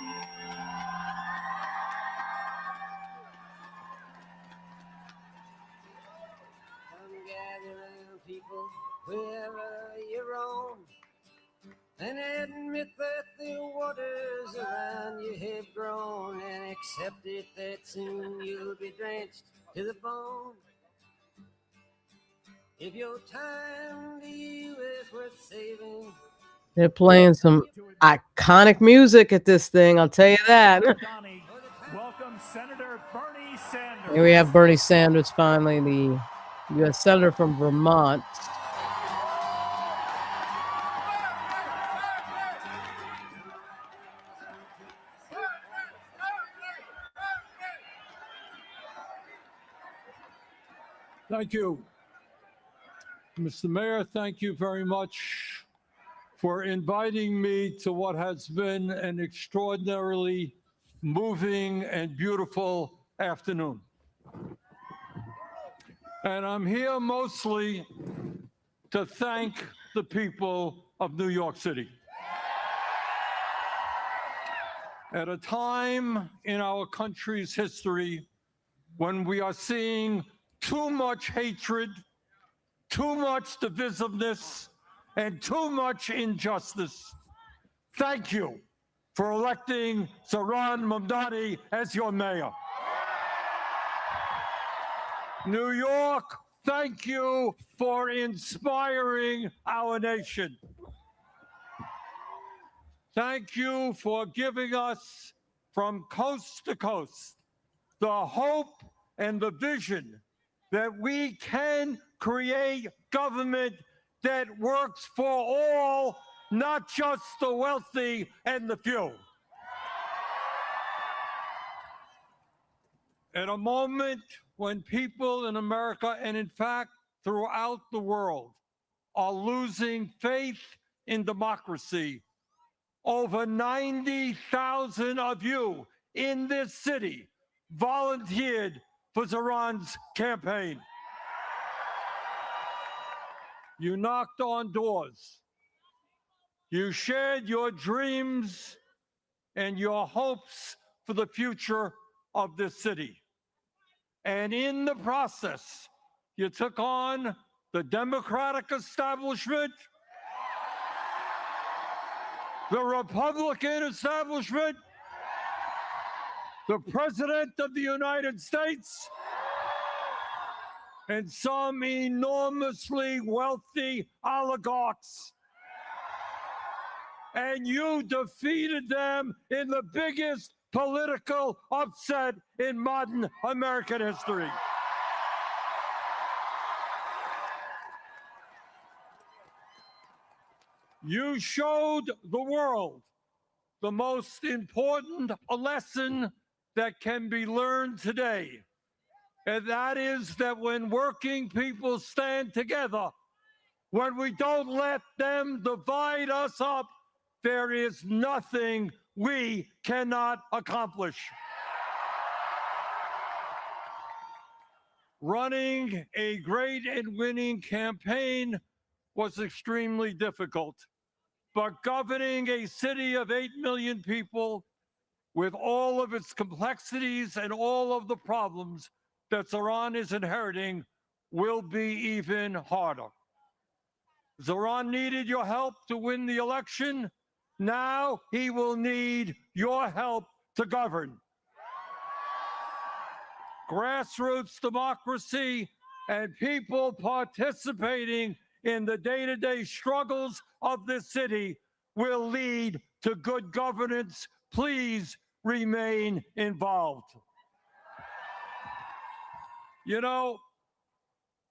Gather around, people, wherever you roam, and admit that the waters around you have grown, and accept it that soon you'll be drenched to the bone. If your time to you is worth saving, They're playing some iconic music at this thing, I'll tell you that. Welcome Senator Bernie Sanders. Here we have Bernie Sanders, finally, the U.S. Senator from Vermont. Thank you. Mr. Mayor, thank you very much for inviting me to what has been an extraordinarily moving and beautiful afternoon. And I'm here mostly to thank the people of New York City. At a time in our country's history when we are seeing too much hatred, too much divisiveness, and too much injustice, thank you for electing Zohran Mamdani as your mayor. New York, thank you for inspiring our nation. Thank you for giving us, from coast to coast, the hope and the vision that we can create government that works for all, not just the wealthy and the few. At a moment when people in America, and in fact throughout the world, are losing faith in democracy, over 90,000 of you in this city volunteered for Zohran's campaign. You knocked on doors. You shared your dreams and your hopes for the future of this city. And in the process, you took on the Democratic establishment, the Republican establishment, the President of the United States, and some enormously wealthy oligarchs. And you defeated them in the biggest political upset in modern American history. You showed the world the most important lesson that can be learned today. And that is that when working people stand together, when we don't let them divide us up, there is nothing we cannot accomplish. Running a great and winning campaign was extremely difficult, but governing a city of 8 million people with all of its complexities and all of the problems that Zohran is inheriting will be even harder. Zohran needed your help to win the election. Now he will need your help to govern. Grassroots democracy and people participating in the day-to-day struggles of this city will lead to good governance. Please remain involved. You know,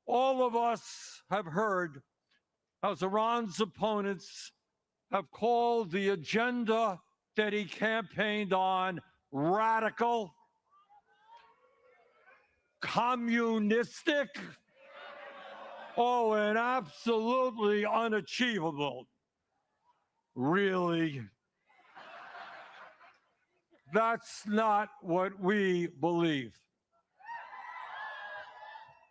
all of us have heard how Zohran's opponents have called the agenda that he campaigned on radical, communistic, and absolutely unachievable. Really? That's not what we believe.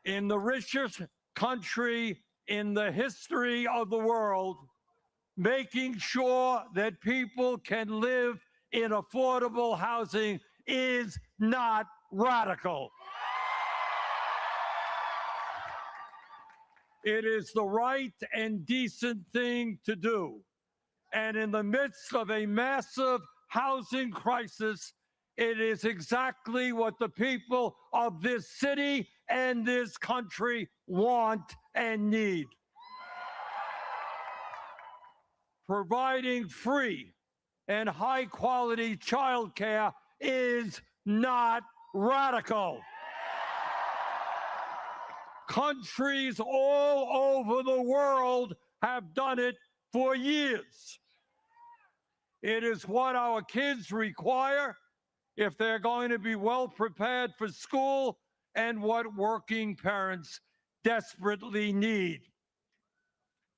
In the richest country in the history of the world, making sure that people can live in affordable housing is not radical. It is the right and decent thing to do. And in the midst of a massive housing crisis, it is exactly what the people of this city and this country want and need. Providing free and high-quality childcare is not radical. Countries all over the world have done it for years. It is what our kids require if they're going to be well prepared for school and what working parents desperately need.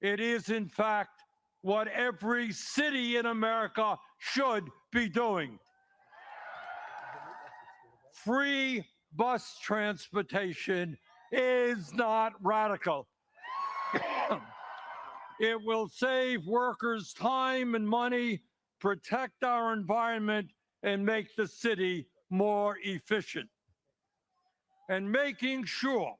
It is, in fact, what every city in America should be doing. Free bus transportation is not radical. It will save workers time and money, protect our environment, and make the city more efficient. And making sure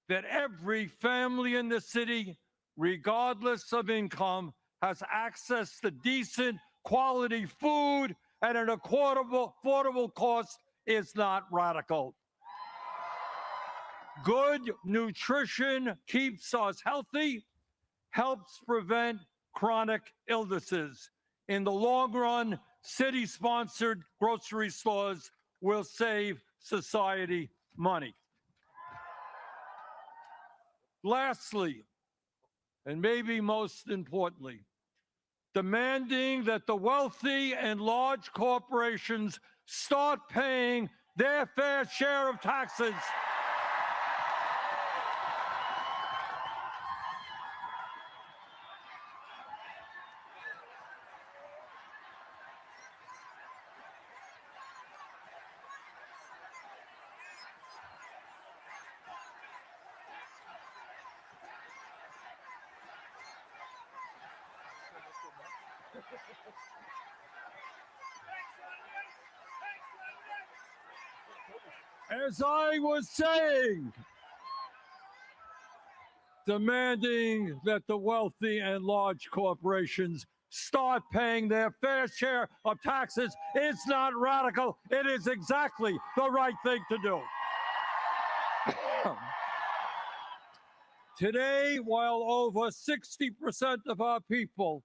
that every family in the city, regardless of income, has access to decent, quality food at an affordable cost is not radical. Good nutrition keeps us healthy, helps prevent chronic illnesses. In the long run, city-sponsored grocery stores will save society money. Lastly, and maybe most importantly, demanding that the wealthy and large corporations start paying their fair share of taxes. As I was saying, demanding that the wealthy and large corporations start paying their fair share of taxes. It's not radical. It is exactly the right thing to do. Today, while over 60% of our people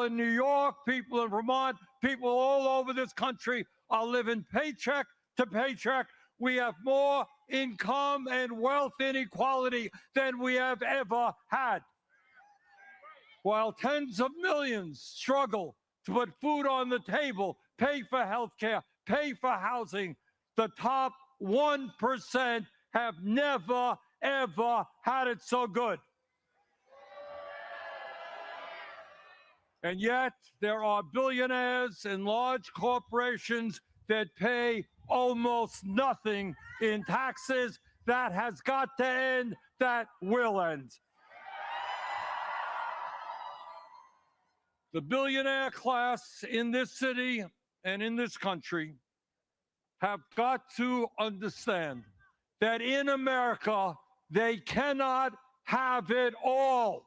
in New York, people in Vermont, people all over this country are living paycheck to paycheck, we have more income and wealth inequality than we have ever had. While tens of millions struggle to put food on the table, pay for health care, pay for housing, the top 1% have never, ever had it so good. And yet, there are billionaires and large corporations that pay almost nothing in taxes. That has got to end. That will end. The billionaire class in this city and in this country have got to understand that in America, they cannot have it all.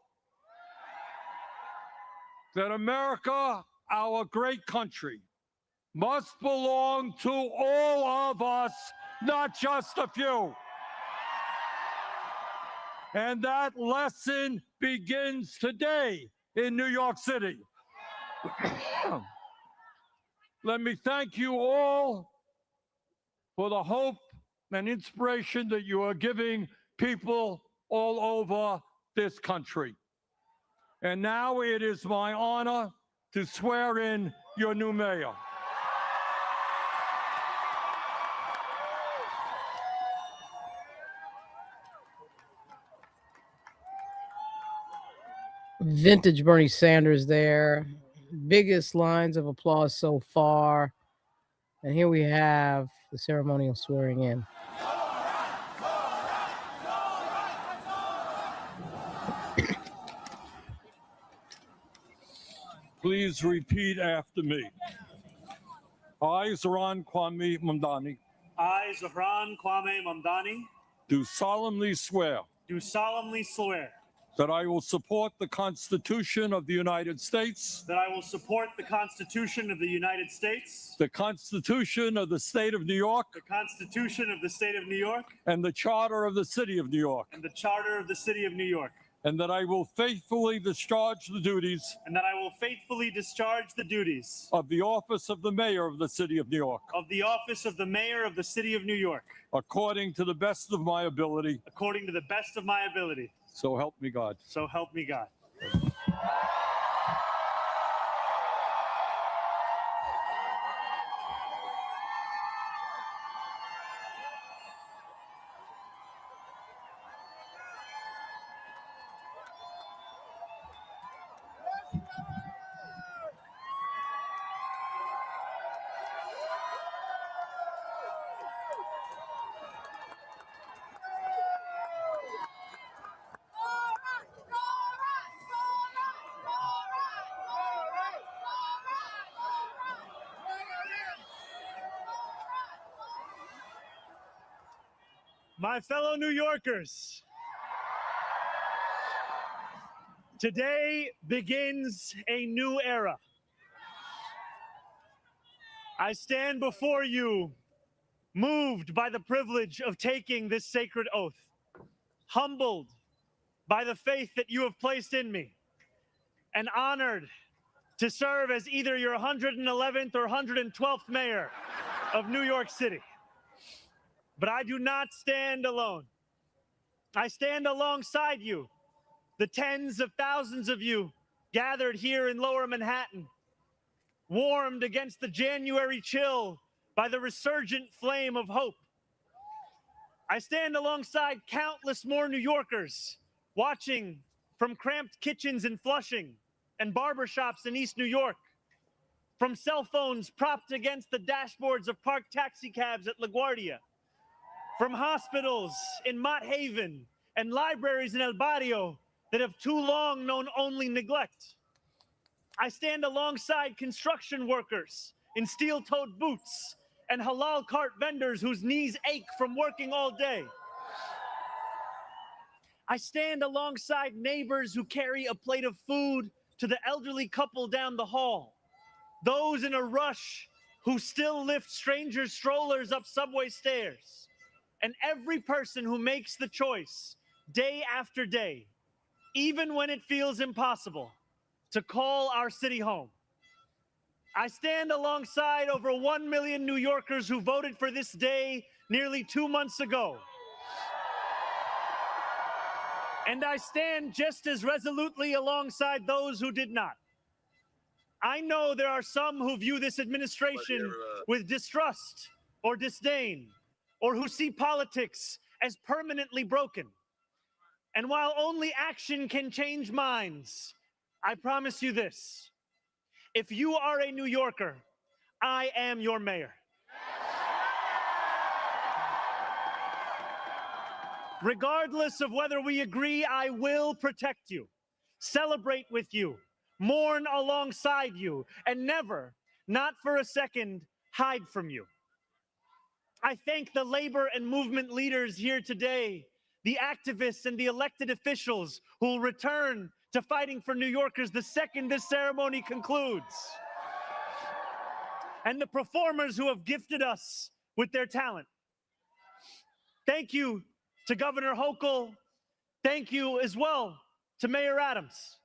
That America, our great country, must belong to all of us, not just a few. And that lesson begins today in New York City. Let me thank you all for the hope and inspiration that you are giving people all over this country. And now it is my honor to swear in your new mayor. Vintage Bernie Sanders there. Biggest lines of applause so far. And here we have the ceremonial swearing in. Please repeat after me. I, Zohran Mamdani, I, Zohran Mamdani, do solemnly swear do solemnly swear that I will support the Constitution of the United States, that I will support the Constitution of the United States, the Constitution of the State of New York, the Constitution of the State of New York, and the Charter of the City of New York, and the Charter of the City of New York, and that I will faithfully discharge the duties and that I will faithfully discharge the duties of the office of the Mayor of the City of New York, of the office of the Mayor of the City of New York, according to the best of my ability. according to the best of my ability. So help me God. So help me God. My fellow New Yorkers, today begins a new era. I stand before you, moved by the privilege of taking this sacred oath, humbled by the faith that you have placed in me, and honored to serve as either your 111th or 112th mayor of New York City. But I do not stand alone. I stand alongside you, the tens of thousands of you gathered here in Lower Manhattan, warmed against the January chill by the resurgent flame of hope. I stand alongside countless more New Yorkers watching from cramped kitchens in Flushing and barbershops in East New York, from cell phones propped against the dashboards of parked taxicabs at LaGuardia, from hospitals in Mott Haven and libraries in El Barrio that have too long known only neglect. I stand alongside construction workers in steel-toed boots and halal cart vendors whose knees ache from working all day. I stand alongside neighbors who carry a plate of food to the elderly couple down the hall, those in a rush who still lift strangers' strollers up subway stairs, and every person who makes the choice day after day, even when it feels impossible, to call our city home. I stand alongside over 1 million New Yorkers who voted for this day nearly 2 months ago. And I stand just as resolutely alongside those who did not. I know there are some who view this administration with distrust or disdain, or who see politics as permanently broken. And while only action can change minds, I promise you this: if you are a New Yorker, I am your mayor. Regardless of whether we agree, I will protect you, celebrate with you, mourn alongside you, and never, not for a second, hide from you. I thank the labor and movement leaders here today, the activists and the elected officials who will return to fighting for New Yorkers the second this ceremony concludes, and the performers who have gifted us with their talent. Thank you to Governor Hochul. Thank you as well to Mayor Adams.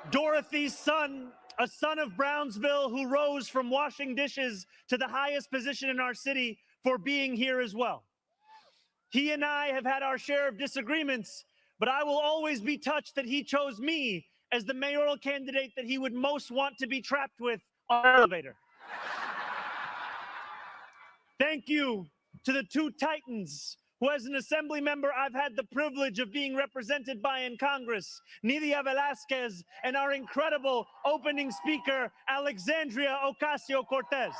Dorothy's son, a son of Brownsville who rose from washing dishes to the highest position in our city, for being here as well. He and I have had our share of disagreements, but I will always be touched that he chose me as the mayoral candidate that he would most want to be trapped with on an elevator. Thank you to the two titans who, as an assembly member, I've had the privilege of being represented by in Congress, Nidia Velázquez, and our incredible opening speaker, Alexandria Ocasio-Cortez.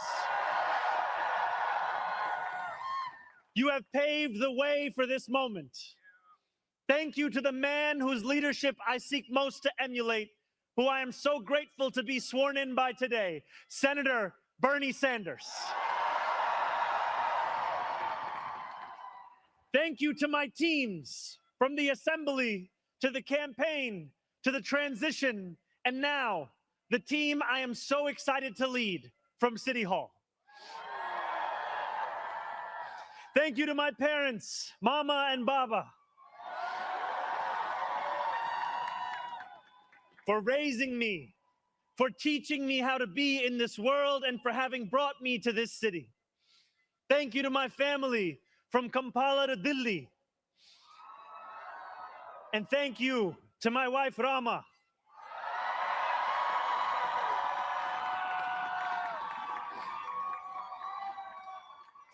You have paved the way for this moment. Thank you to the man whose leadership I seek most to emulate, who I am so grateful to be sworn in by today, Senator Bernie Sanders. Thank you to my teams, from the assembly to the campaign to the transition, and now the team I am so excited to lead from City Hall. Thank you to my parents, Mama and Baba, for raising me, for teaching me how to be in this world, and for having brought me to this city. Thank you to my family, from Kampala to Delhi. And thank you to my wife, Rama.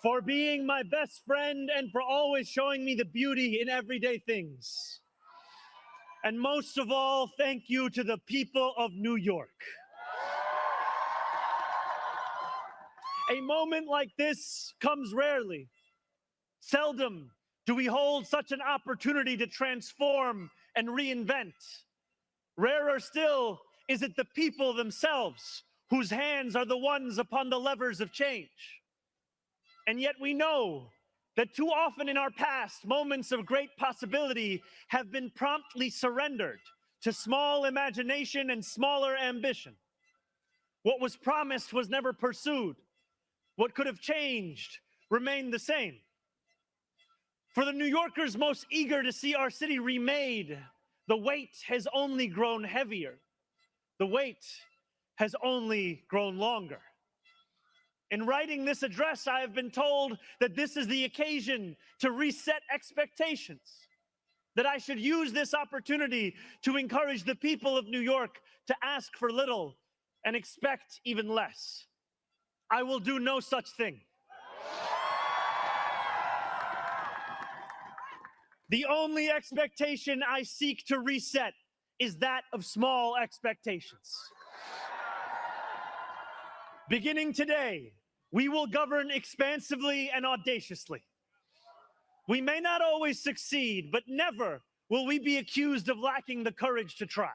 For being my best friend and for always showing me the beauty in everyday things. And most of all, thank you to the people of New York. A moment like this comes rarely. Seldom do we hold such an opportunity to transform and reinvent. Rarer still is it the people themselves whose hands are the ones upon the levers of change. And yet we know that too often in our past, moments of great possibility have been promptly surrendered to small imagination and smaller ambition. What was promised was never pursued. What could have changed remained the same. For the New Yorkers most eager to see our city remade, the weight has only grown heavier. The wait has only grown longer. In writing this address, I have been told that this is the occasion to reset expectations, that I should use this opportunity to encourage the people of New York to ask for little and expect even less. I will do no such thing. The only expectation I seek to reset is that of small expectations. Beginning today, we will govern expansively and audaciously. We may not always succeed, but never will we be accused of lacking the courage to try.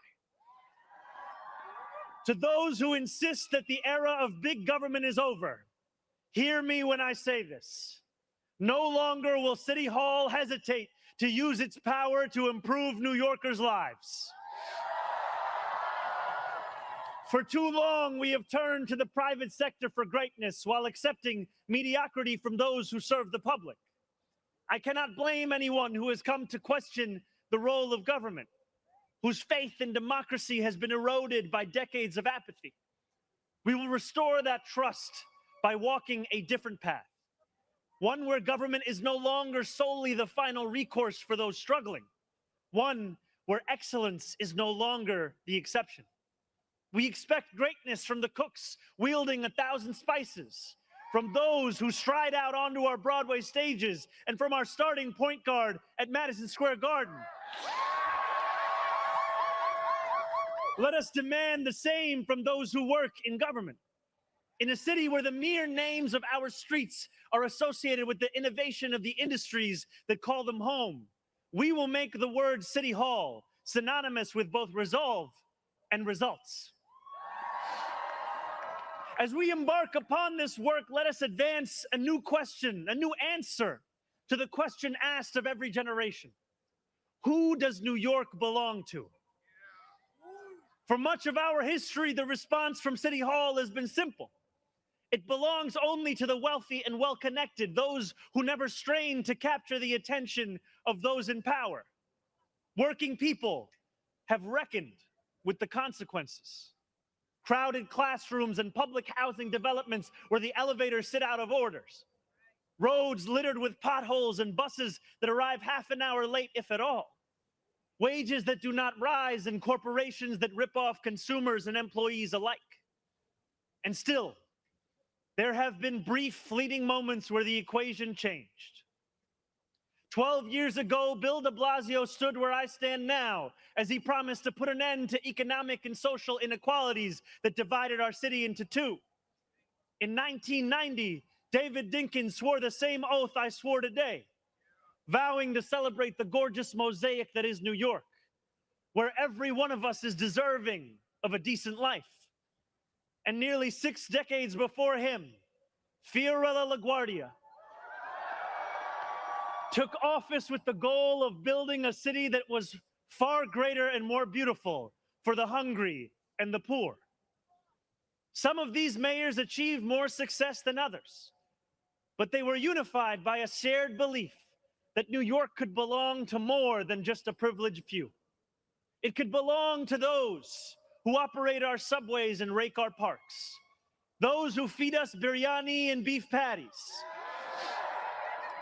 To those who insist that the era of big government is over, hear me when I say this. No longer will City Hall hesitate to use its power to improve New Yorkers' lives. For too long, we have turned to the private sector for greatness while accepting mediocrity from those who serve the public. I cannot blame anyone who has come to question the role of government, whose faith in democracy has been eroded by decades of apathy. We will restore that trust by walking a different path, one where government is no longer solely the final recourse for those struggling, one where excellence is no longer the exception. We expect greatness from the cooks wielding 1,000 spices, from those who stride out onto our Broadway stages, and from our starting point guard at Madison Square Garden. Let us demand the same from those who work in government. In a city where the mere names of our streets are associated with the innovation of the industries that call them home, we will make the word City Hall synonymous with both resolve and results. As we embark upon this work, let us advance a new question, a new answer to the question asked of every generation. Who does New York belong to? For much of our history, the response from City Hall has been simple. It belongs only to the wealthy and well-connected, those who never strain to capture the attention of those in power. Working people have reckoned with the consequences. Crowded classrooms and public housing developments where the elevators sit out of orders. Roads littered with potholes and buses that arrive half an hour late, if at all. Wages that do not rise and corporations that rip off consumers and employees alike. And still, there have been brief, fleeting moments where the equation changed. 12 years ago, Bill de Blasio stood where I stand now as he promised to put an end to economic and social inequalities that divided our city into two. In 1990, David Dinkins swore the same oath I swore today, vowing to celebrate the gorgeous mosaic that is New York, where every one of us is deserving of a decent life. And nearly 6 decades before him, Fiorella LaGuardia took office with the goal of building a city that was far greater and more beautiful for the hungry and the poor. Some of these mayors achieved more success than others, but they were unified by a shared belief that New York could belong to more than just a privileged few. It could belong to those who operate our subways and rake our parks, those who feed us biryani and beef patties,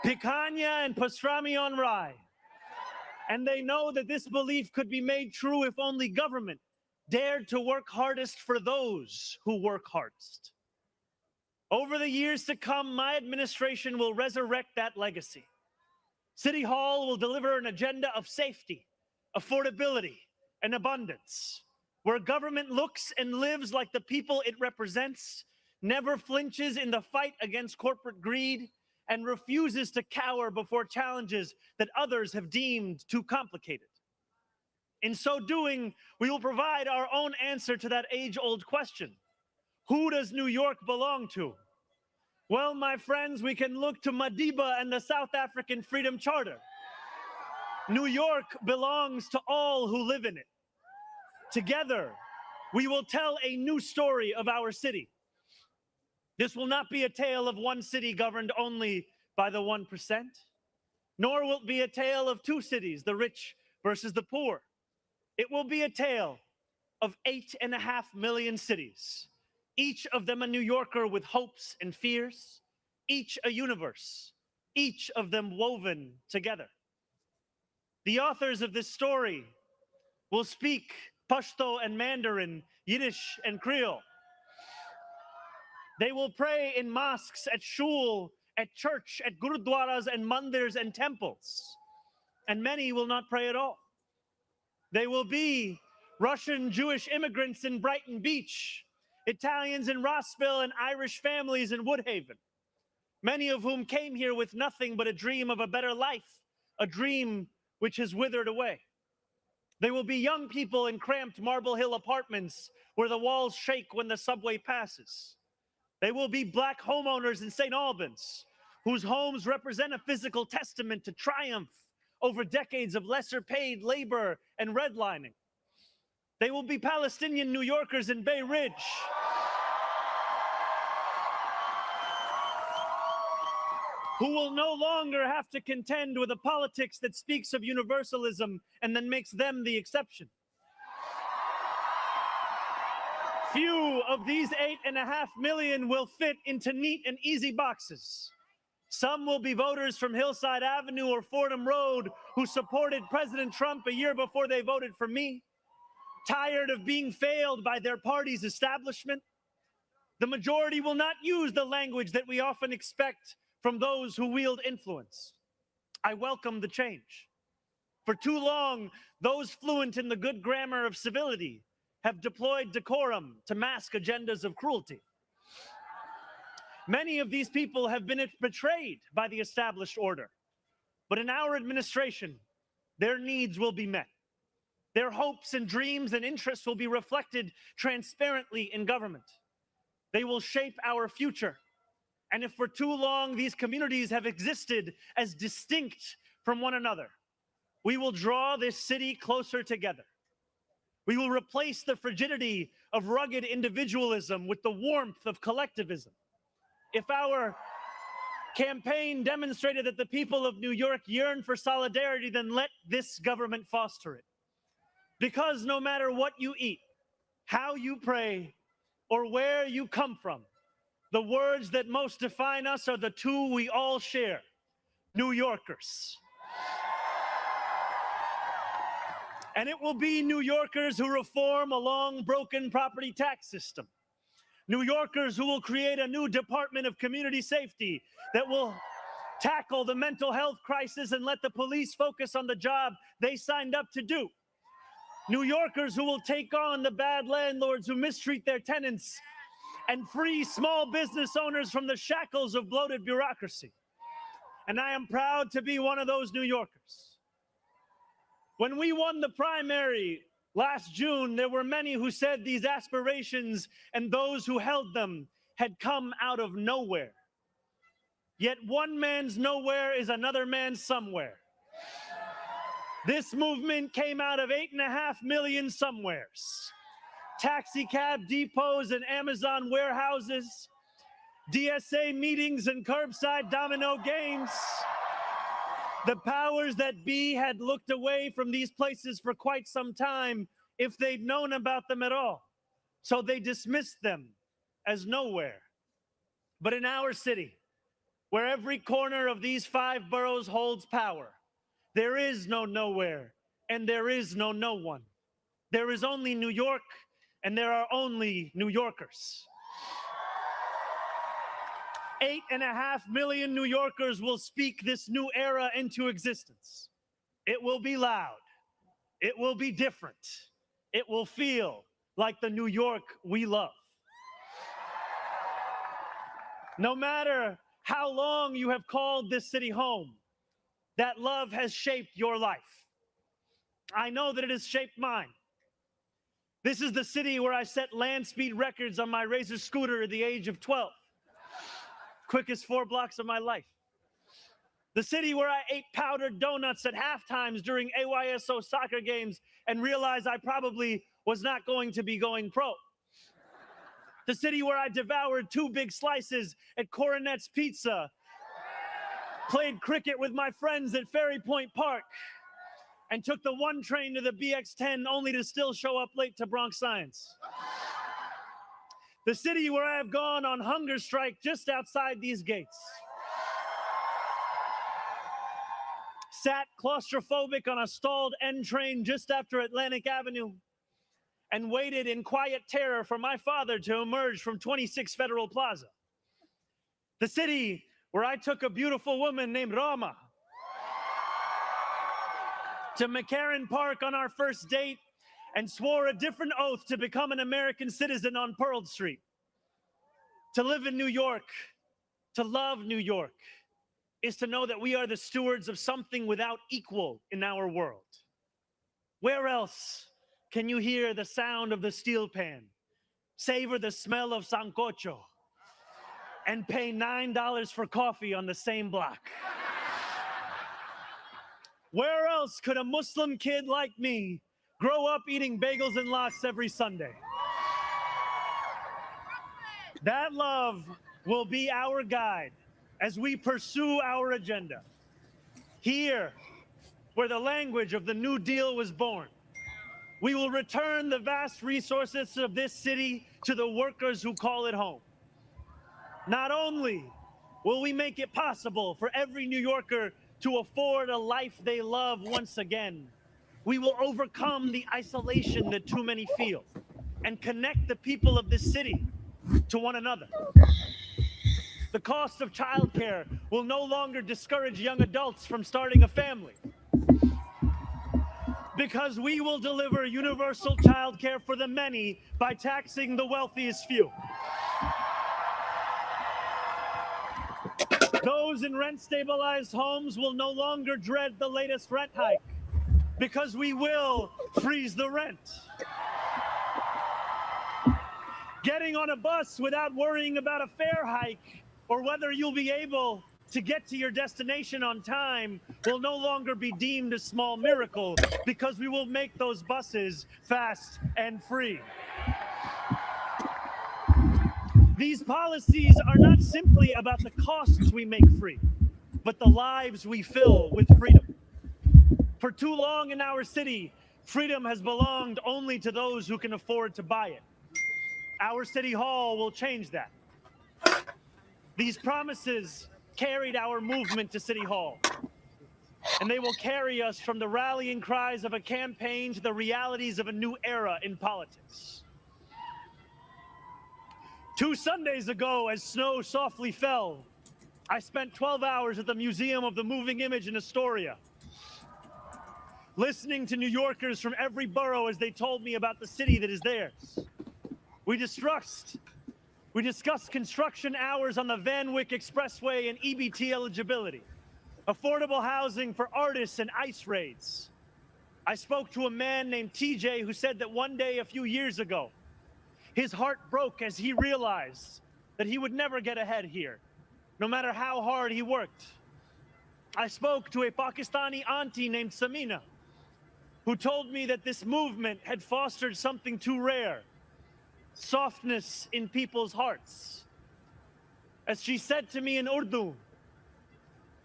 picanha and pastrami on rye. And they know that this belief could be made true if only government dared to work hardest for those who work hardest. Over the years to come, my administration will resurrect that legacy. City Hall will deliver an agenda of safety, affordability, and abundance, where government looks and lives like the people it represents, never flinches in the fight against corporate greed, and refuses to cower before challenges that others have deemed too complicated. In so doing, we will provide our own answer to that age-old question. Who does New York belong to? Well, my friends, we can look to Madiba and the South African Freedom Charter. New York belongs to all who live in it. Together, we will tell a new story of our city. This will not be a tale of one city governed only by the 1%, nor will it be a tale of two cities, the rich versus the poor. It will be a tale of 8.5 million cities, each of them a New Yorker with hopes and fears, each a universe, each of them woven together. The authors of this story will speak Pashto and Mandarin, Yiddish and Creole. They will pray in mosques, at shul, at church, at gurudwaras and mandirs and temples. And many will not pray at all. They will be Russian Jewish immigrants in Brighton Beach, Italians in Rossville, and Irish families in Woodhaven, many of whom came here with nothing but a dream of a better life, a dream which has withered away. They will be young people in cramped Marble Hill apartments where the walls shake when the subway passes. They will be black homeowners in St. Albans, whose homes represent a physical testament to triumph over decades of lesser paid labor and redlining. They will be Palestinian New Yorkers in Bay Ridge, who will no longer have to contend with a politics that speaks of universalism and then makes them the exception. Few of these 8.5 million will fit into neat and easy boxes. Some will be voters from Hillside Avenue or Fordham Road who supported President Trump a year before they voted for me, tired of being failed by their party's establishment. The majority will not use the language that we often expect from those who wield influence. I welcome the change. For too long, those fluent in the good grammar of civility have deployed decorum to mask agendas of cruelty. Many of these people have been betrayed by the established order. But in our administration, their needs will be met. Their hopes and dreams and interests will be reflected transparently in government. They will shape our future. And if for too long these communities have existed as distinct from one another, we will draw this city closer together. We will replace the frigidity of rugged individualism with the warmth of collectivism. If our campaign demonstrated that the people of New York yearn for solidarity, then let this government foster it. Because no matter what you eat, how you pray, or where you come from, the words that most define us are the two we all share: New Yorkers. And it will be New Yorkers who reform a long broken property tax system. New Yorkers who will create a new Department of Community Safety that will tackle the mental health crisis and let the police focus on the job they signed up to do. New Yorkers who will take on the bad landlords who mistreat their tenants and free small business owners from the shackles of bloated bureaucracy. And I am proud to be one of those New Yorkers. When we won the primary last June, there were many who said these aspirations and those who held them had come out of nowhere. Yet one man's nowhere is another man's somewhere. This movement came out of 8.5 million somewheres. Taxi cab depots and Amazon warehouses, DSA meetings and curbside domino games. The powers that be had looked away from these places for quite some time, if they'd known about them at all. So they dismissed them as nowhere. But in our city, where every corner of these 5 boroughs holds power, there is no nowhere and there is no one. There is only New York and there are only New Yorkers. 8.5 million New Yorkers will speak this new era into existence. It will be loud. It will be different. It will feel like the New York we love. No matter how long you have called this city home, that love has shaped your life. I know that it has shaped mine. This is the city where I set land speed records on my Razor scooter at the age of 12. quickest 4 blocks of my life. The city where I ate powdered donuts at halftimes during AYSO soccer games and realized I probably was not going to be going pro. The city where I devoured 2 big slices at Coronet's Pizza, played cricket with my friends at Ferry Point Park, and took the 1 train to the BX10 only to still show up late to Bronx Science. The city where I have gone on hunger strike just outside these gates. Sat claustrophobic on a stalled N train just after Atlantic Avenue, and waited in quiet terror for my father to emerge from 26 Federal Plaza. The city where I took a beautiful woman named Rama to McCarran Park on our first date and swore a different oath to become an American citizen on Pearl Street. To live in New York, to love New York, is to know that we are the stewards of something without equal in our world. Where else can you hear the sound of the steel pan, savor the smell of sancocho, and pay $9 for coffee on the same block? Where else could a Muslim kid like me grow up eating bagels and lox every Sunday? That love will be our guide as we pursue our agenda. Here, where the language of the New Deal was born, we will return the vast resources of this city to the workers who call it home. Not only will we make it possible for every New Yorker to afford a life they love once again, we will overcome the isolation that too many feel and connect the people of this city to one another. The cost of childcare will no longer discourage young adults from starting a family, because we will deliver universal childcare for the many by taxing the wealthiest few. Those in rent-stabilized homes will no longer dread the latest rent hike, because we will freeze the rent. Getting on a bus without worrying about a fare hike or whether you'll be able to get to your destination on time will no longer be deemed a small miracle, because we will make those buses fast and free. These policies are not simply about the costs we make free, but the lives we fill with freedom. For too long in our city, freedom has belonged only to those who can afford to buy it. Our city hall will change that. These promises carried our movement to City Hall, and they will carry us from the rallying cries of a campaign to the realities of a new era in politics. 2 Sundays ago, as snow softly fell, I spent 12 hours at the Museum of the Moving Image in Astoria, listening to New Yorkers from every borough as they told me about the city that is theirs. We discussed construction hours on the Van Wyck Expressway and EBT eligibility, affordable housing for artists and ICE raids. I spoke to a man named TJ who said that one day a few years ago, his heart broke as he realized that he would never get ahead here, no matter how hard he worked. I spoke to a Pakistani auntie named Samina, who told me that this movement had fostered something too rare: softness in people's hearts. As she said to me in Urdu,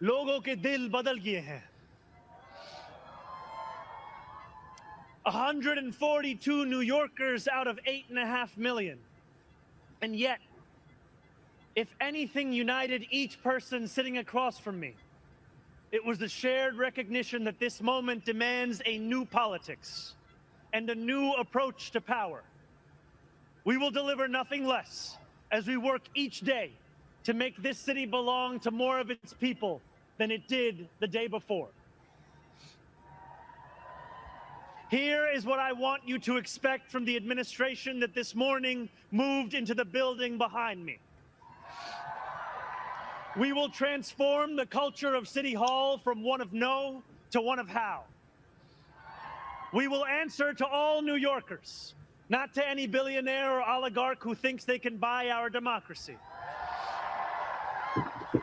"Logo ke dil badal gaye hain." 142 New Yorkers out of 8.5 million. And yet, if anything united each person sitting across from me, it was the shared recognition that this moment demands a new politics and a new approach to power. We will deliver nothing less as we work each day to make this city belong to more of its people than it did the day before. Here is what I want you to expect from the administration that this morning moved into the building behind me. We will transform the culture of City Hall from one of no to one of how. We will answer to all New Yorkers, not to any billionaire or oligarch who thinks they can buy our democracy.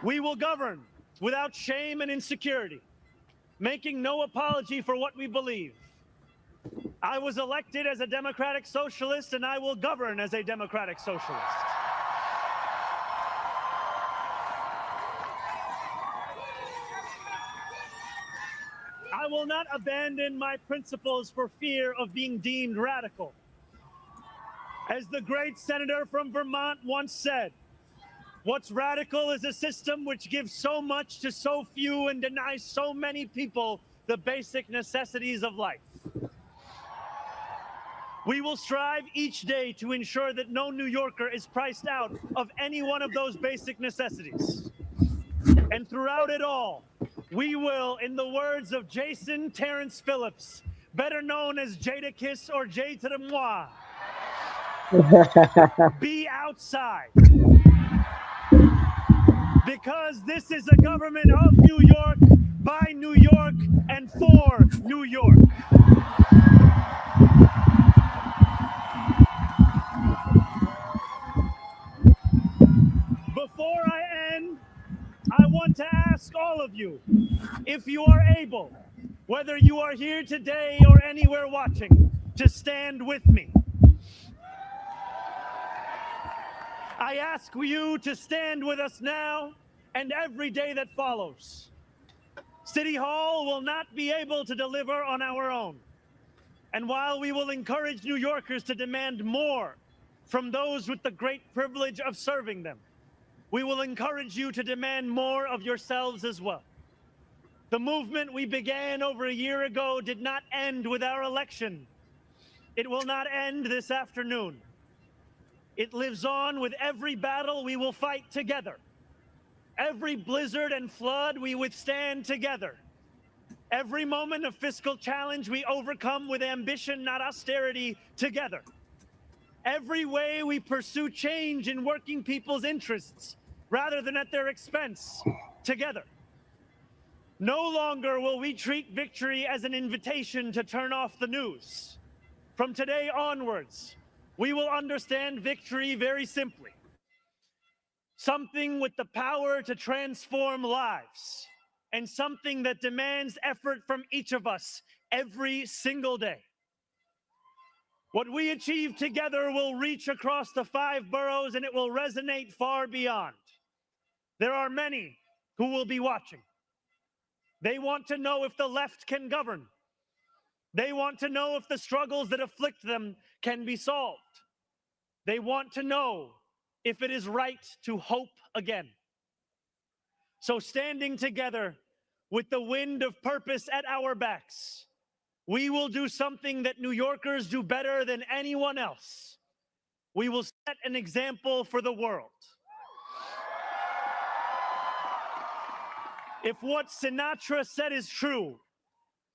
We will govern without shame and insecurity, making no apology for what we believe. I was elected as a democratic socialist, and I will govern as a democratic socialist. I will not abandon my principles for fear of being deemed radical. As the great senator from Vermont once said, what's radical is a system which gives so much to so few and denies so many people the basic necessities of life. We will strive each day to ensure that no New Yorker is priced out of any one of those basic necessities. And throughout it all, we will, in the words of Jason Terrence Phillips, better known as Jadakiss or Jay to the Moi, be outside. Because this is a government of New York, by New York, and for New York. Before I end, I want to ask all of you, if you are able, whether you are here today or anywhere watching, to stand with me. I ask you to stand with us now and every day that follows. City Hall will not be able to deliver on our own. And while we will encourage New Yorkers to demand more from those with the great privilege of serving them, we will encourage you to demand more of yourselves as well. The movement we began over a year ago did not end with our election. It will not end this afternoon. It lives on with every battle we will fight together. Every blizzard and flood we withstand together. Every moment of fiscal challenge we overcome with ambition, not austerity, together. Every way we pursue change in working people's interests rather than at their expense, together. No longer will we treat victory as an invitation to turn off the news. From today onwards, we will understand victory very simply. Something with the power to transform lives, and something that demands effort from each of us every single day. What we achieve together will reach across the 5 boroughs, and it will resonate far beyond. There are many who will be watching. They want to know if the left can govern. They want to know if the struggles that afflict them can be solved. They want to know if it is right to hope again. So standing together with the wind of purpose at our backs, we will do something that New Yorkers do better than anyone else. We will set an example for the world. If what Sinatra said is true,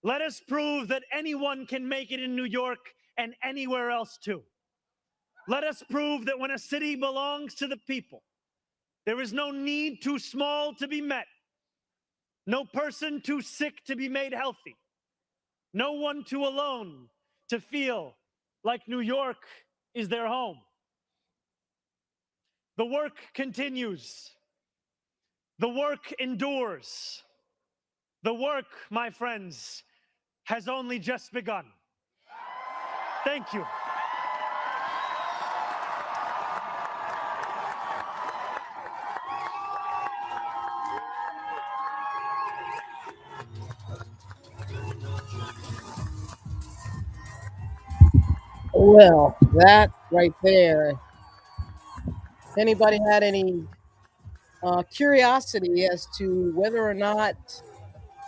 let us prove that anyone can make it in New York and anywhere else too. Let us prove that when a city belongs to the people, there is no need too small to be met, no person too sick to be made healthy, no one too alone to feel like New York is their home. The work continues. The work endures. The work, my friends, has only just begun. Thank you. Well, that right there. If anybody had any curiosity as to whether or not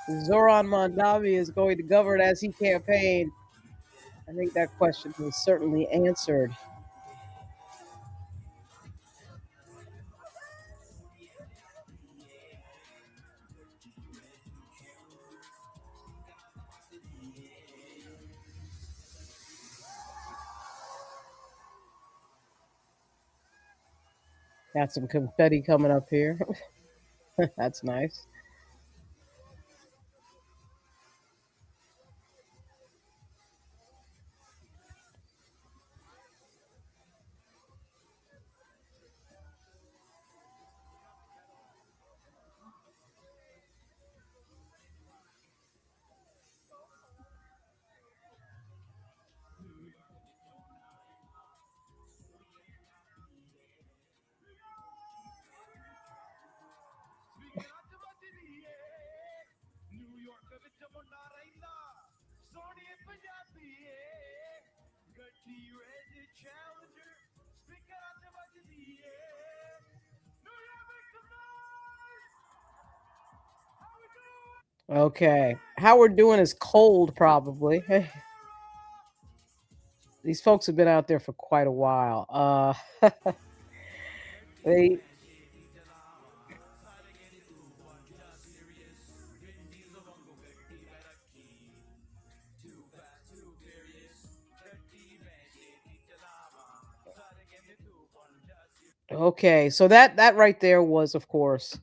Zohran Mamdani is going to govern as he campaigned, I think that question was certainly answered. Got some confetti coming up here. That's nice. Okay. How we're doing is cold, probably. These folks have been out there for quite a while. They okay. So that right there was, of course,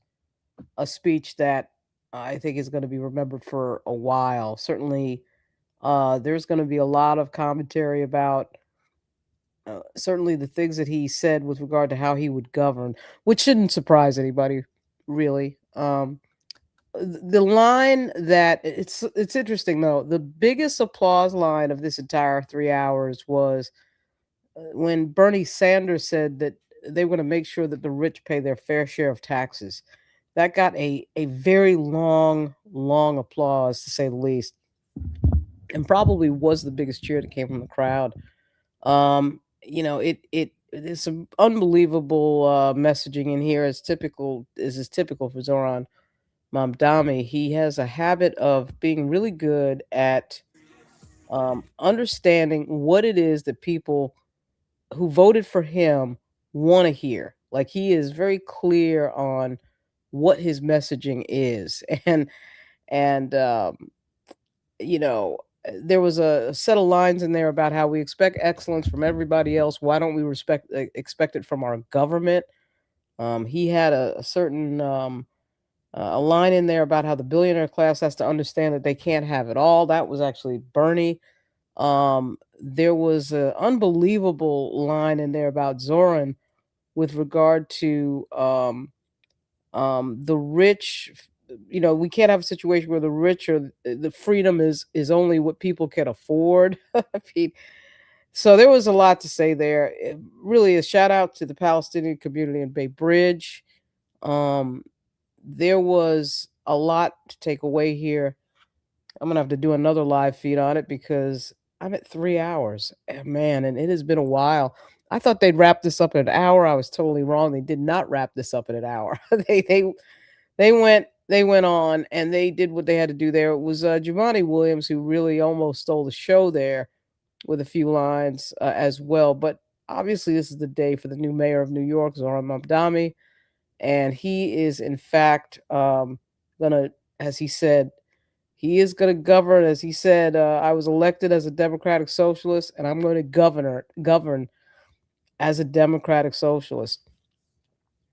a speech that I think is going to be remembered for a while. Certainly, there's going to be a lot of commentary about certainly the things that he said with regard to how he would govern, which shouldn't surprise anybody, really. The line that it's interesting though. The biggest applause line of this entire 3 hours was when Bernie Sanders said that they were going to make sure that the rich pay their fair share of taxes. That got a very long applause to say the least, and probably was the biggest cheer that came from the crowd. There's some unbelievable messaging in here, as typical is typical for Zohran Mamdani. He has a habit of being really good at understanding what it is that people who voted for him want to hear. Like, he is very clear on what his messaging is, and there was a set of lines in there about how we expect excellence from everybody else. Why don't we expect it from our government? He had a certain a line in there about how the billionaire class has to understand that they can't have it all. That was actually Bernie. There was an unbelievable line in there about Zoran with regard to the rich. We can't have a situation where the rich or the freedom is only what people can afford. I mean, so there was a lot to say there. Really, a shout out to the Palestinian community in Bay Bridge. Um, there was a lot to take away here. I'm gonna have to do another live feed on it because I'm at 3 hours, man, and it has been a while. I thought they'd wrap this up in an hour. I was totally wrong. They did not wrap this up in an hour. They went on and they did what they had to do there. It was Jumaane Williams who really almost stole the show there with a few lines as well. But obviously, this is the day for the new mayor of New York, Zohran Mamdani, and he is in fact gonna, as he said, he is going to govern. As he said, I was elected as a democratic socialist, and I'm going to govern as a democratic socialist.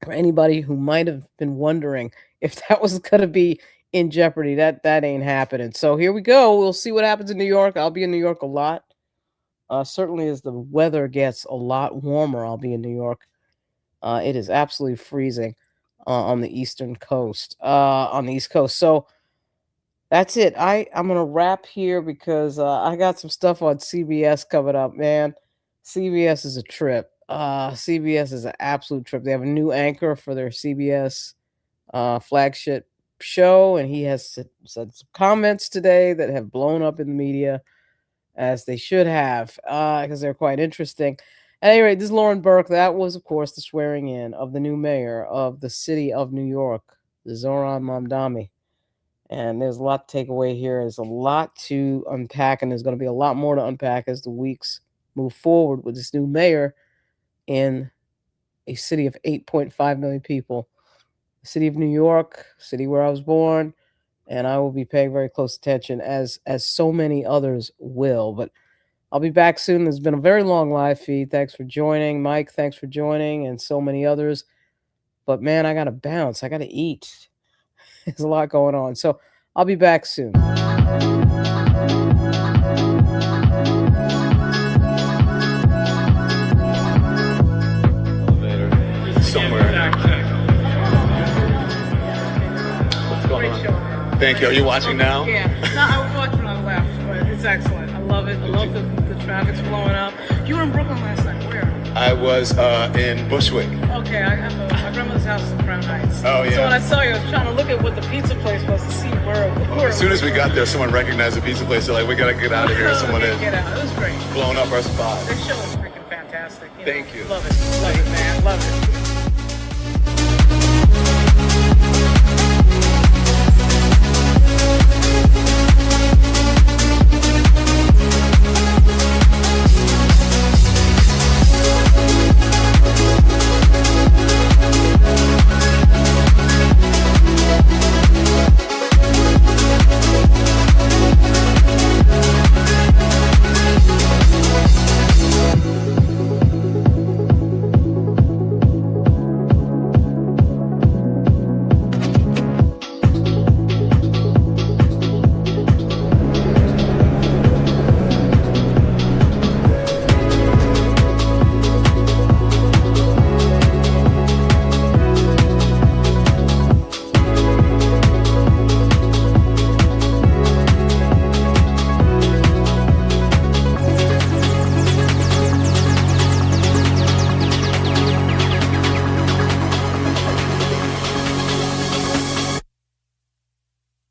For anybody who might have been wondering if that was going to be in jeopardy, that ain't happening. So here we go. We'll see what happens in New York. I'll be in New York a lot. Certainly, as the weather gets a lot warmer, I'll be in New York. It is absolutely freezing on the eastern coast, on the East Coast. So that's it. I'm gonna wrap here because I got some stuff on CBS coming up, man. CBS is a trip. CBS is an absolute trip. They have a new anchor for their CBS flagship show, and he has said some comments today that have blown up in the media, as they should have, because they're quite interesting. At any rate, this is Lauren Burke. That was, of course, the swearing in of the new mayor of the city of New York, Zohran Mamdani. And there's a lot to take away here. There's a lot to unpack, and there's going to be a lot more to unpack as the weeks move forward with this new mayor in a city of 8.5 million people. The city of New York, city where I was born, and I will be paying very close attention, as so many others will. But I'll be back soon. There's been a very long live feed. Thanks for joining. Mike, thanks for joining, and so many others. But man, I got to bounce. I got to eat. There's a lot going on. So I'll be back soon. Somewhere. What's going on? Thank you. Are you watching now? Yeah. No, I was watching on the left, but it's excellent. I love it. I love the traffic's blowing up. You were in Brooklyn last night. Where? I was in Bushwick. Okay, my grandmother's house is in Crown Heights. Oh, yeah. So when I saw you, I was trying to look at what the pizza place was to see where As soon as we got there, someone recognized the pizza place. They're like, we got to get out of here. Someone had get out. It was great. blown up our spot. This show is freaking fantastic. Thank you. Love it. Love it, man. Love it.